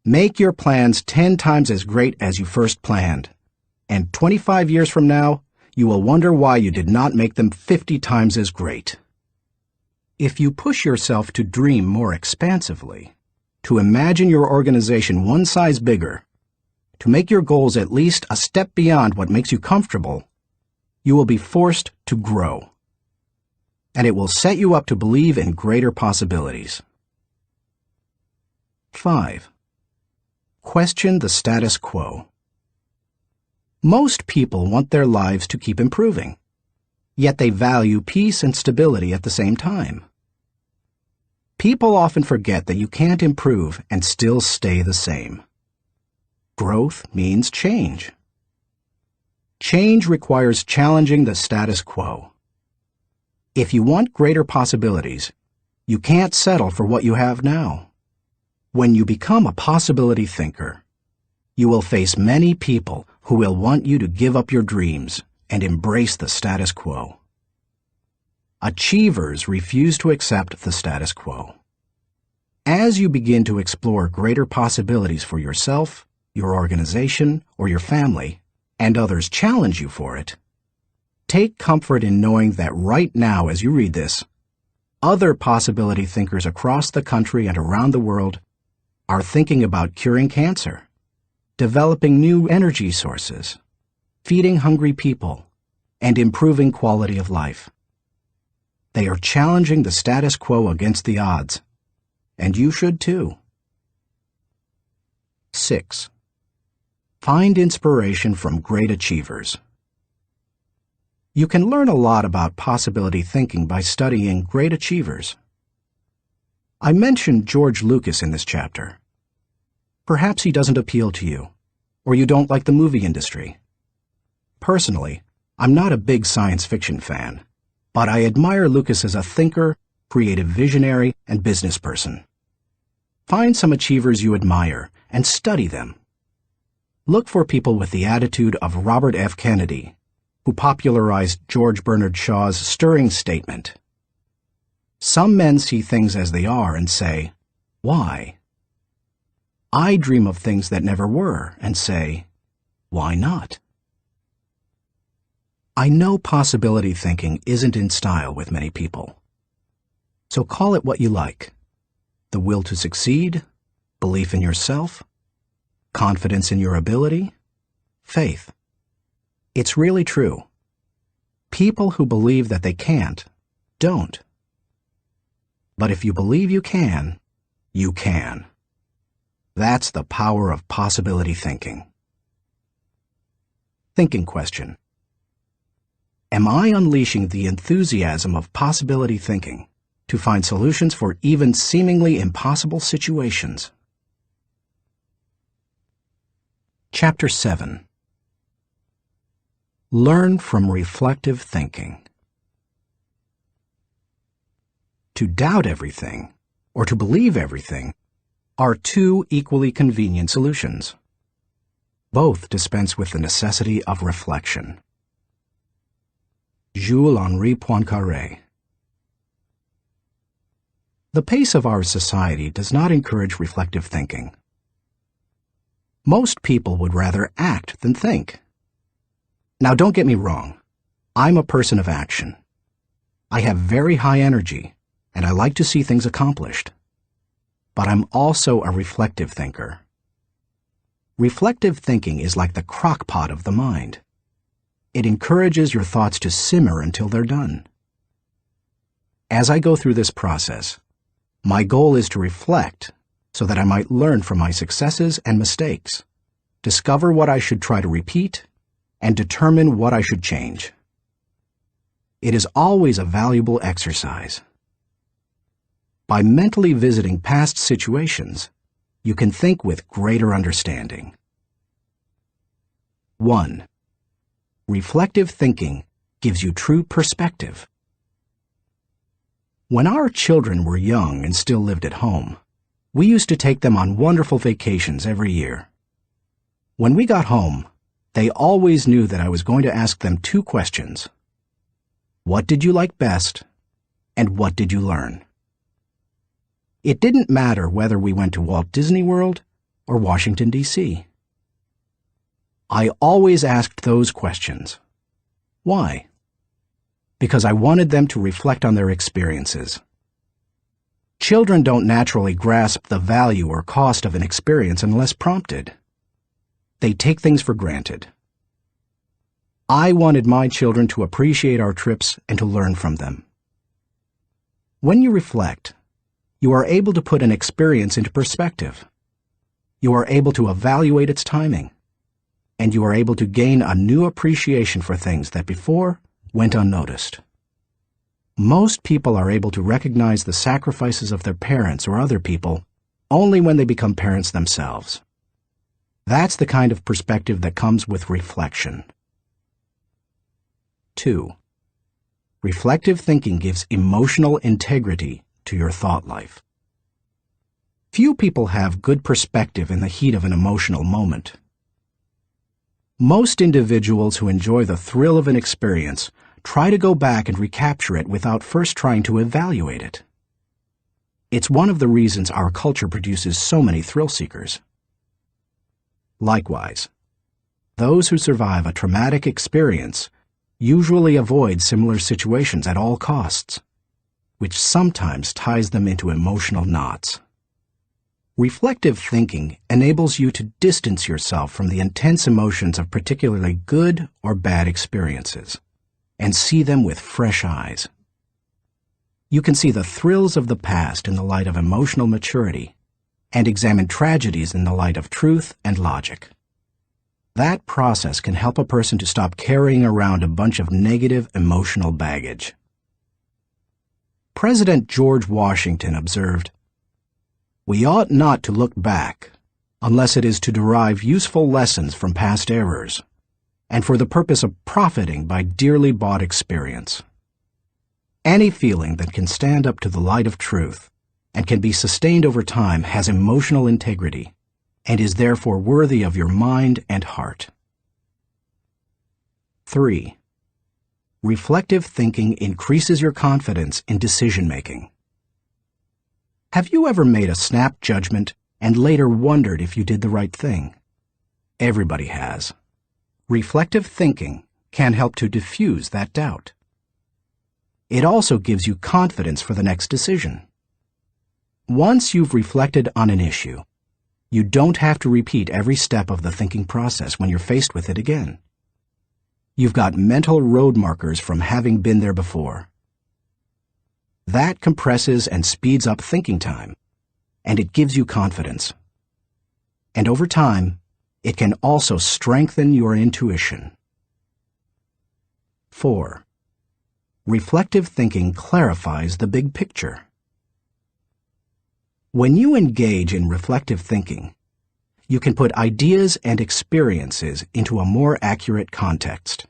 Make your plans 10 times as great as you first planned, and 25 years from now, you will wonder why you did not make them 50 times as great." If you push yourself to dream more expansively, to imagine your organization one size bigger, to make your goals at least a step beyond what makes you comfortable, you will be forced to grow. And it will set you up to believe in greater possibilities. 5. Question the status quo. Most people want their lives to keep improving, yet they value peace and stability at the same time. People often forget that you can't improve and still stay the same. Growth means change. Change requires challenging the status quo. If you want greater possibilities, you can't settle for what you have now. When you become a possibility thinker, you will face many people who will want you to give up your dreams and embrace the status quo. Achievers refuse to accept the status quo. As you begin to explore greater possibilities for yourself, your organization, or your family, and others challenge you for it, take comfort in knowing that right now as you read this, other possibility thinkers across the country and around the world are thinking about curing cancer, developing new energy sources, feeding hungry people, and improving quality of life. They are challenging the status quo against the odds, and you should too. 6. Find inspiration from great achievers. You can learn a lot about possibility thinking by studying great achievers. I mentioned George Lucas in this chapter. Perhaps he doesn't appeal to you, or you don't like the movie industry. Personally, I'm not a big science fiction fan, but I admire Lucas as a thinker, creative visionary, and business person. Find some achievers you admire and study them. Look for people with the attitude of Robert F. Kennedy, who popularized George Bernard Shaw's stirring statement. Some men see things as they are and say, "Why?" I dream of things that never were and say, "Why not?" I know possibility thinking isn't in style with many people. So call it what you like. The will to succeed, belief in yourself, confidence in your ability, faith. It's really true. People who believe that they can't, don't. But if you believe you can, you can. That's the power of possibility thinking. Thinking question. Am I unleashing the enthusiasm of possibility thinking to find solutions for even seemingly impossible situations? Chapter 7. Learn from reflective thinking. To doubt everything, or to believe everything, are two equally convenient solutions. Both dispense with the necessity of reflection. Jules-Henri Poincaré. The pace of our society does not encourage reflective thinking. Most people would rather act than think. Now, don't get me wrong. I'm a person of action. I have very high energy, and I like to see things accomplished. But I'm also a reflective thinker. Reflective thinking is like the crock pot of the mind. It encourages your thoughts to simmer until they're done. As I go through this process, my goal is to reflect so that I might learn from my successes and mistakes, discover what I should try to repeat, and determine what I should change. It is always a valuable exercise. By mentally visiting past situations, you can think with greater understanding. 1. Reflective thinking gives you true perspective. When our children were young and still lived at home, we used to take them on wonderful vacations every year. When we got home, they always knew that I was going to ask them two questions. What did you like best, and what did you learn? It didn't matter whether we went to Walt Disney World or Washington, D.C. I always asked those questions. Why? Because I wanted them to reflect on their experiences. Children don't naturally grasp the value or cost of an experience unless prompted. They take things for granted. I wanted my children to appreciate our trips and to learn from them. When you reflect, you are able to put an experience into perspective. You are able to evaluate its timing, and you are able to gain a new appreciation for things that before went unnoticed. Most people are able to recognize the sacrifices of their parents or other people only when they become parents themselves. That's the kind of perspective that comes with reflection. 2. Reflective thinking gives emotional integrity to your thought life. Few people have good perspective in the heat of an emotional moment. Most individuals who enjoy the thrill of an experience try to go back and recapture it without first trying to evaluate it. It's one of the reasons our culture produces so many thrill seekers. Likewise, those who survive a traumatic experience usually avoid similar situations at all costs, which sometimes ties them into emotional knots. Reflective thinking enables you to distance yourself from the intense emotions of particularly good or bad experiences and see them with fresh eyes. You can see the thrills of the past in the light of emotional maturity and examine tragedies in the light of truth and logic. That process can help a person to stop carrying around a bunch of negative emotional baggage. President George Washington observed, "We ought not to look back unless it is to derive useful lessons from past errors, and for the purpose of profiting by dearly bought experience. Any feeling that can stand up to the light of truth and can be sustained over time has emotional integrity and is therefore worthy of your mind and heart." 3. Reflective thinking increases your confidence in decision-making. Have you ever made a snap judgment and later wondered if you did the right thing? Everybody has. Reflective thinking can help to diffuse that doubt. It also gives you confidence for the next decision. Once you've reflected on an issue, you don't have to repeat every step of the thinking process when you're faced with it again. You've got mental road markers from having been there before. That compresses and speeds up thinking time, and it gives you confidence. And over time, it can also strengthen your intuition. 4. Reflective thinking clarifies the big picture. When you engage in reflective thinking, you can put ideas and experiences into a more accurate context.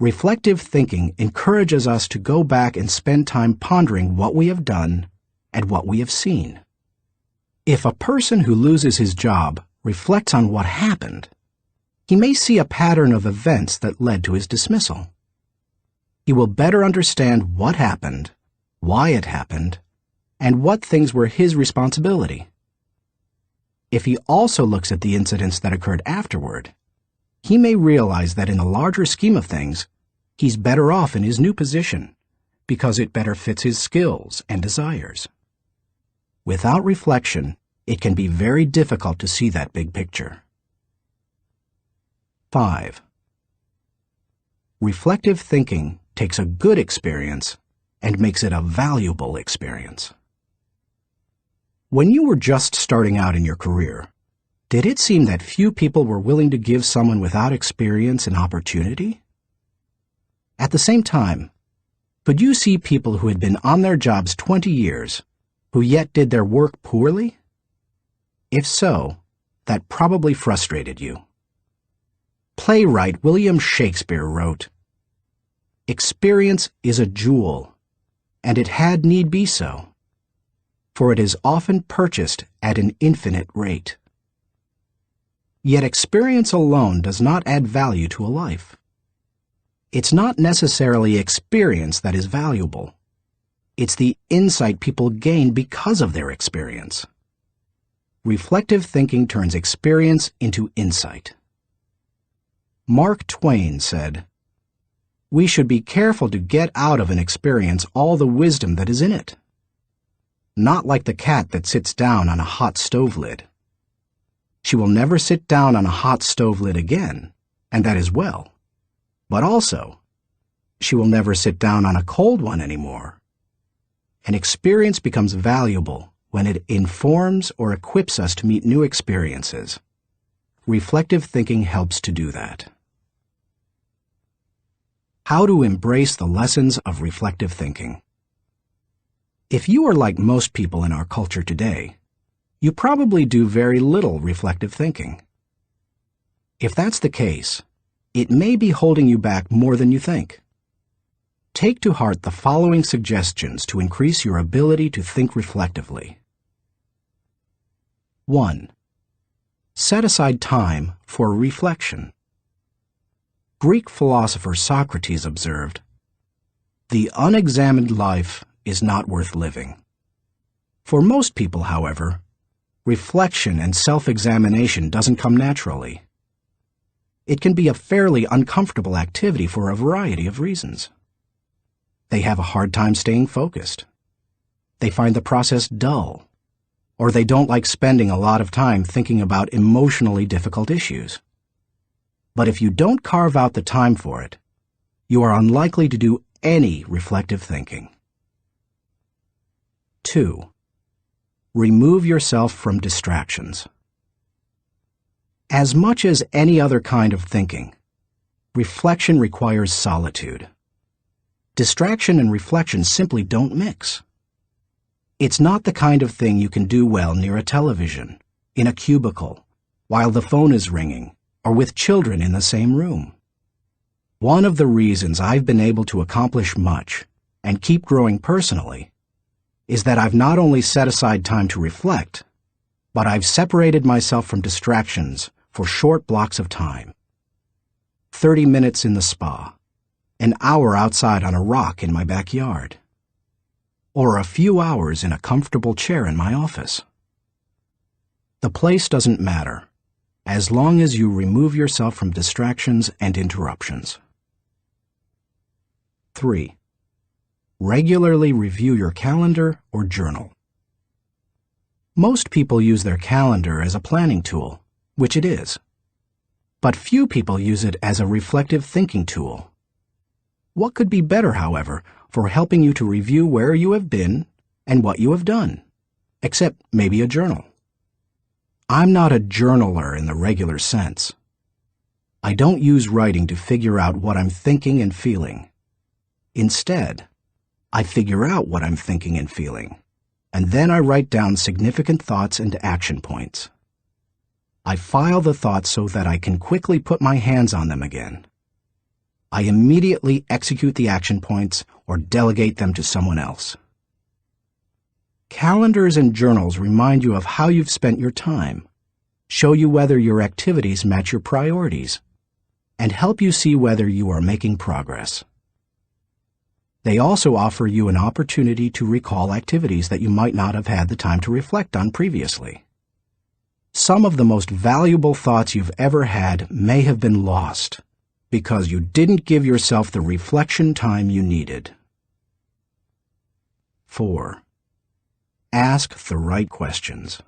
Reflective thinking encourages us to go back and spend time pondering what we have done and what we have seen. If a person who loses his job reflects on what happened, he may see a pattern of events that led to his dismissal. He will better understand what happened, why it happened, and what things were his responsibility. If he also looks at the incidents that occurred afterward, he may realize that in the larger scheme of things, he's better off in his new position because it better fits his skills and desires. Without reflection, it can be very difficult to see that big picture. 5. Reflective thinking takes a good experience and makes it a valuable experience. When you were just starting out in your career, did it seem that few people were willing to give someone without experience an opportunity? At the same time, could you see people who had been on their jobs 20 years, who yet did their work poorly? If so, that probably frustrated you. Playwright William Shakespeare wrote, "Experience is a jewel, and it had need be so, for it is often purchased at an infinite rate." Yet experience alone does not add value to a life. It's not necessarily experience that is valuable. It's the insight people gain because of their experience. Reflective thinking turns experience into insight. Mark Twain said, "We should be careful to get out of an experience all the wisdom that is in it. Not like the cat that sits down on a hot stove lid. She will never sit down on a hot stove lid again, and that is well. But also, she will never sit down on a cold one anymore." An experience becomes valuable when it informs or equips us to meet new experiences. Reflective thinking helps to do that. How to embrace the lessons of reflective thinking. If you are like most people in our culture today, you probably do very little reflective thinking. If that's the case, it may be holding you back more than you think. Take to heart the following suggestions to increase your ability to think reflectively. 1. Set aside time for reflection. Greek philosopher Socrates observed, "The unexamined life is not worth living." For most people, however, reflection and self-examination doesn't come naturally. It can be a fairly uncomfortable activity for a variety of reasons. They have a hard time staying focused. They find the process dull, or they don't like spending a lot of time thinking about emotionally difficult issues. But if you don't carve out the time for it, you are unlikely to do any reflective thinking. 2. Remove yourself from distractions. As much as any other kind of thinking, reflection requires solitude. Distraction and reflection simply don't mix. It's not the kind of thing you can do well near a television, in a cubicle, while the phone is ringing, or with children in the same room. One of the reasons I've been able to accomplish much and keep growing personally is that I've not only set aside time to reflect, but I've separated myself from distractions for short blocks of time. 30 minutes in the spa, an hour outside on a rock in my backyard, or a few hours in a comfortable chair in my office. The place doesn't matter, as long as you remove yourself from distractions and interruptions. 3. Regularly review your calendar or journal. Most people use their calendar as a planning tool, which it is. But few people use it as a reflective thinking tool. What could be better, however, for helping you to review where you have been and what you have done, except maybe a journal? I'm not a journaler in the regular sense. I don't use writing to figure out what I'm thinking and feeling. Instead, I figure out what I'm thinking and feeling, and then I write down significant thoughts and action points. I file the thoughts so that I can quickly put my hands on them again. I immediately execute the action points or delegate them to someone else. Calendars and journals remind you of how you've spent your time, show you whether your activities match your priorities, and help you see whether you are making progress. They also offer you an opportunity to recall activities that you might not have had the time to reflect on previously. Some of the most valuable thoughts you've ever had may have been lost because you didn't give yourself the reflection time you needed. 4. Ask the right questions.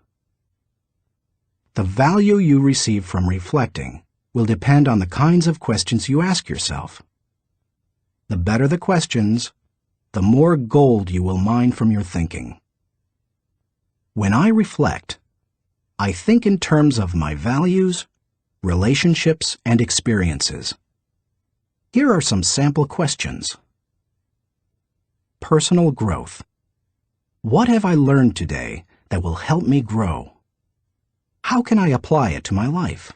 The value you receive from reflecting will depend on the kinds of questions you ask yourself. The better the questions, the more gold you will mine from your thinking. When I reflect, I think in terms of my values, relationships, and experiences. Here are some sample questions. Personal growth. What have I learned today that will help me grow? How can I apply it to my life?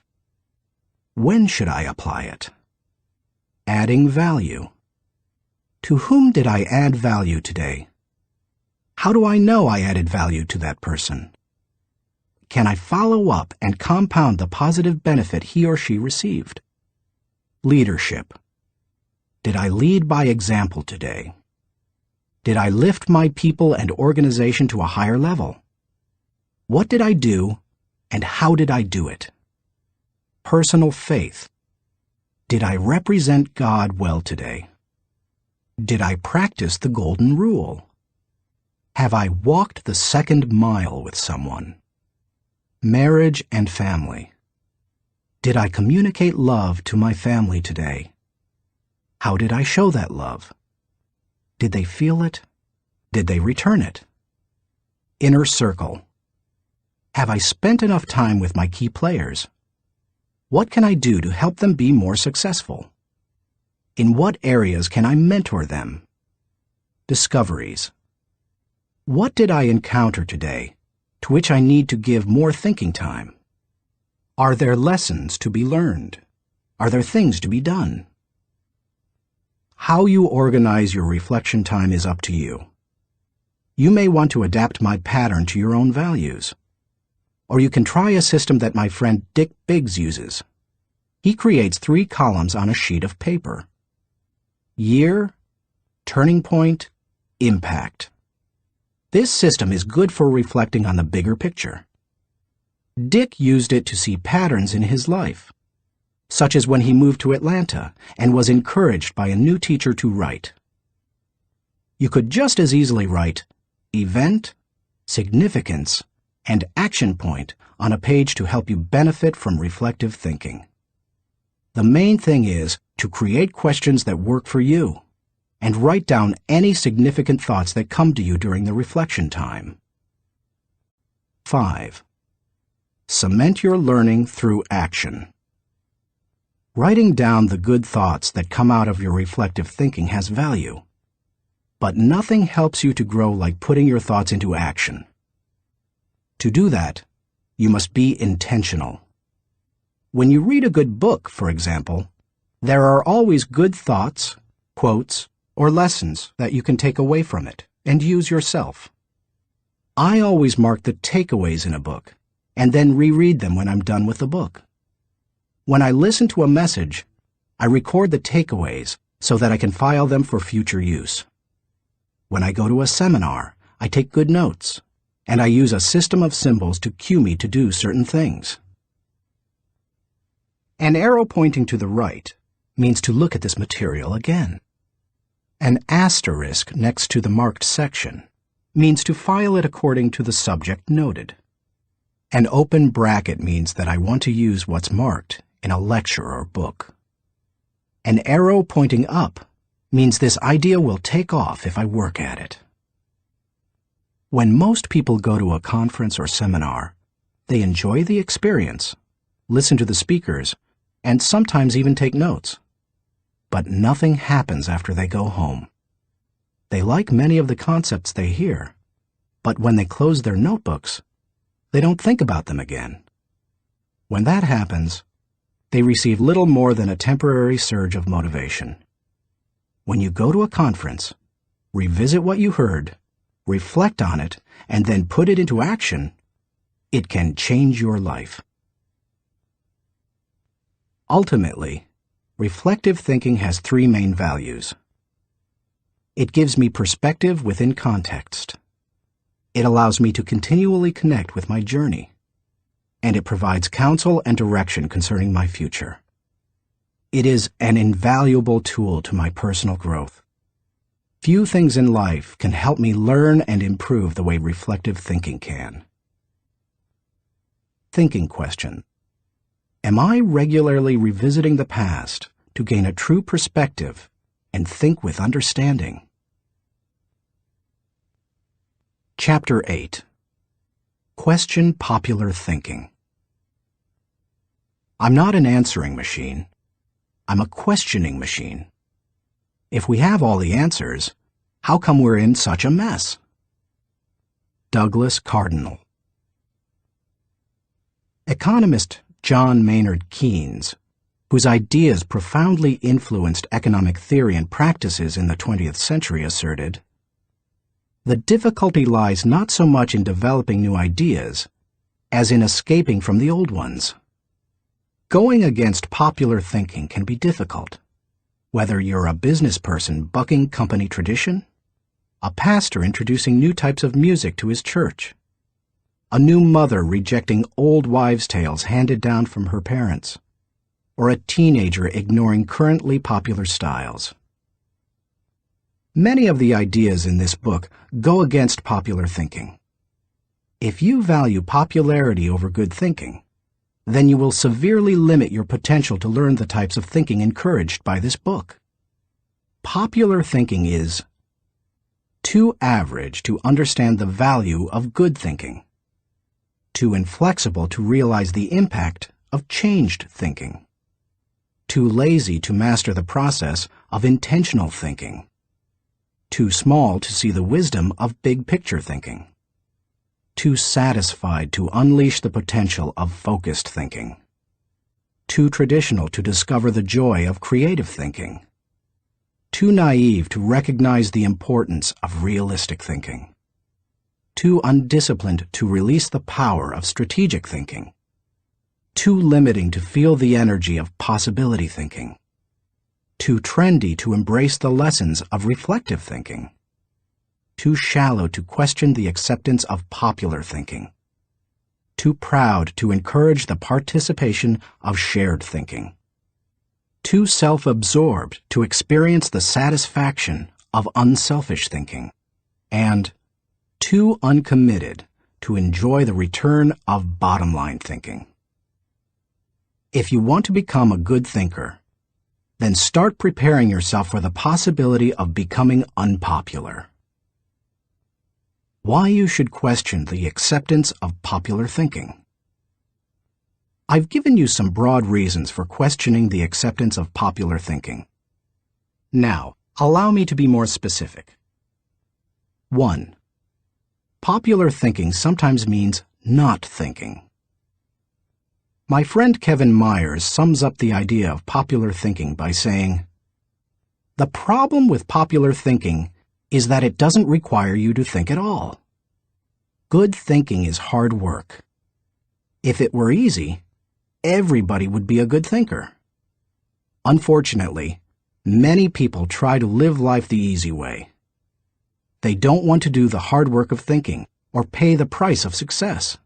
When should I apply it? Adding value. To whom did I add value today? How do I know I added value to that person? Can I follow up and compound the positive benefit he or she received? Leadership. Did I lead by example today? Did I lift my people and organization to a higher level? What did I do, and how did I do it? Personal faith. Did I represent God well today? Did I practice the golden rule? Have I walked the second mile with someone? Marriage and family. Did I communicate love to my family today? How did I show that love? Did they feel it? Did they return it? Inner circle. Have I spent enough time with my key players? What can I do to help them be more successful? In what areas can I mentor them? Discoveries. What did I encounter today to which I need to give more thinking time? Are there lessons to be learned? Are there things to be done? How you organize your reflection time is up to you. You may want to adapt my pattern to your own values. Or you can try a system that my friend Dick Biggs uses. He creates 3 columns on a sheet of paper. Year, turning point, impact. This system is good for reflecting on the bigger picture. Dick used it to see patterns in his life, such as when he moved to Atlanta and was encouraged by a new teacher to write. You could just as easily write event, significance, and action point on a page to help you benefit from reflective thinking. The main thing is to create questions that work for you and write down any significant thoughts that come to you during the reflection time. 5. Cement your learning through action. Writing down the good thoughts that come out of your reflective thinking has value. But nothing helps you to grow like putting your thoughts into action. To do that, you must be intentional. When you read a good book, for example, there are always good thoughts, quotes, or lessons that you can take away from it and use yourself. I always mark the takeaways in a book and then reread them when I'm done with the book. When I listen to a message, I record the takeaways so that I can file them for future use. When I go to a seminar, I take good notes, and I use a system of symbols to cue me to do certain things. An arrow pointing to the right means to look at this material again. An asterisk next to the marked section means to file it according to the subject noted. An open bracket means that I want to use what's marked in a lecture or book. An arrow pointing up means this idea will take off if I work at it. When most people go to a conference or seminar, they enjoy the experience, listen to the speakers, and sometimes even take notes. But nothing happens after they go home. They like many of the concepts they hear, but when they close their notebooks, they don't think about them again. When that happens, they receive little more than a temporary surge of motivation. When you go to a conference, revisit what you heard, reflect on it, and then put it into action, it can change your life. Ultimately, reflective thinking has three main values. It gives me perspective within context. It allows me to continually connect with my journey. And it provides counsel and direction concerning my future. It is an invaluable tool to my personal growth. Few things in life can help me learn and improve the way reflective thinking can. Thinking question. Am I regularly revisiting the past to gain a true perspective and think with understanding? Chapter 8. Question popular thinking. I'm not an answering machine. I'm a questioning machine. If we have all the answers, how come we're in such a mess? Douglas Cardinal. Economist John Maynard Keynes, whose ideas profoundly influenced economic theory and practices in the 20th century, asserted, "The difficulty lies not so much in developing new ideas as in escaping from the old ones." Going against popular thinking can be difficult, whether you're a business person bucking company tradition, a pastor introducing new types of music to his church, a new mother rejecting old wives' tales handed down from her parents, or a teenager ignoring currently popular styles. Many of the ideas in this book go against popular thinking. If you value popularity over good thinking, then you will severely limit your potential to learn the types of thinking encouraged by this book. Popular thinking is too average to understand the value of good thinking, too inflexible to realize the impact of changed thinking, too lazy to master the process of intentional thinking, too small to see the wisdom of big-picture thinking, too satisfied to unleash the potential of focused thinking, too traditional to discover the joy of creative thinking, too naive to recognize the importance of realistic thinking, too undisciplined to release the power of strategic thinking, too limiting to feel the energy of possibility thinking, too trendy to embrace the lessons of reflective thinking, too shallow to question the acceptance of popular thinking, too proud to encourage the participation of shared thinking, too self-absorbed to experience the satisfaction of unselfish thinking, and too uncommitted to enjoy the return of bottom-line thinking. If you want to become a good thinker, then start preparing yourself for the possibility of becoming unpopular. Why you should question the acceptance of popular thinking. I've given you some broad reasons for questioning the acceptance of popular thinking. Now, allow me to be more specific. 1. Popular thinking sometimes means not thinking. My friend Kevin Myers sums up the idea of popular thinking by saying, "The problem with popular thinking is that it doesn't require you to think at all. Good thinking is hard work. If it were easy, everybody would be a good thinker. Unfortunately, many people try to live life the easy way. They don't want to do the hard work of thinking or pay the price of success.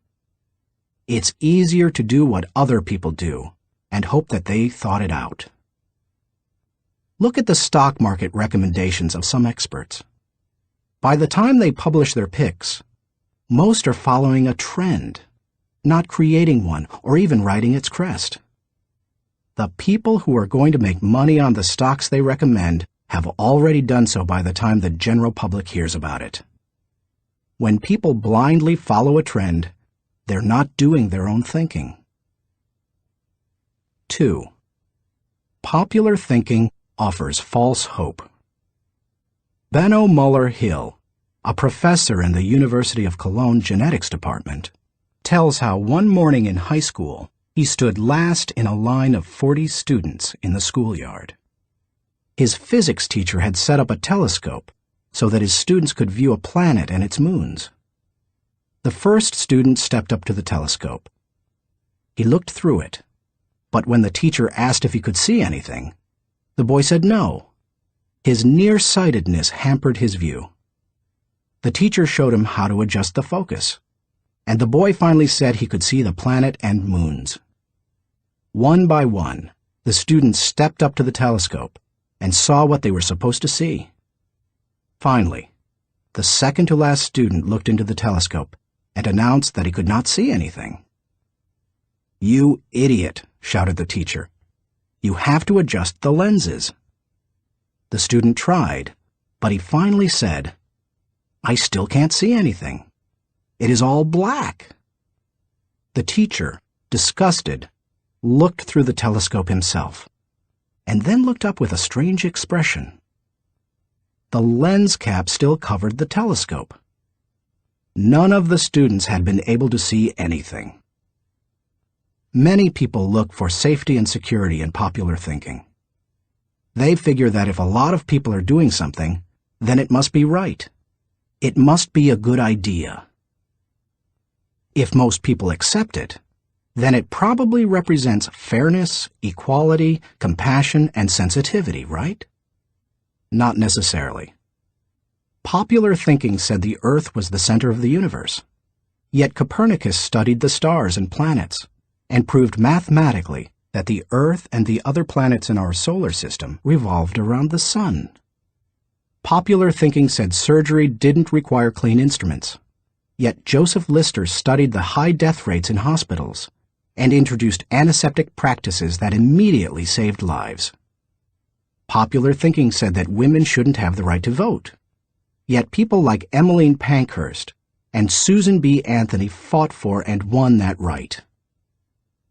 It's easier to do what other people do and hope that they thought it out." Look at the stock market recommendations of some experts. By the time they publish their picks, most are following a trend, not creating one or even riding its crest. The people who are going to make money on the stocks they recommend have already done so by the time the general public hears about it. When people blindly follow a trend, they're not doing their own thinking. 2. Popular thinking offers false hope. Benno Muller-Hill, a professor in the University of Cologne Genetics Department, tells how one morning in high school he stood last in a line of 40 students in the schoolyard. His physics teacher had set up a telescope so that his students could view a planet and its moons. The first student stepped up to the telescope. He looked through it, but when the teacher asked if he could see anything, the boy said no. His nearsightedness hampered his view. The teacher showed him how to adjust the focus, and the boy finally said he could see the planet and moons. One by one, the students stepped up to the telescope and saw what they were supposed to see. Finally, the second-to-last student looked into the telescope and announced that he could not see anything. "You idiot," shouted the teacher. "You have to adjust the lenses." The student tried, but he finally said, "I still can't see anything. It is all black." The teacher, disgusted, looked through the telescope himself, and then looked up with a strange expression. The lens cap still covered the telescope. None of the students had been able to see anything. Many people look for safety and security in popular thinking. They figure that if a lot of people are doing something, then it must be right. It must be a good idea. If most people accept it, then it probably represents fairness, equality, compassion, and sensitivity, right? Not necessarily. Popular thinking said the Earth was the center of the universe. Yet Copernicus studied the stars and planets and proved mathematically that the Earth and the other planets in our solar system revolved around the sun. Popular thinking said surgery didn't require clean instruments. Yet Joseph Lister studied the high death rates in hospitals and introduced antiseptic practices that immediately saved lives. Popular thinking said that women shouldn't have the right to vote. Yet people like Emmeline Pankhurst and Susan B. Anthony fought for and won that right.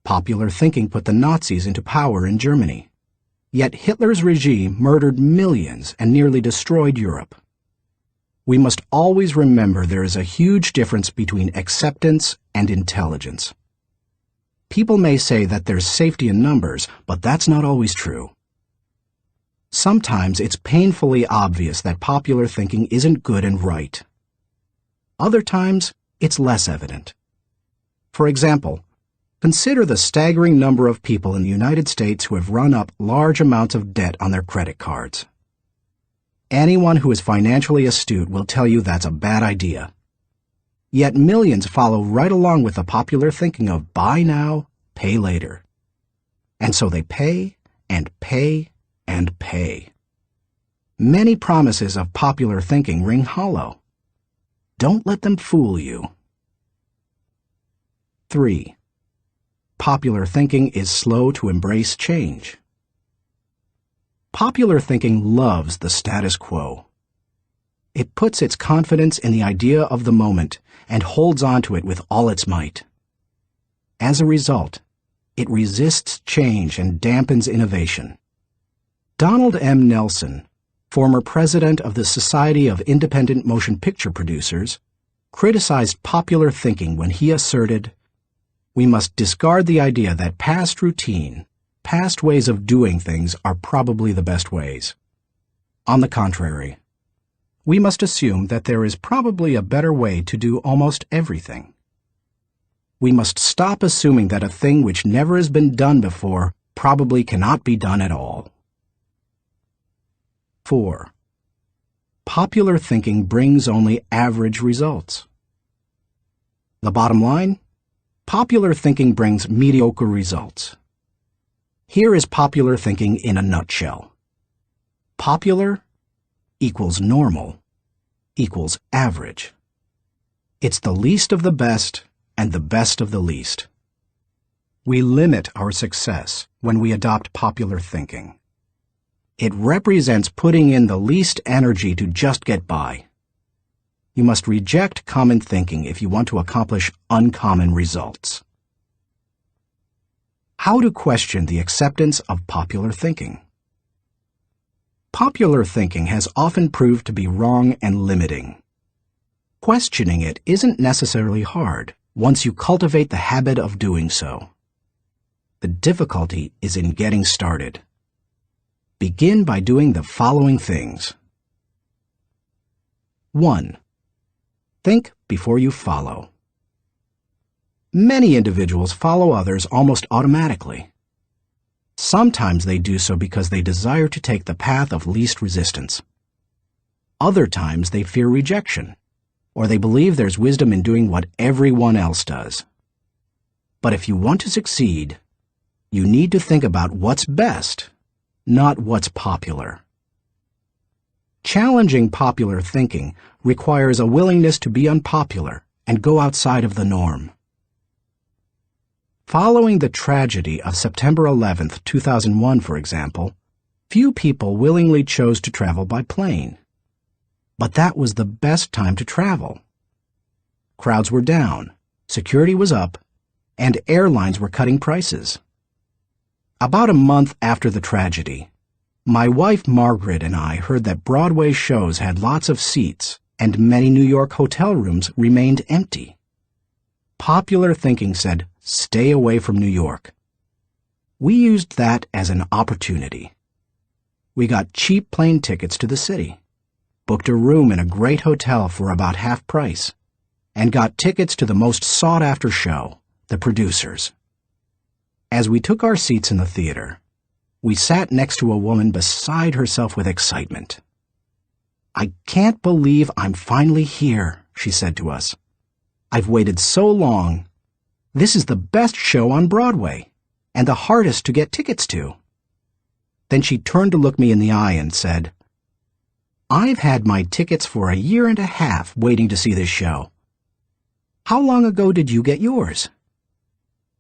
Popular thinking put the Nazis into power in Germany. Yet Hitler's regime murdered millions and nearly destroyed Europe. We must always remember there is a huge difference between acceptance and intelligence. People may say that there's safety in numbers, but that's not always true. Sometimes it's painfully obvious that popular thinking isn't good and right. Other times, it's less evident. For example, consider the staggering number of people in the United States who have run up large amounts of debt on their credit cards. Anyone who is financially astute will tell you that's a bad idea. Yet millions follow right along with the popular thinking of buy now, pay later. And so they pay and pay and pay. Many promises of popular thinking ring hollow. Don't let them fool you. 3. Popular thinking is slow to embrace change. Popular thinking loves the status quo. It puts its confidence in the idea of the moment and holds on to it with all its might. As a result, It resists change and dampens innovation. Donald M. Nelson, former president of the Society of Independent Motion Picture Producers, criticized popular thinking when he asserted, "We must discard the idea that past routine, past ways of doing things are probably the best ways. On the contrary, we must assume that there is probably a better way to do almost everything. We must stop assuming that a thing which never has been done before probably cannot be done at all." 4. Popular thinking brings only average results. The bottom line? Popular thinking brings mediocre results. Here is popular thinking in a nutshell. Popular equals normal equals average. It's the least of the best and the best of the least. We limit our success when we adopt popular thinking. It represents putting in the least energy to just get by. You must reject common thinking if you want to accomplish uncommon results. How to question the acceptance of popular thinking. Popular thinking has often proved to be wrong and limiting. Questioning it isn't necessarily hard once you cultivate the habit of doing so. The difficulty is in getting started. Begin by doing the following things. 1. Think before you follow. Many individuals follow others almost automatically. Sometimes they do so because they desire to take the path of least resistance. Other times they fear rejection, or they believe there's wisdom in doing what everyone else does. But if you want to succeed, you need to think about what's best, not what's popular. Challenging popular thinking requires a willingness to be unpopular and go outside of the norm. Following the tragedy of September 11, 2001, for example, few people willingly chose to travel by plane. But that was the best time to travel. Crowds were down, security was up, and airlines were cutting prices. About a month after the tragedy, my wife Margaret and I heard that Broadway shows had lots of seats and many New York hotel rooms remained empty. Popular thinking said, "Stay away from New York." We used that as an opportunity. We got cheap plane tickets to the city, booked a room in a great hotel for about half price, and got tickets to the most sought-after show, The Producers. As we took our seats in the theater, we sat next to a woman beside herself with excitement. "I can't believe I'm finally here," she said to us. "I've waited so long. This is the best show on Broadway, and the hardest to get tickets to." Then she turned to look me in the eye and said, "I've had my tickets for a year and a half waiting to see this show. How long ago did you get yours?"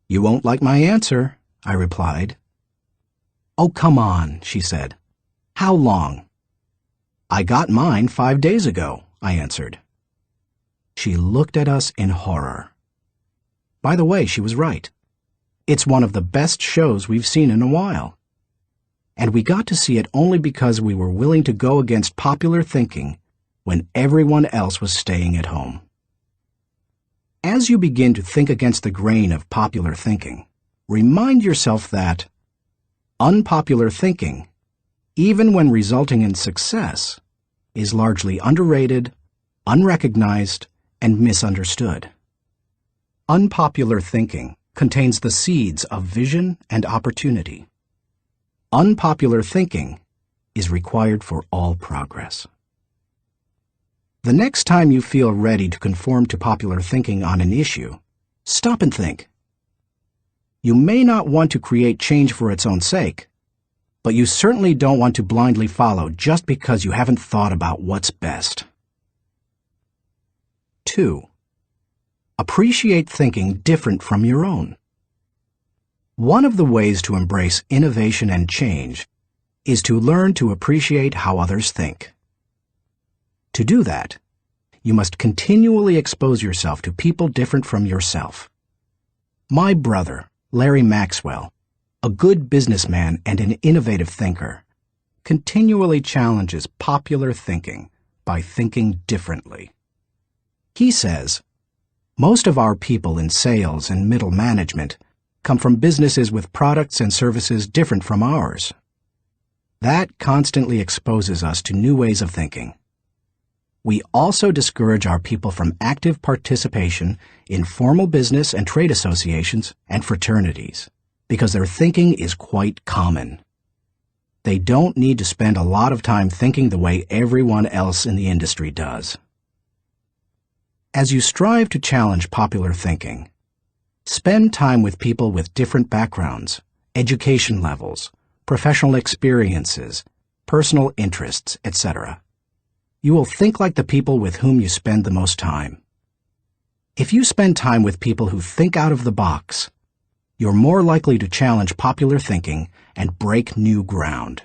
"You won't like my answer," I replied. "Oh, come on," she said. "How long?" "I got mine 5 days ago," I answered. She looked at us in horror. By the way, she was right. It's one of the best shows we've seen in a while. And we got to see it only because we were willing to go against popular thinking when everyone else was staying at home. As you begin to think against the grain of popular thinking, remind yourself that unpopular thinking, even when resulting in success, is largely underrated, unrecognized, and misunderstood. Unpopular thinking contains the seeds of vision and opportunity. Unpopular thinking is required for all progress. The next time you feel ready to conform to popular thinking on an issue, stop and think. You may not want to create change for its own sake, but you certainly don't want to blindly follow just because you haven't thought about what's best. 2. Appreciate thinking different from your own. One of the ways to embrace innovation and change is to learn to appreciate how others think. To do that, you must continually expose yourself to people different from yourself. My brother, Larry Maxwell, a good businessman and an innovative thinker, continually challenges popular thinking by thinking differently. He says, most of our people in sales and middle management come from businesses with products and services different from ours. That constantly exposes us to new ways of thinking. We also discourage our people from active participation in formal business and trade associations and fraternities because their thinking is quite common. They don't need to spend a lot of time thinking the way everyone else in the industry does. As you strive to challenge popular thinking, spend time with people with different backgrounds, education levels, professional experiences, personal interests, etc. You will think like the people with whom you spend the most time. If you spend time with people who think out of the box, you're more likely to challenge popular thinking and break new ground.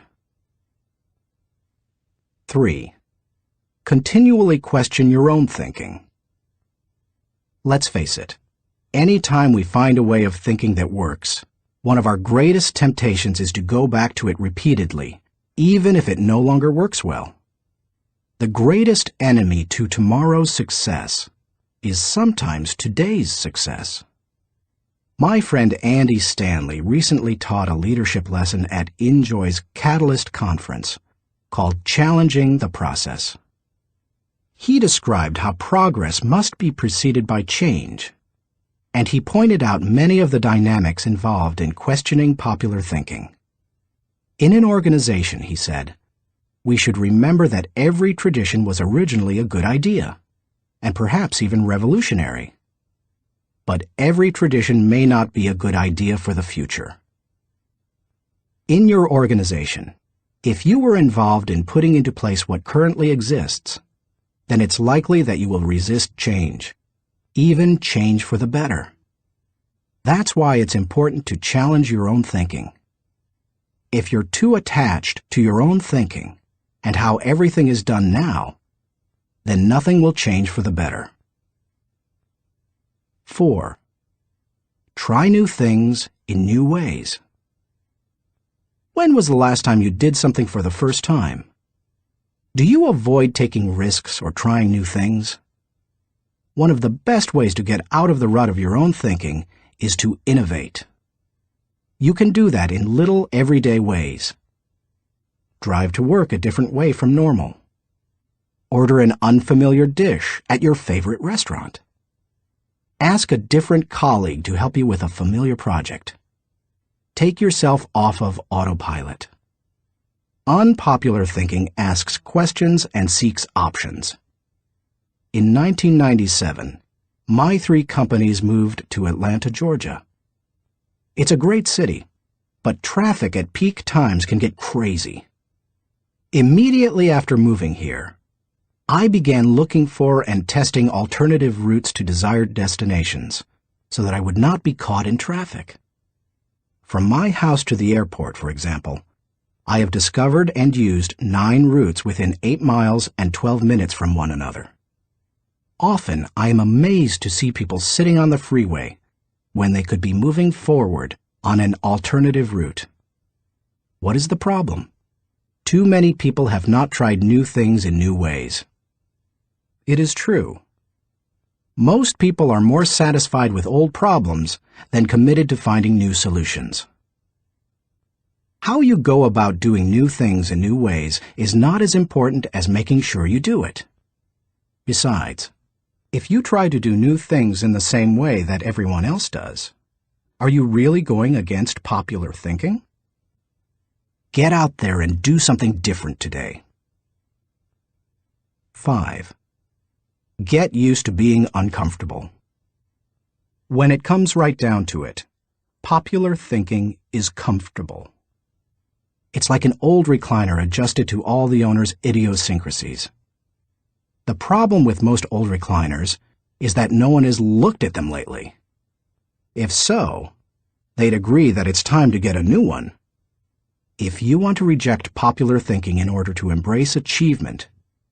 3. Continually question your own thinking. Let's face it, any time we find a way of thinking that works, one of our greatest temptations is to go back to it repeatedly, even if it no longer works well. The greatest enemy to tomorrow's success is sometimes today's success. My friend Andy Stanley recently taught a leadership lesson at Enjoy's Catalyst Conference called Challenging the Process. He described how progress must be preceded by change, and he pointed out many of the dynamics involved in questioning popular thinking. In an organization, he said, we should remember that every tradition was originally a good idea, and perhaps even revolutionary. But every tradition may not be a good idea for the future. In your organization, if you were involved in putting into place what currently exists, then it's likely that you will resist change, even change for the better. That's why it's important to challenge your own thinking. If you're too attached to your own thinking and how everything is done now, then nothing will change for the better. 4. Try new things in new ways. When was the last time you did something for the first time? Do you avoid taking risks or trying new things? One of the best ways to get out of the rut of your own thinking is to innovate. You can do that in little everyday ways. Drive to work a different way from normal. Order an unfamiliar dish at your favorite restaurant. Ask a different colleague to help you with a familiar project. Take yourself off of autopilot. Unpopular thinking asks questions and seeks options. In 1997, my 3 companies moved to Atlanta, Georgia. It's a great city, but traffic at peak times can get crazy. Immediately after moving here, I began looking for and testing alternative routes to desired destinations so that I would not be caught in traffic. From my house to the airport, for example, I have discovered and used 9 routes within 8 miles and 12 minutes from one another. Often, I am amazed to see people sitting on the freeway when they could be moving forward on an alternative route. What is the problem? Too many people have not tried new things in new ways. It is true. Most people are more satisfied with old problems than committed to finding new solutions. How you go about doing new things in new ways is not as important as making sure you do it. Besides, if you try to do new things in the same way that everyone else does, are you really going against popular thinking? Get out there and do something different today. 5. Get used to being uncomfortable. When it comes right down to it, popular thinking is comfortable. It's like an old recliner adjusted to all the owner's idiosyncrasies. The problem with most old recliners is that no one has looked at them lately. If so, they'd agree that it's time to get a new one. If you want to reject popular thinking in order to embrace achievement,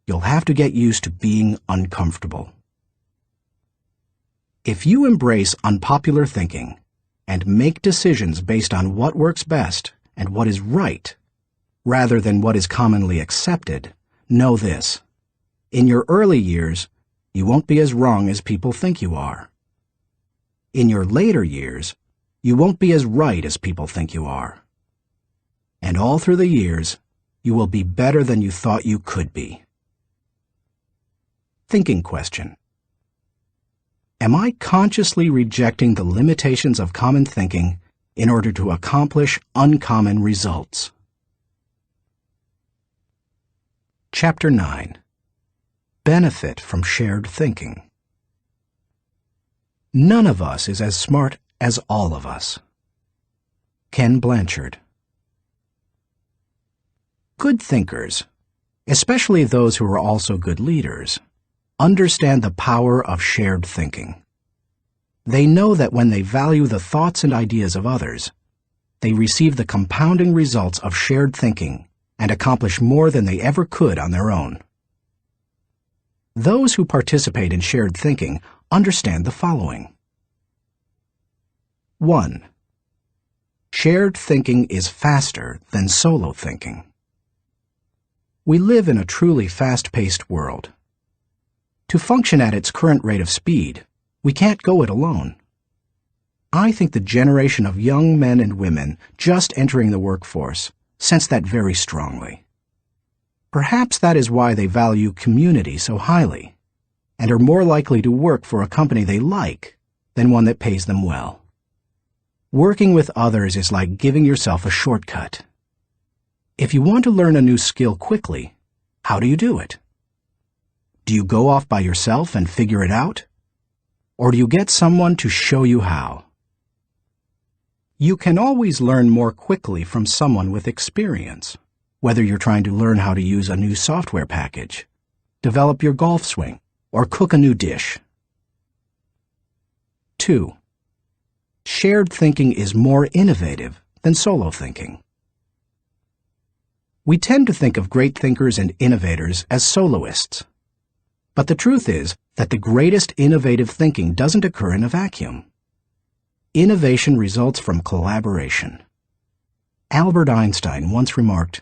you'll have to get used to being uncomfortable. If you embrace unpopular thinking, and make decisions based on what works best and what is right, rather than what is commonly accepted, know this: in your early years, you won't be as wrong as people think you are. In your later years, you won't be as right as people think you are. And all through the years, you will be better than you thought you could be. Thinking question. Am I consciously rejecting the limitations of common thinking in order to accomplish uncommon results? Chapter 9. Benefit from shared thinking. None of us is as smart as all of us. Ken Blanchard. Good thinkers, especially those who are also good leaders, understand the power of shared thinking. They know that when they value the thoughts and ideas of others, they receive the compounding results of shared thinking and accomplish more than they ever could on their own. Those who participate in shared thinking understand the following. 1. Shared thinking is faster than solo thinking. We live in a truly fast-paced world. To function at its current rate of speed, we can't go it alone. I think the generation of young men and women just entering the workforce sense that very strongly. Perhaps that is why they value community so highly, and are more likely to work for a company they like than one that pays them well. Working with others is like giving yourself a shortcut. If you want to learn a new skill quickly, how do you do it? Do you go off by yourself and figure it out? Or do you get someone to show you how? You can always learn more quickly from someone with experience, whether you're trying to learn how to use a new software package, develop your golf swing, or cook a new dish. 2. Shared thinking is more innovative than solo thinking. We tend to think of great thinkers and innovators as soloists. But the truth is that the greatest innovative thinking doesn't occur in a vacuum. Innovation results from collaboration. Albert Einstein once remarked,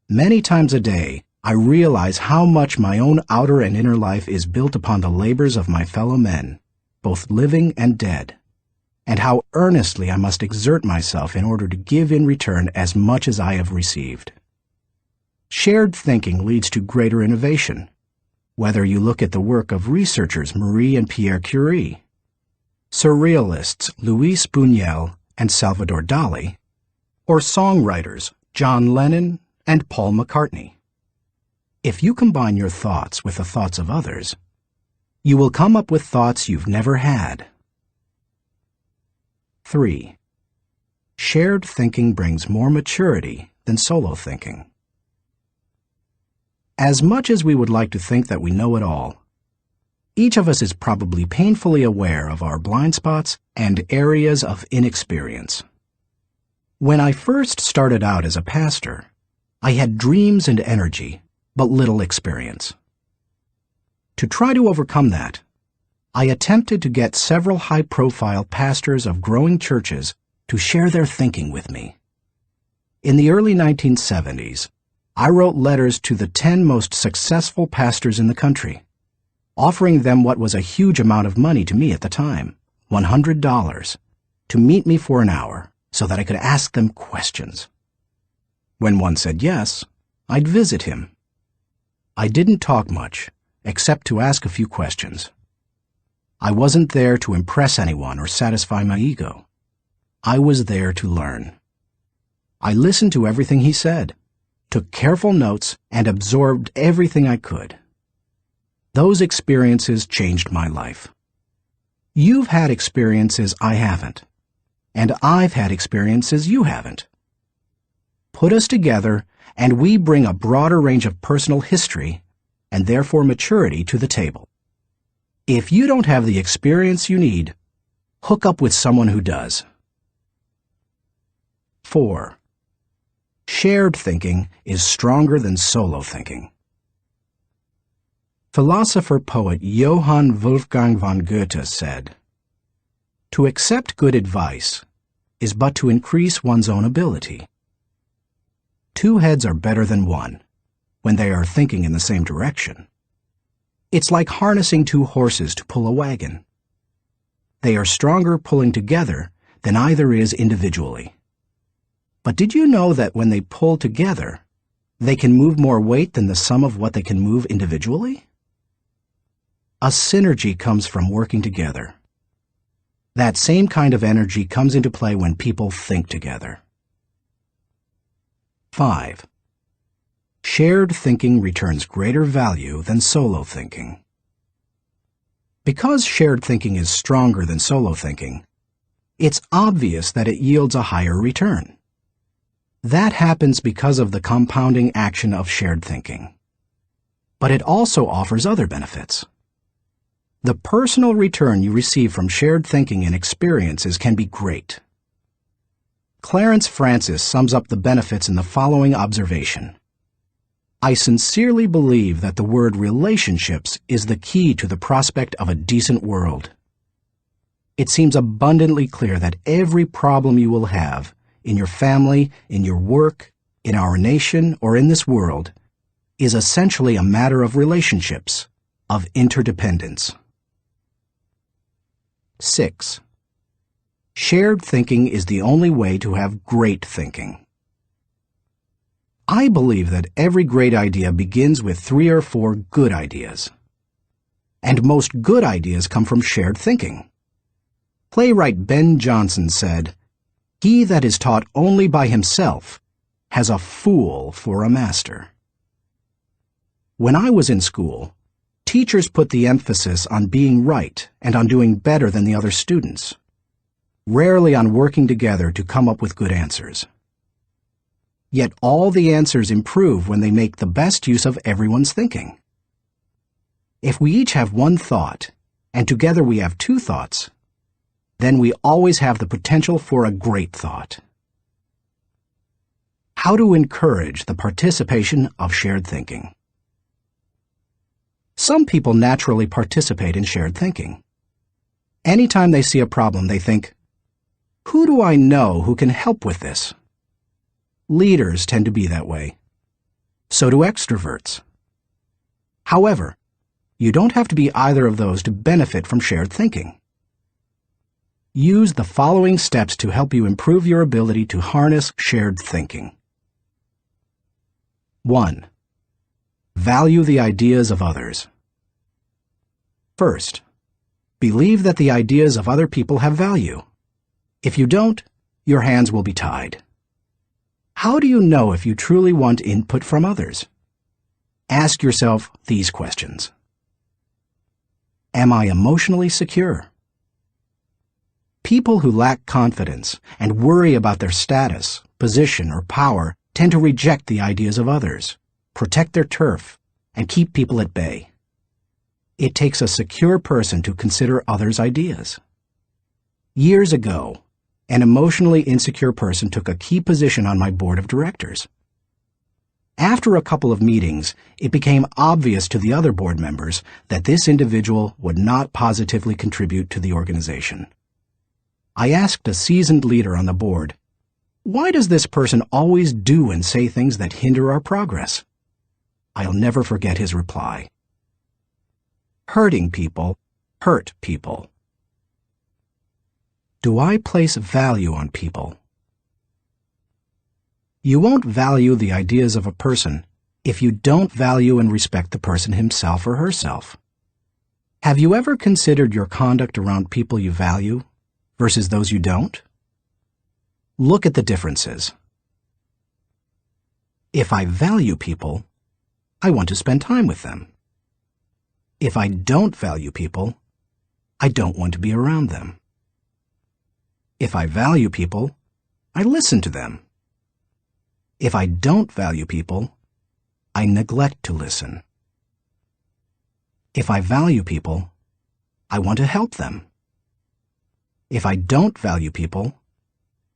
"Many times a day, I realize how much my own outer and inner life is built upon the labors of my fellow men, both living and dead, and how earnestly I must exert myself in order to give in return as much as I have received." Shared thinking leads to greater innovation, whether you look at the work of researchers Marie and Pierre Curie, surrealists Luis Buñuel and Salvador Dali, or songwriters John Lennon and Paul McCartney. If you combine your thoughts with the thoughts of others, you will come up with thoughts you've never had. 3. Shared thinking brings more maturity than solo thinking. As much as we would like to think that we know it all, each of us is probably painfully aware of our blind spots and areas of inexperience. When I first started out as a pastor, I had dreams and energy, but little experience. To try to overcome that, I attempted to get several high-profile pastors of growing churches to share their thinking with me. In the early 1970s, I wrote letters to the 10 most successful pastors in the country, offering them what was a huge amount of money to me at the time, $100, to meet me for an hour so that I could ask them questions. When one said yes, I'd visit him. I didn't talk much, except to ask a few questions. I wasn't there to impress anyone or satisfy my ego. I was there to learn. I listened to everything he said, took careful notes, and absorbed everything I could. Those experiences changed my life. You've had experiences I haven't, and I've had experiences you haven't. Put us together, and we bring a broader range of personal history, and therefore maturity, to the table. If you don't have the experience you need, hook up with someone who does. 4. Shared thinking is stronger than solo thinking. Philosopher-poet Johann Wolfgang von Goethe said, To accept good advice is but to increase one's own ability. Two heads are better than one when they are thinking in the same direction. It's like harnessing two horses to pull a wagon. They are stronger pulling together than either is individually. But did you know that when they pull together, they can move more weight than the sum of what they can move individually? A synergy comes from working together. That same kind of energy comes into play when people think together. 5. Shared thinking returns greater value than solo thinking. Because shared thinking is stronger than solo thinking, it's obvious that it yields a higher return. That happens because of the compounding action of shared thinking. But it also offers other benefits. The personal return you receive from shared thinking and experiences can be great. Clarence Francis sums up the benefits in the following observation. I sincerely believe that the word relationships is the key to the prospect of a decent world. It seems abundantly clear that every problem you will have, in your family, in your work, in our nation, or in this world, is essentially a matter of relationships, of interdependence. 6. Shared thinking is the only way to have great thinking. I believe that every great idea begins with 3 or 4 good ideas. And most good ideas come from shared thinking. Playwright Ben Jonson said, "He that is taught only by himself has a fool for a master." When I was in school, teachers put the emphasis on being right and on doing better than the other students, rarely on working together to come up with good answers. Yet all the answers improve when they make the best use of everyone's thinking. If we each have one thought, and together we have 2 thoughts, then we always have the potential for a great thought. How to encourage the participation of shared thinking. Some people naturally participate in shared thinking. Anytime they see a problem, they think, "Who do I know who can help with this?" Leaders tend to be that way. So do extroverts. However, you don't have to be either of those to benefit from shared thinking. Use the following steps to help you improve your ability to harness shared thinking. 1. Value the ideas of others. First, believe that the ideas of other people have value. If you don't, your hands will be tied. How do you know if you truly want input from others? Ask yourself these questions. Am I emotionally secure? People who lack confidence and worry about their status, position, or power tend to reject the ideas of others, protect their turf, and keep people at bay. It takes a secure person to consider others' ideas. Years ago, an emotionally insecure person took a key position on my board of directors. After a couple of meetings, it became obvious to the other board members that this individual would not positively contribute to the organization. I asked a seasoned leader on the board, "Why does this person always do and say things that hinder our progress?" I'll never forget his reply. Hurting people hurt people. Do I place value on people? You won't value the ideas of a person if you don't value and respect the person himself or herself. Have you ever considered your conduct around people you value versus those you don't? Look at the differences. If I value people, I want to spend time with them. If I don't value people, I don't want to be around them. If I value people, I listen to them. If I don't value people, I neglect to listen. If I value people, I want to help them. If I don't value people,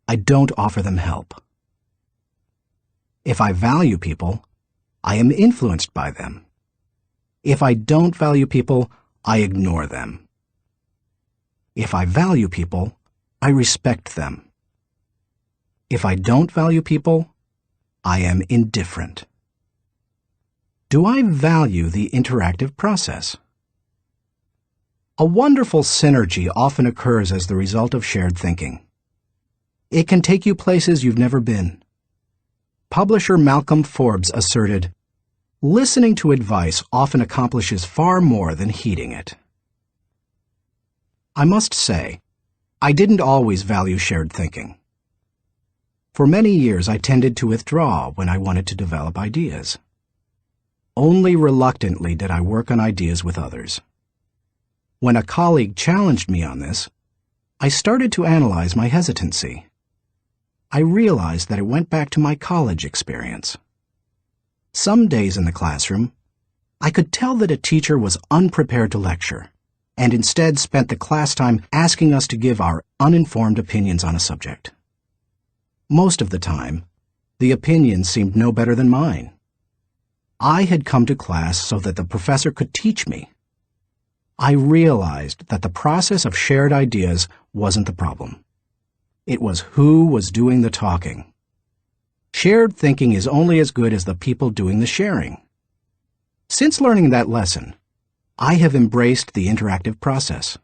I don't offer them help. If I value people, I am influenced by them. If I don't value people, I ignore them. If I value people, I respect them. If I don't value people, I am indifferent. Do I value the interactive process? A wonderful synergy often occurs as the result of shared thinking. It can take you places you've never been. Publisher Malcolm Forbes asserted, "Listening to advice often accomplishes far more than heeding it." I must say, I didn't always value shared thinking. For many years, I tended to withdraw when I wanted to develop ideas. Only reluctantly did I work on ideas with others. When a colleague challenged me on this, I started to analyze my hesitancy. I realized that it went back to my college experience. Some days in the classroom, I could tell that a teacher was unprepared to lecture, and instead spent the class time asking us to give our uninformed opinions on a subject. Most of the time, the opinions seemed no better than mine. I had come to class so that the professor could teach me. I realized that the process of shared ideas wasn't the problem. It was who was doing the talking. Shared thinking is only as good as the people doing the sharing. Since learning that lesson, I have embraced the interactive process,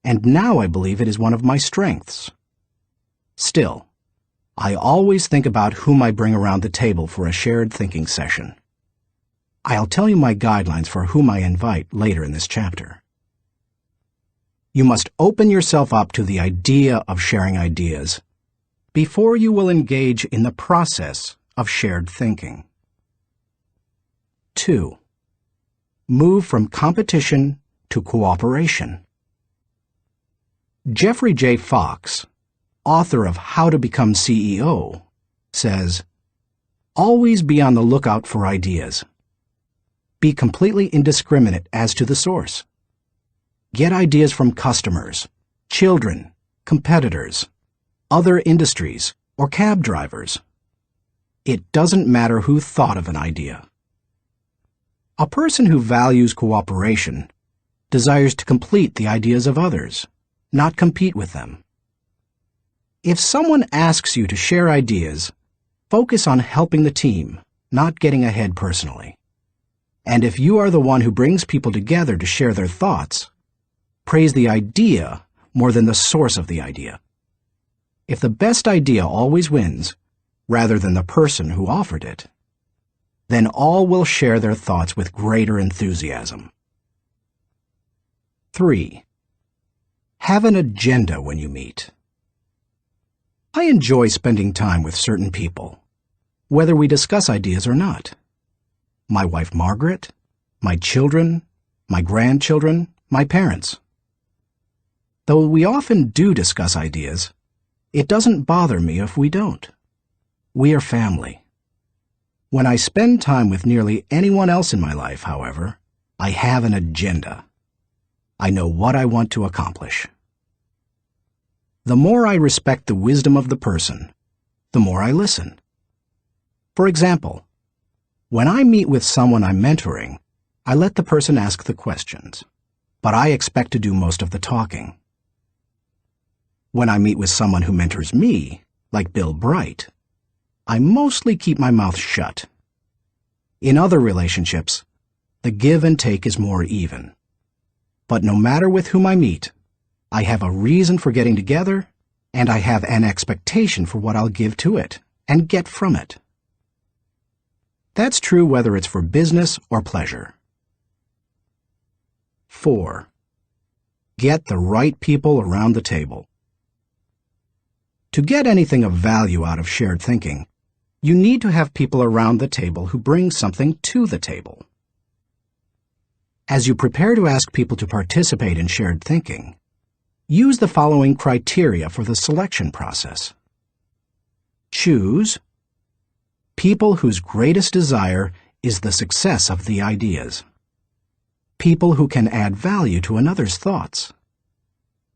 and now I believe it is one of my strengths. Still, I always think about whom I bring around the table for a shared thinking session. I'll tell you my guidelines for whom I invite later in this chapter. You must open yourself up to the idea of sharing ideas before you will engage in the process of shared thinking. 2. Move from competition to cooperation. Jeffrey J. Fox, author of How to Become CEO, says, "Always be on the lookout for ideas. Be completely indiscriminate as to the source. Get ideas from customers, children, competitors, other industries, or cab drivers. It doesn't matter who thought of an idea." A person who values cooperation desires to complete the ideas of others, not compete with them. If someone asks you to share ideas, focus on helping the team, not getting ahead personally. And if you are the one who brings people together to share their thoughts, praise the idea more than the source of the idea. If the best idea always wins, rather than the person who offered it, then all will share their thoughts with greater enthusiasm. 3. Have an agenda when you meet. I enjoy spending time with certain people, whether we discuss ideas or not. My wife Margaret, my children, my grandchildren, my parents. Though we often do discuss ideas, it doesn't bother me if we don't. We are family. When I spend time with nearly anyone else in my life, however, I have an agenda. I know what I want to accomplish. The more I respect the wisdom of the person, the more I listen. For example, when I meet with someone I'm mentoring, I let the person ask the questions, but I expect to do most of the talking. When I meet with someone who mentors me, like Bill Bright, I mostly keep my mouth shut. In other relationships, the give and take is more even. But no matter with whom I meet, I have a reason for getting together, and I have an expectation for what I'll give to it and get from it. That's true whether it's for business or pleasure. 4. Get the right people around the table. To get anything of value out of shared thinking, you need to have people around the table who bring something to the table. As you prepare to ask people to participate in shared thinking, use the following criteria for the selection process. Choose people whose greatest desire is the success of the ideas. People who can add value to another's thoughts.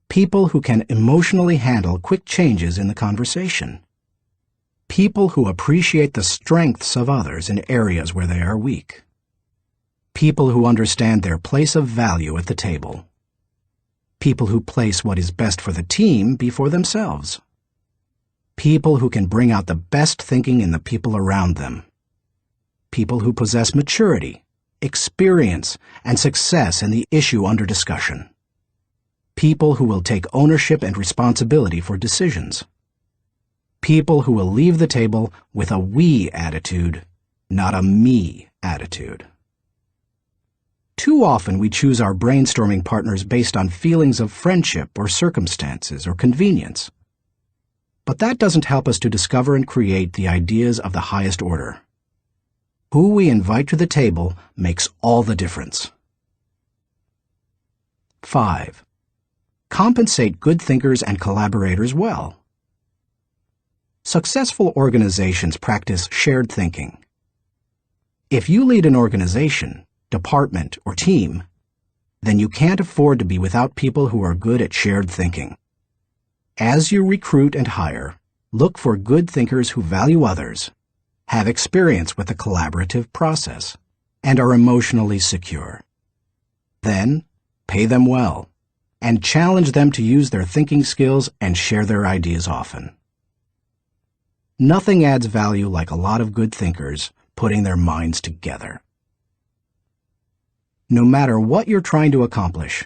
People who can emotionally handle quick changes in the conversation. People who appreciate the strengths of others in areas where they are weak. People who understand their place of value at the table. People who place what is best for the team before themselves. People who can bring out the best thinking in the people around them. People who possess maturity, experience, and success in the issue under discussion. People who will take ownership and responsibility for decisions. People who will leave the table with a we attitude, not a me attitude. Too often we choose our brainstorming partners based on feelings of friendship or circumstances or convenience. But that doesn't help us to discover and create the ideas of the highest order. Who we invite to the table makes all the difference. 5. Compensate good thinkers and collaborators well. Successful organizations practice shared thinking. If you lead an organization, department, or team, then you can't afford to be without people who are good at shared thinking. As you recruit and hire, look for good thinkers who value others, have experience with the collaborative process, and are emotionally secure. Then, pay them well, and challenge them to use their thinking skills and share their ideas often. Nothing adds value like a lot of good thinkers putting their minds together. No matter what you're trying to accomplish,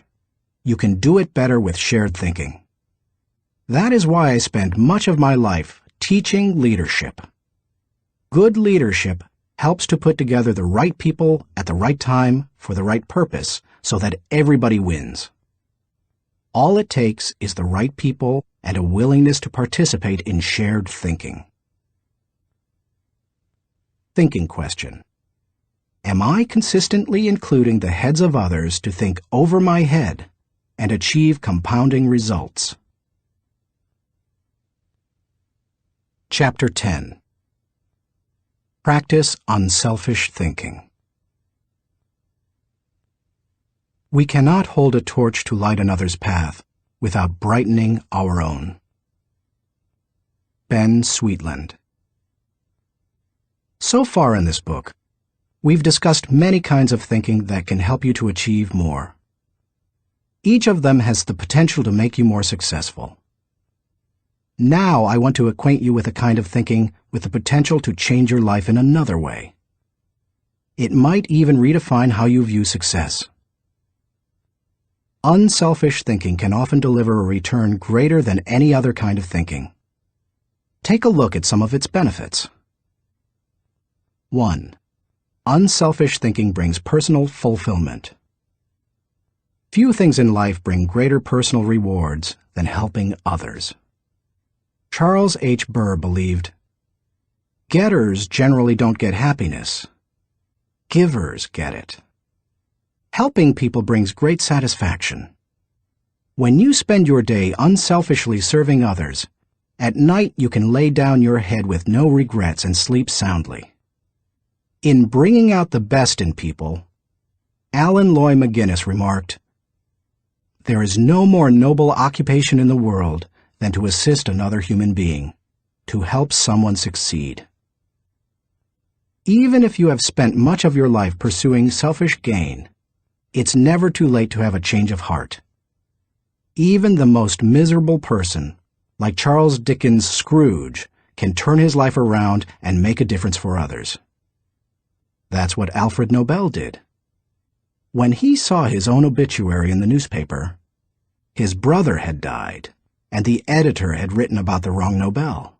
you can do it better with shared thinking. That is why I spend much of my life teaching leadership. Good leadership helps to put together the right people at the right time for the right purpose so that everybody wins. All it takes is the right people and a willingness to participate in shared thinking. Thinking question. Am I consistently including the heads of others to think over my head and achieve compounding results? Chapter 10. Practice unselfish thinking. We cannot hold a torch to light another's path without brightening our own. Ben Sweetland. So far in this book, we've discussed many kinds of thinking that can help you to achieve more. Each of them has the potential to make you more successful. Now I want to acquaint you with a kind of thinking with the potential to change your life in another way. It might even redefine how you view success. Unselfish thinking can often deliver a return greater than any other kind of thinking. Take a look at some of its benefits. 1. Unselfish thinking brings personal fulfillment. Few things in life bring greater personal rewards than helping others. Charles H. Burr believed, "Getters generally don't get happiness. Givers get it." Helping people brings great satisfaction. When you spend your day unselfishly serving others, at night you can lay down your head with no regrets and sleep soundly. In Bringing Out the Best in People, Alan Loy McGuinness remarked, "There is no more noble occupation in the world than to assist another human being, to help someone succeed." Even if you have spent much of your life pursuing selfish gain, it's never too late to have a change of heart. Even the most miserable person, like Charles Dickens' Scrooge, can turn his life around and make a difference for others. That's what Alfred Nobel did. When he saw his own obituary in the newspaper, his brother had died, and the editor had written about the wrong Nobel,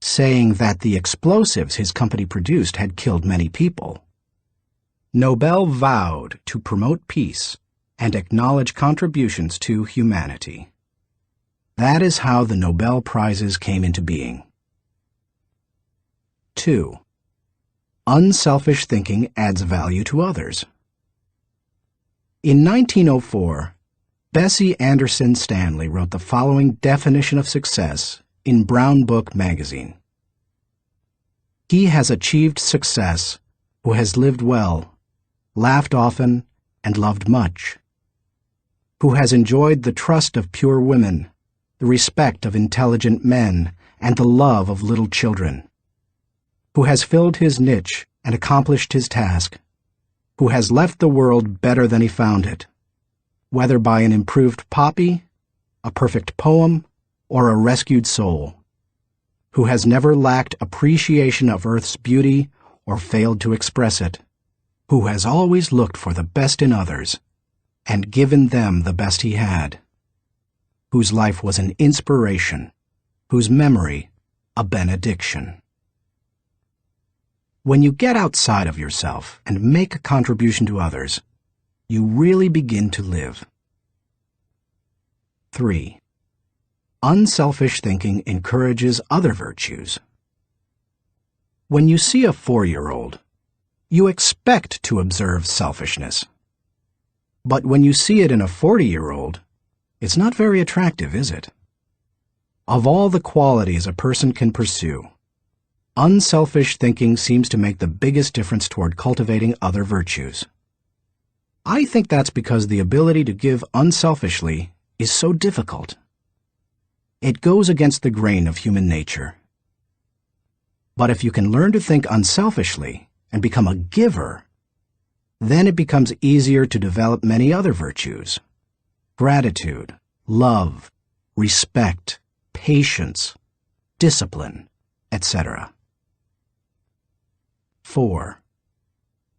saying that the explosives his company produced had killed many people. Nobel vowed to promote peace and acknowledge contributions to humanity. That is how the Nobel Prizes came into being. 2. Unselfish thinking adds value to others. In 1904, Bessie Anderson Stanley wrote the following definition of success in Brown Book magazine. "He has achieved success who has lived well, laughed often, and loved much, who has enjoyed the trust of pure women, the respect of intelligent men, and the love of little children, who has filled his niche and accomplished his task, who has left the world better than he found it, whether by an improved poppy, a perfect poem, or a rescued soul, who has never lacked appreciation of Earth's beauty or failed to express it, who has always looked for the best in others and given them the best he had, whose life was an inspiration, whose memory a benediction. When you get outside of yourself and make a contribution to others, you really begin to live. 3. Unselfish thinking encourages other virtues. When you see a 4-year-old, you expect to observe selfishness. But when you see it in a 40-year-old, it's not very attractive, is it? Of all the qualities a person can pursue, unselfish thinking seems to make the biggest difference toward cultivating other virtues. I think that's because the ability to give unselfishly is so difficult. It goes against the grain of human nature. But if you can learn to think unselfishly and become a giver, then it becomes easier to develop many other virtues: gratitude, love, respect, patience, discipline, etc. 4.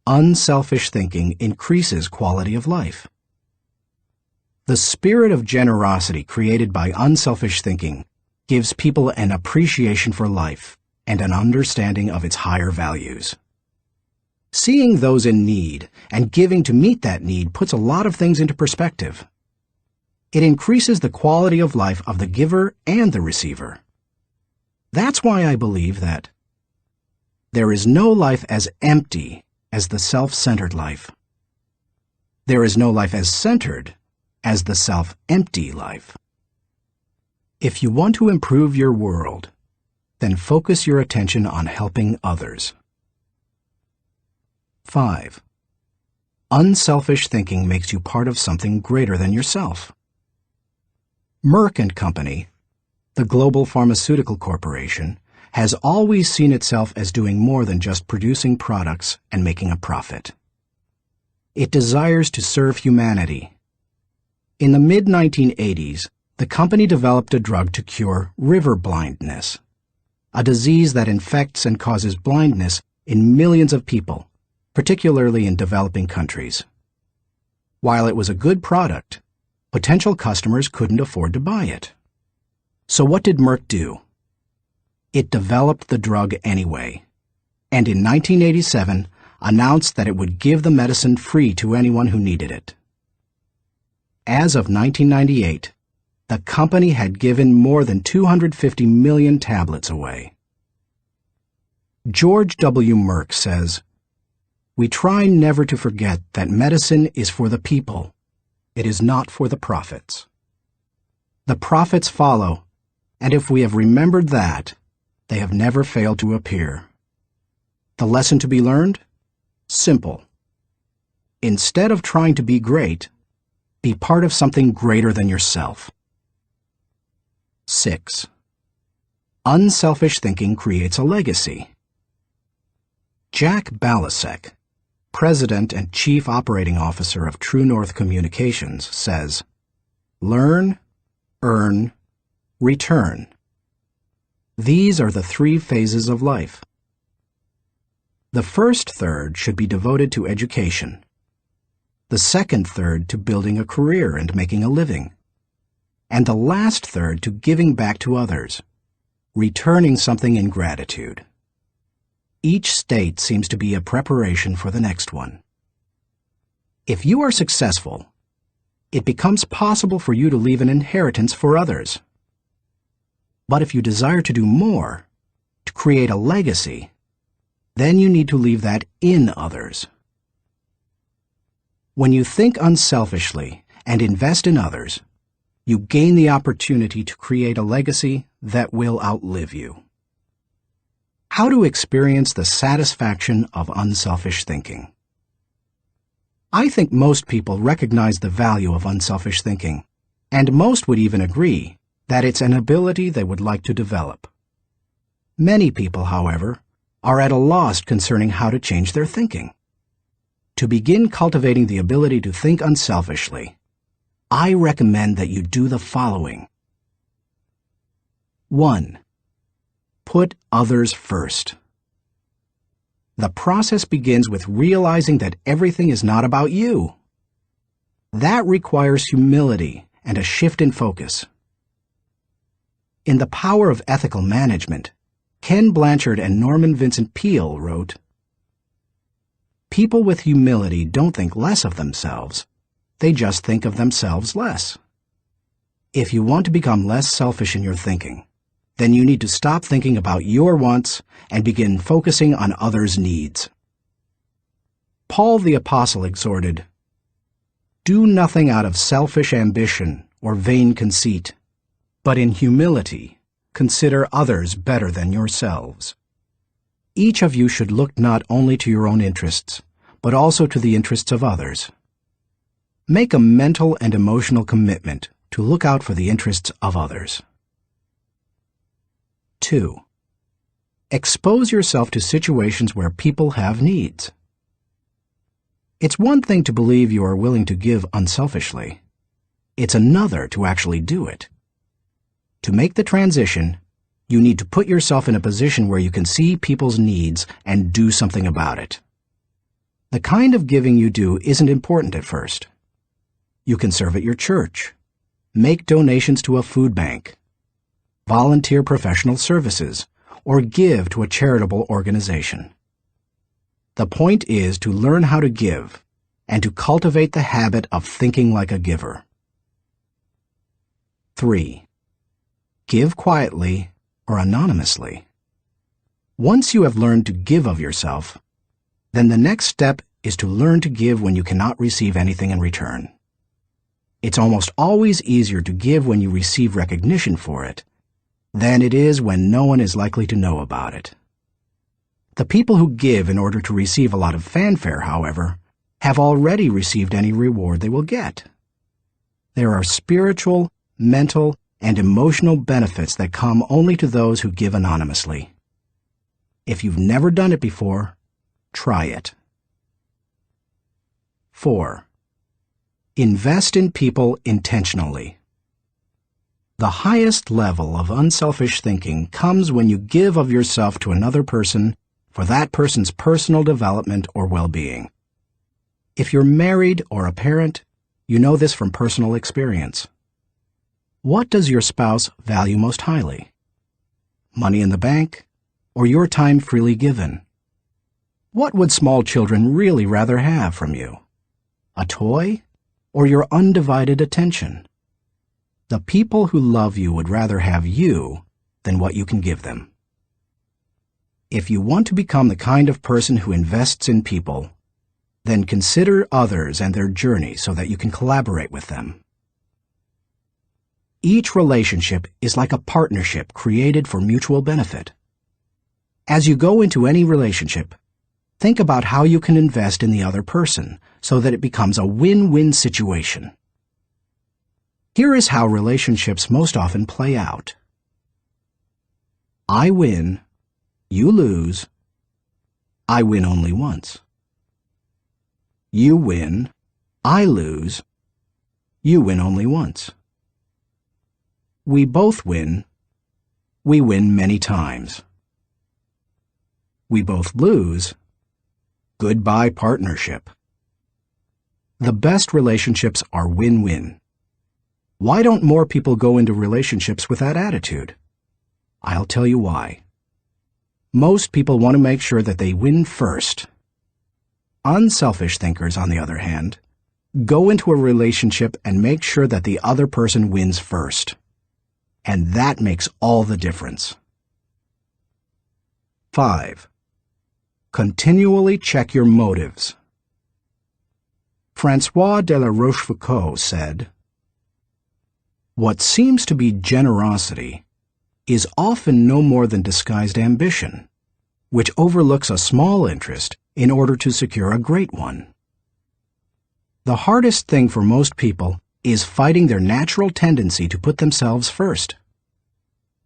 Unselfish thinking increases quality of life. The spirit of generosity created by unselfish thinking gives people an appreciation for life and an understanding of its higher values. Seeing those in need and giving to meet that need puts a lot of things into perspective. It increases the quality of life of the giver and the receiver. That's why I believe that there is no life as empty as the self-centered life. There is no life as centered as the self-empty life. If you want to improve your world, then focus your attention on helping others. 5. Unselfish thinking makes you part of something greater than yourself. Merck & Company, the global pharmaceutical corporation, has always seen itself as doing more than just producing products and making a profit. It desires to serve humanity. In the mid-1980s, the company developed a drug to cure river blindness, a disease that infects and causes blindness in millions of people, particularly in developing countries. While it was a good product, potential customers couldn't afford to buy it. So what did Merck do? It developed the drug anyway, and in 1987 announced that it would give the medicine free to anyone who needed it. As of 1998, the company had given more than 250 million tablets away. George W. Merck says, "We try never to forget that medicine is for the people. It is not for the profits. The profits follow, and if we have remembered that, they have never failed to appear. The lesson to be learned? Simple. Instead of trying to be great, be part of something greater than yourself." 6. Unselfish thinking creates a legacy. Jack Balasek, President and Chief Operating Officer of True North Communications, says, "Learn, earn, return. These are the 3 phases of life. The first third should be devoted to education, the second third to building a career and making a living, and the last third to giving back to others, returning something in gratitude. Each state seems to be a preparation for the next one. If you are successful, it becomes possible for you to leave an inheritance for others. But if you desire to do more, to create a legacy, then you need to leave that in others. When you think unselfishly and invest in others, you gain the opportunity to create a legacy that will outlive you. How to experience the satisfaction of unselfish thinking. I think most people recognize the value of unselfish thinking, and most would even agree that it's an ability they would like to develop. Many people, however, are at a loss concerning how to change their thinking. To begin cultivating the ability to think unselfishly, I recommend that you do the following. 1. Put others first. The process begins with realizing that everything is not about you. That requires humility and a shift in focus. In The Power of Ethical Management, Ken Blanchard and Norman Vincent Peale wrote, "People with humility don't think less of themselves. They just think of themselves less." If you want to become less selfish in your thinking, then you need to stop thinking about your wants and begin focusing on others' needs. Paul the Apostle exhorted, "Do nothing out of selfish ambition or vain conceit, but in humility consider others better than yourselves." Each of you should look not only to your own interests, but also to the interests of others. Make a mental and emotional commitment to look out for the interests of others. 2. Expose yourself to situations where people have needs. It's one thing to believe you are willing to give unselfishly. It's another to actually do it. To make the transition, you need to put yourself in a position where you can see people's needs and do something about it. The kind of giving you do isn't important at first. You can serve at your church, make donations to a food bank, volunteer professional services, or give to a charitable organization. The point is to learn how to give and to cultivate the habit of thinking like a giver. 3. Give quietly or anonymously. Once you have learned to give of yourself, then the next step is to learn to give when you cannot receive anything in return. It's almost always easier to give when you receive recognition for it than it is when no one is likely to know about it. The people who give in order to receive a lot of fanfare, however, have already received any reward they will get. There are spiritual, mental, and emotional benefits that come only to those who give anonymously. If you've never done it before, try it. 4. Invest in people intentionally. The highest level of unselfish thinking comes when you give of yourself to another person for that person's personal development or well-being. If you're married or a parent, you know this from personal experience. What does your spouse value most highly? Money in the bank, or your time freely given? What would small children really rather have from you? A toy, or your undivided attention? The people who love you would rather have you than what you can give them. If you want to become the kind of person who invests in people, then consider others and their journey so that you can collaborate with them. Each relationship is like a partnership created for mutual benefit. As you go into any relationship, think about how you can invest in the other person so that it becomes a win-win situation. Here is how relationships most often play out. I win, you lose. I win only once. You win, I lose. You win only once. We both win. We win many times. We both lose. Goodbye partnership. The best relationships are win-win. Why don't more people go into relationships with that attitude? I'll tell you why. Most people want to make sure that they win first. Unselfish thinkers, on the other hand, go into a relationship and make sure that the other person wins first. And that makes all the difference. 5. Continually check your motives. François de la Rochefoucauld said, "What seems to be generosity is often no more than disguised ambition, which overlooks a small interest in order to secure a great one." The hardest thing for most people is fighting their natural tendency to put themselves first.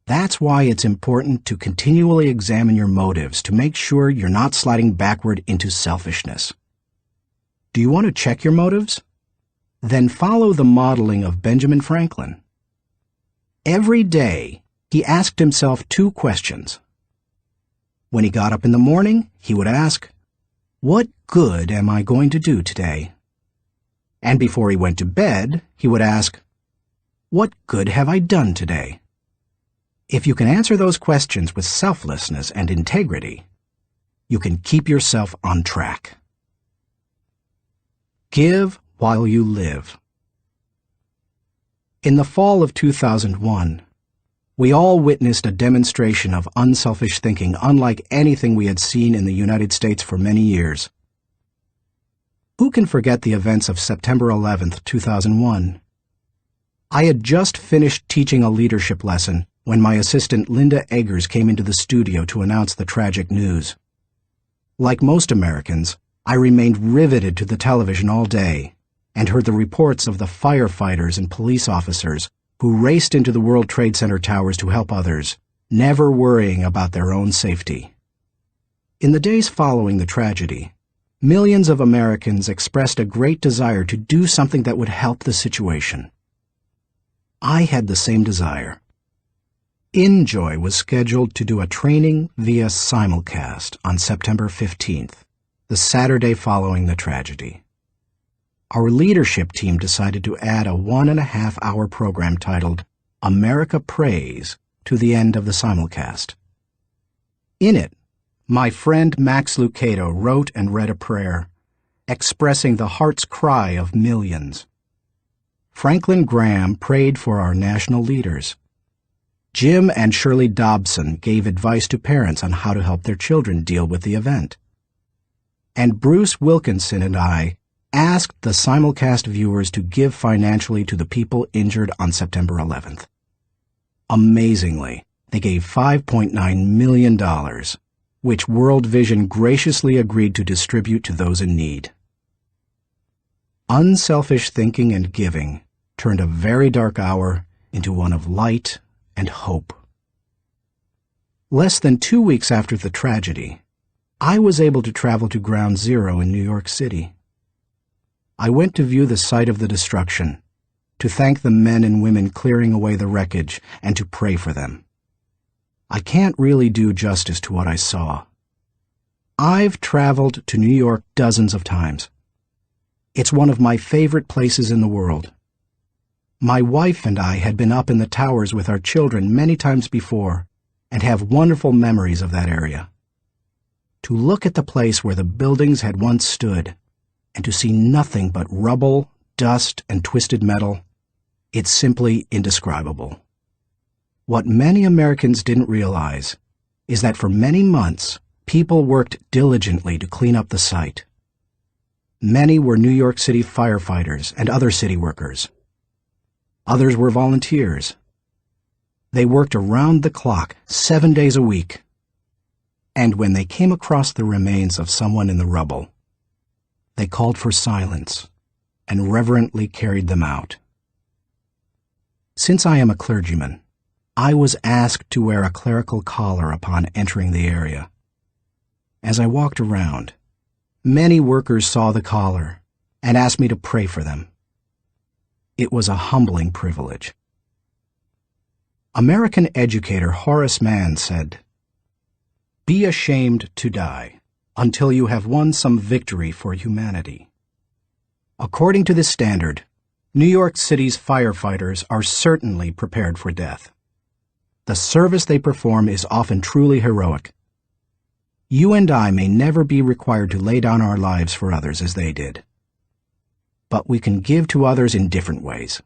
That's why it's important to continually examine your motives to make sure you're not sliding backward into selfishness. Do you want to check your motives? then follow the modeling of Benjamin Franklin. Every day, he asked himself 2 questions. When he got up in the morning, he would ask, "What good am I going to do today?" And before he went to bed, he would ask, "What good have I done today?" If you can answer those questions with selflessness and integrity, you can keep yourself on track. Give while you live. In the fall of 2001, we all witnessed a demonstration of unselfish thinking unlike anything we had seen in the United States for many years. Who can forget the events of September 11th, 2001? I had just finished teaching a leadership lesson when my assistant Linda Eggers came into the studio to announce the tragic news. Like most Americans, I remained riveted to the television all day and heard the reports of the firefighters and police officers who raced into the World Trade Center towers to help others, never worrying about their own safety. In the days following the tragedy, millions of Americans expressed a great desire to do something that would help the situation. I had the same desire. InJoy was scheduled to do a training via simulcast on September 15th, the Saturday following the tragedy. Our leadership team decided to add a 1.5-hour program titled America Prays to the end of the simulcast. In it, my friend Max Lucado wrote and read a prayer, expressing the heart's cry of millions. Franklin Graham prayed for our national leaders. Jim and Shirley Dobson gave advice to parents on how to help their children deal with the event. And Bruce Wilkinson and I asked the simulcast viewers to give financially to the people injured on September 11th. Amazingly, they gave $5.9 million, which World Vision graciously agreed to distribute to those in need. Unselfish thinking and giving turned a very dark hour into one of light and hope. Less than 2 weeks after the tragedy, I was able to travel to Ground Zero in New York City. I went to view the site of the destruction, to thank the men and women clearing away the wreckage, and to pray for them. I can't really do justice to what I saw. I've traveled to New York dozens of times. It's one of my favorite places in the world. My wife and I had been up in the towers with our children many times before and have wonderful memories of that area. To look at the place where the buildings had once stood and to see nothing but rubble, dust, and twisted metal, it's simply indescribable. What many Americans didn't realize is that for many months, people worked diligently to clean up the site. Many were New York City firefighters and other city workers. Others were volunteers. They worked around the clock, 7 days a week. And when they came across the remains of someone in the rubble, they called for silence and reverently carried them out. Since I am a clergyman, I was asked to wear a clerical collar upon entering the area. As I walked around, many workers saw the collar and asked me to pray for them. It was a humbling privilege. American educator Horace Mann said, "Be ashamed to die until you have won some victory for humanity." According to this standard, New York City's firefighters are certainly prepared for death. The service they perform is often truly heroic. You and I may never be required to lay down our lives for others as they did. But we can give to others in different ways.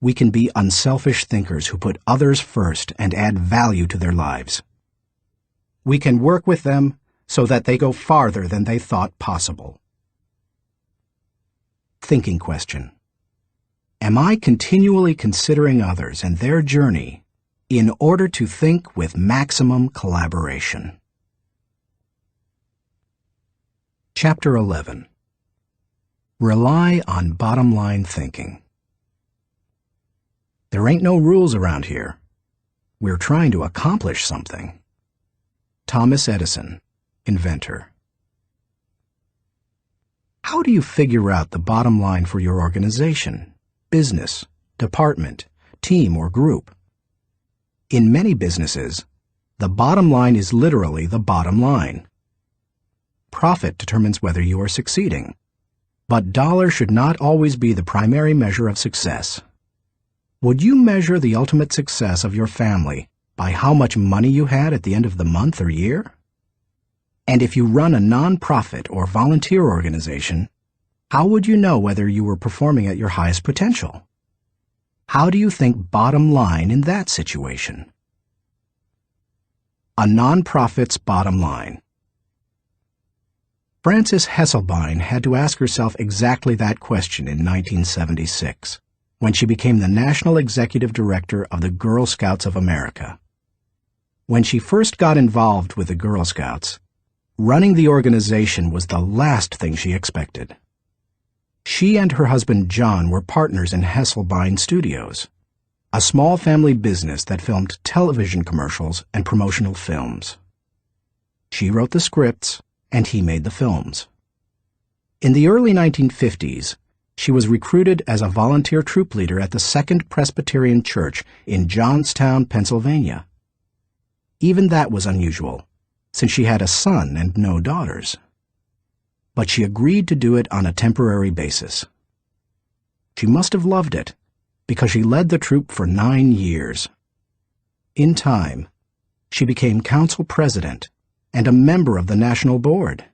We can be unselfish thinkers who put others first and add value to their lives. We can work with them so that they go farther than they thought possible. Thinking question. Am I continually considering others and their journey in order to think with maximum collaboration? Chapter 11. Rely on bottom-line thinking. There ain't no rules around here. We're trying to accomplish something. Thomas Edison, inventor. How do you figure out the bottom line for your organization, business, department, team, or group? In many businesses, the bottom line is literally the bottom line. Profit determines whether you are succeeding, but dollar should not always be the primary measure of success. Would you measure the ultimate success of your family by how much money you had at the end of the month or year? And if you run a non-profit or volunteer organization, how would you know whether you were performing at your highest potential? How do you think bottom line in that situation? A non-profit's bottom line. Frances Hesselbein had to ask herself exactly that question in 1976, when she became the National Executive Director of the Girl Scouts of America. When she first got involved with the Girl Scouts, running the organization was the last thing she expected. She and her husband John were partners in Hesselbein Studios, a small family business that filmed television commercials and promotional films. She wrote the scripts, and he made the films. In the early 1950s, she was recruited as a volunteer troop leader at the Second Presbyterian Church in Johnstown, Pennsylvania. Even that was unusual, since she had a son and no daughters. But she agreed to do it on a temporary basis. She must have loved it, because she led the troop for 9 years. In time, she became council president and a member of the national board.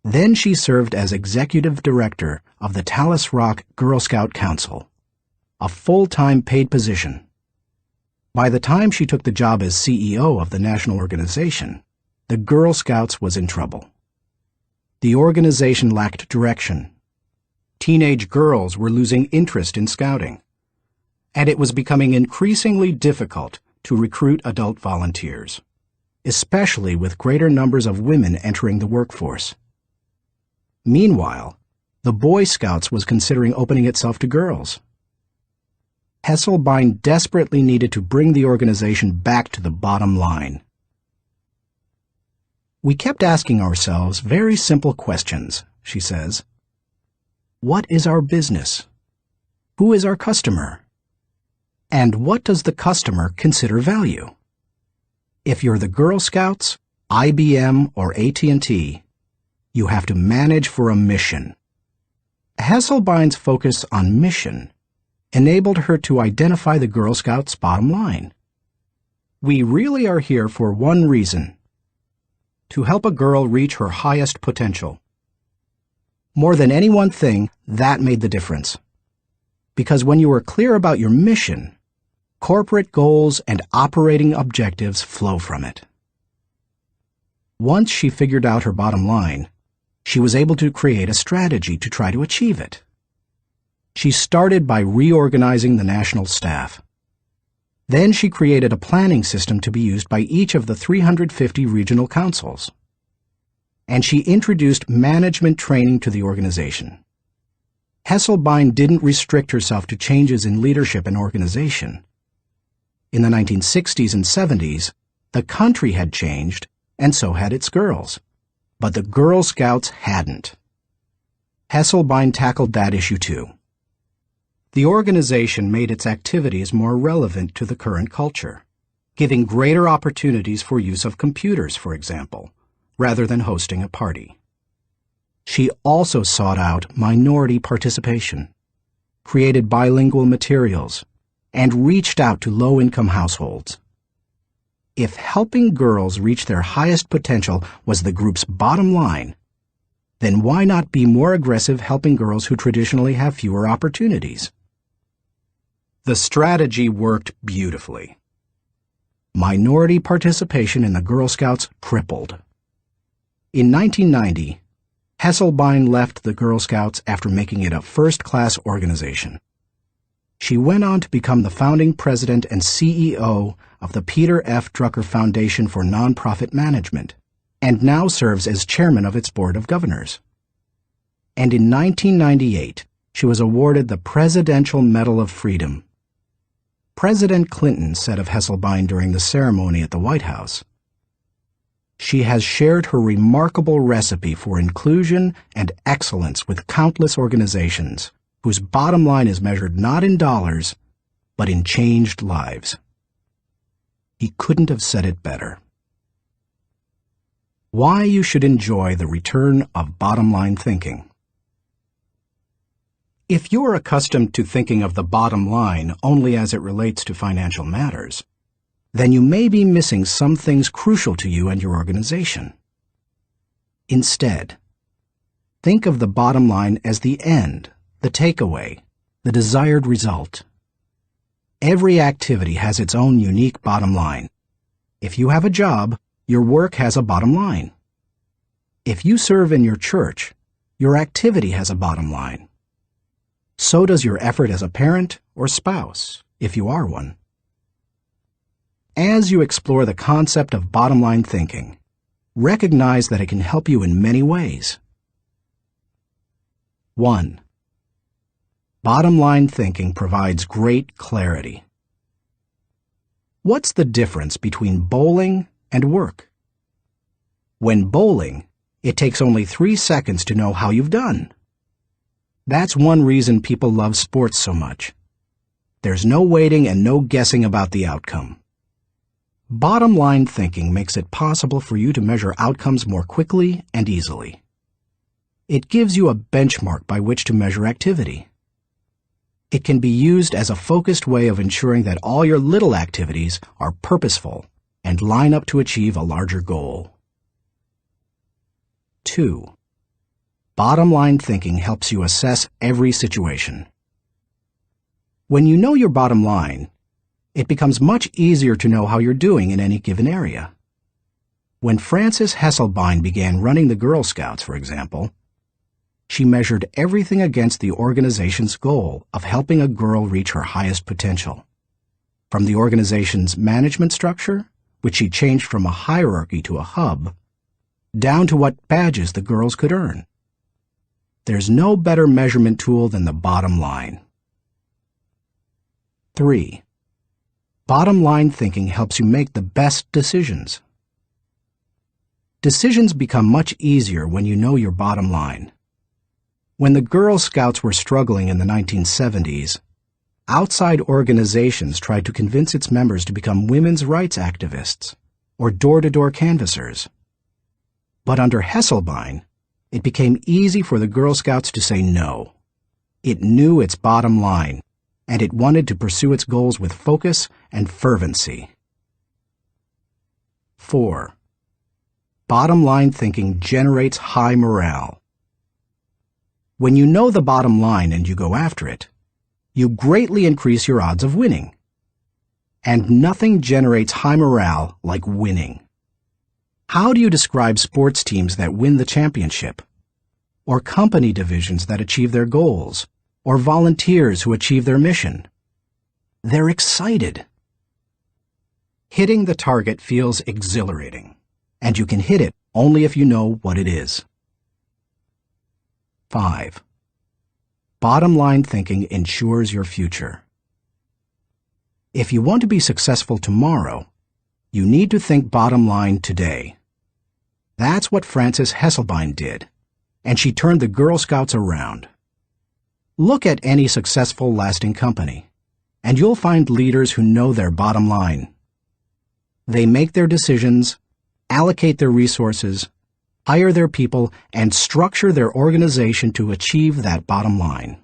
Then she served as executive director of the Tallis Rock Girl Scout Council, a full-time paid position. By the time she took the job as CEO of the national organization, the Girl Scouts was in trouble. The organization lacked direction. Teenage girls were losing interest in scouting, and it was becoming increasingly difficult to recruit adult volunteers, especially with greater numbers of women entering the workforce. Meanwhile, the Boy Scouts was considering opening itself to girls. Hesselbein desperately needed to bring the organization back to the bottom line. We kept asking ourselves very simple questions, she says. What is our business? Who is our customer? And what does the customer consider value? If you're the Girl Scouts, IBM, or AT&T, you have to manage for a mission. Hesselbein's focus on mission enabled her to identify the Girl Scouts' bottom line. We really are here for one reason: to help a girl reach her highest potential. More than any one thing, that made the difference. Because when you are clear about your mission, corporate goals and operating objectives flow from it. Once she figured out her bottom line, she was able to create a strategy to try to achieve it. She started by reorganizing the national staff. Then she created a planning system to be used by each of the 350 regional councils. And she introduced management training to the organization. Hesselbein didn't restrict herself to changes in leadership and organization. In the 1960s and 70s, the country had changed, and so had its girls. But the Girl Scouts hadn't. Hesselbein tackled that issue too. The organization made its activities more relevant to the current culture, giving greater opportunities for use of computers, for example, rather than hosting a party. She also sought out minority participation, created bilingual materials, and reached out to low-income households. If helping girls reach their highest potential was the group's bottom line, then why not be more aggressive helping girls who traditionally have fewer opportunities? The strategy worked beautifully. Minority participation in the Girl Scouts tripled. In 1990, Hesselbein left the Girl Scouts after making it a first-class organization. She went on to become the founding president and CEO of the Peter F. Drucker Foundation for Nonprofit Management, and now serves as chairman of its board of governors. And in 1998, she was awarded the Presidential Medal of Freedom. President Clinton said of Hesselbein during the ceremony at the White House, She has shared her remarkable recipe for inclusion and excellence with countless organizations whose bottom line is measured not in dollars, but in changed lives. He couldn't have said it better. Why you should enjoy the return of bottom-line thinking. If you're accustomed to thinking of the bottom line only as it relates to financial matters, then you may be missing some things crucial to you and your organization. Instead, think of the bottom line as the end, the takeaway, the desired result. Every activity has its own unique bottom line. If you have a job, your work has a bottom line. If you serve in your church, your activity has a bottom line. So does your effort as a parent or spouse, if you are one. As you explore the concept of bottom-line thinking, recognize that it can help you in many ways. 1. Bottom-line thinking provides great clarity. What's the difference between bowling and work? When bowling, it takes only 3 seconds to know how you've done. That's one reason people love sports so much. There's no waiting and no guessing about the outcome. Bottom-line thinking makes it possible for you to measure outcomes more quickly and easily. It gives you a benchmark by which to measure activity. It can be used as a focused way of ensuring that all your little activities are purposeful and line up to achieve a larger goal. 2. Bottom-line thinking helps you assess every situation. When you know your bottom line, it becomes much easier to know how you're doing in any given area. When Frances Hesselbein began running the Girl Scouts, for example, she measured everything against the organization's goal of helping a girl reach her highest potential. From the organization's management structure, which she changed from a hierarchy to a hub, down to what badges the girls could earn. There's no better measurement tool than the bottom line. 3. Bottom-line thinking helps you make the best decisions. Decisions become much easier when you know your bottom line. When the Girl Scouts were struggling in the 1970s, outside organizations tried to convince its members to become women's rights activists or door-to-door canvassers. But under Hesselbein, it became easy for the Girl Scouts to say no. It knew its bottom line, and it wanted to pursue its goals with focus and fervency. 4. Bottom-line thinking generates high morale. When you know the bottom line and you go after it, you greatly increase your odds of winning. And nothing generates high morale like winning. How do you describe sports teams that win the championship? Or company divisions that achieve their goals? Or volunteers who achieve their mission? They're excited. Hitting the target feels exhilarating, and you can hit it only if you know what it is. 5. Bottom-line thinking ensures your future. If you want to be successful tomorrow, you need to think bottom line today. That's what Frances Hesselbein did, and she turned the Girl Scouts around. Look at any successful, lasting company, and you'll find leaders who know their bottom line. They make their decisions, allocate their resources, hire their people, and structure their organization to achieve that bottom line.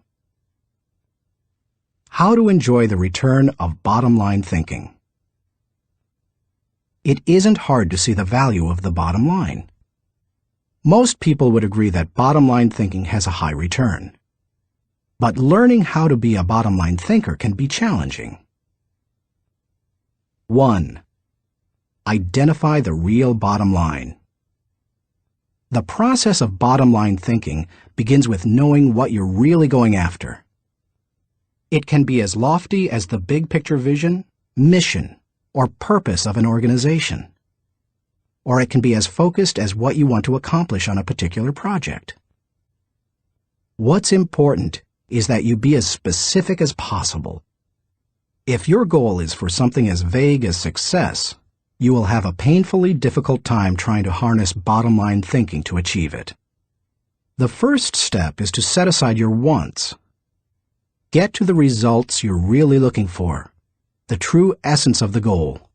How to enjoy the return of bottom-line thinking. It isn't hard to see the value of the bottom line. Most people would agree that bottom-line thinking has a high return. But learning how to be a bottom-line thinker can be challenging. 1. Identify the real bottom line. The process of bottom-line thinking begins with knowing what you're really going after. It can be as lofty as the big-picture vision, mission, or purpose of an organization. Or it can be as focused as what you want to accomplish on a particular project. What's important is that you be as specific as possible. If your goal is for something as vague as success, you will have a painfully difficult time trying to harness bottom-line thinking to achieve it. The first step is to set aside your wants. Get to the results you're really looking for, the true essence of the goal.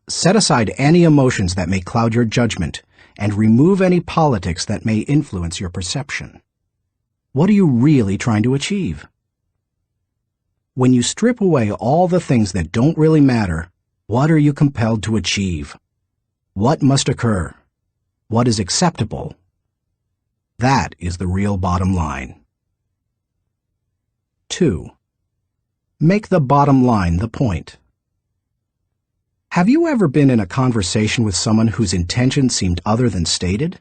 Set aside any emotions that may cloud your judgment and remove any politics that may influence your perception. What are you really trying to achieve? When you strip away all the things that don't really matter, what are you compelled to achieve? What must occur? What is acceptable? That is the real bottom line. 2. Make the bottom line the point. Have you ever been in a conversation with someone whose intention seemed other than stated?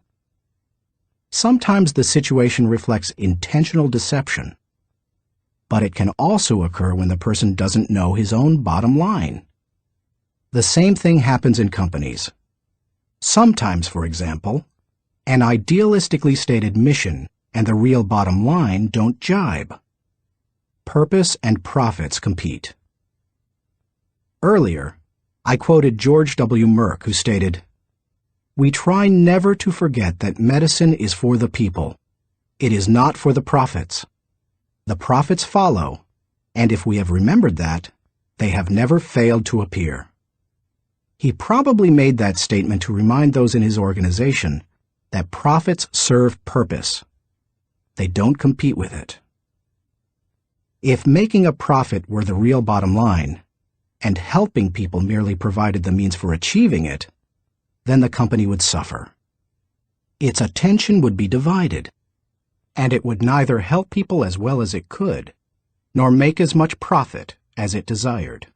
Sometimes the situation reflects intentional deception, but it can also occur when the person doesn't know his own bottom line. The same thing happens in companies. Sometimes, for example, an idealistically stated mission and the real bottom line don't jibe. Purpose and profits compete. Earlier, I quoted George W. Merck, who stated, "We try never to forget that medicine is for the people. It is not for the profits. The profits follow, and if we have remembered that, they have never failed to appear." He probably made that statement to remind those in his organization that profits serve purpose. They don't compete with it. If making a profit were the real bottom line, and helping people merely provided the means for achieving it, then the company would suffer. Its attention would be divided, and it would neither help people as well as it could, nor make as much profit as it desired.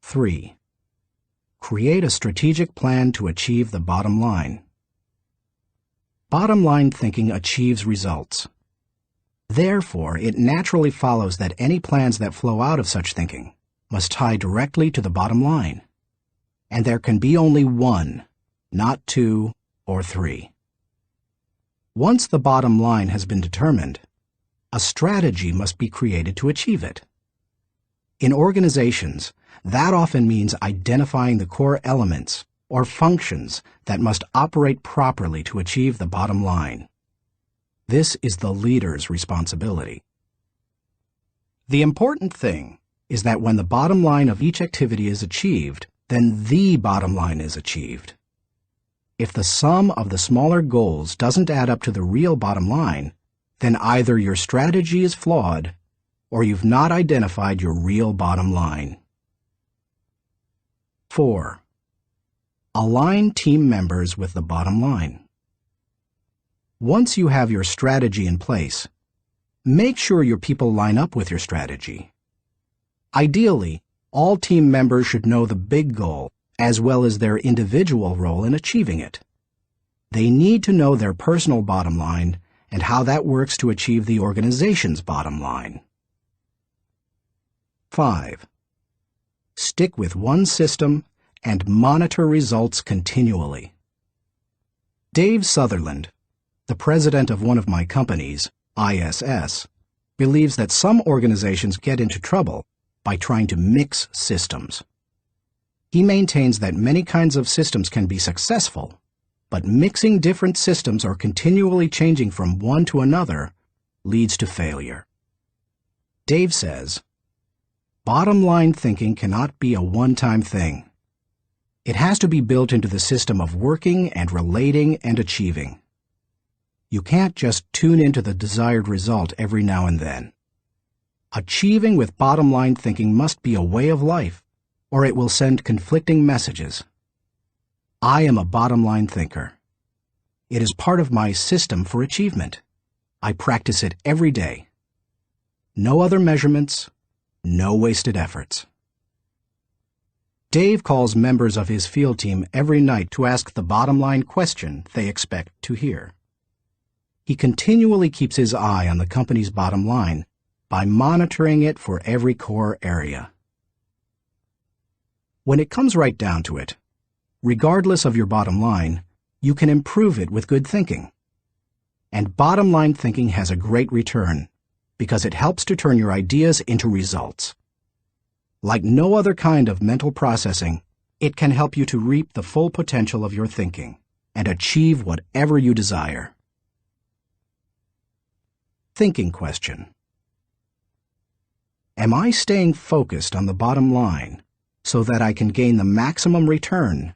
3. Create a strategic plan to achieve the bottom line. Bottom line thinking achieves results. Therefore, it naturally follows that any plans that flow out of such thinking must tie directly to the bottom line. And there can be only one, not two or three. Once the bottom line has been determined, a strategy must be created to achieve it. In organizations, that often means identifying the core elements or functions that must operate properly to achieve the bottom line. This is the leader's responsibility. The important thing is that when the bottom line of each activity is achieved, then the bottom line is achieved. If the sum of the smaller goals doesn't add up to the real bottom line, then either your strategy is flawed or you've not identified your real bottom line. 4. Align team members with the bottom line. Once you have your strategy in place, make sure your people line up with your strategy. Ideally, all team members should know the big goal as well as their individual role in achieving it. They need to know their personal bottom line and how that works to achieve the organization's bottom line. 5. Stick with one system and monitor results continually. Dave Sutherland, the president of one of my companies, ISS, believes that some organizations get into trouble by trying to mix systems. He maintains that many kinds of systems can be successful, but mixing different systems or continually changing from one to another leads to failure. Dave says, "Bottom line thinking cannot be a one-time thing. It has to be built into the system of working and relating and achieving. You can't just tune into the desired result every now and then. Achieving with bottom-line thinking must be a way of life, or it will send conflicting messages. I am a bottom-line thinker. It is part of my system for achievement. I practice it every day. No other measurements, no wasted efforts." Dave calls members of his field team every night to ask the bottom-line question they expect to hear. He continually keeps his eye on the company's bottom line by monitoring it for every core area. When it comes right down to it, regardless of your bottom line, you can improve it with good thinking. And bottom line thinking has a great return because it helps to turn your ideas into results. Like no other kind of mental processing, it can help you to reap the full potential of your thinking and achieve whatever you desire. Thinking question. Am I staying focused on the bottom line so that I can gain the maximum return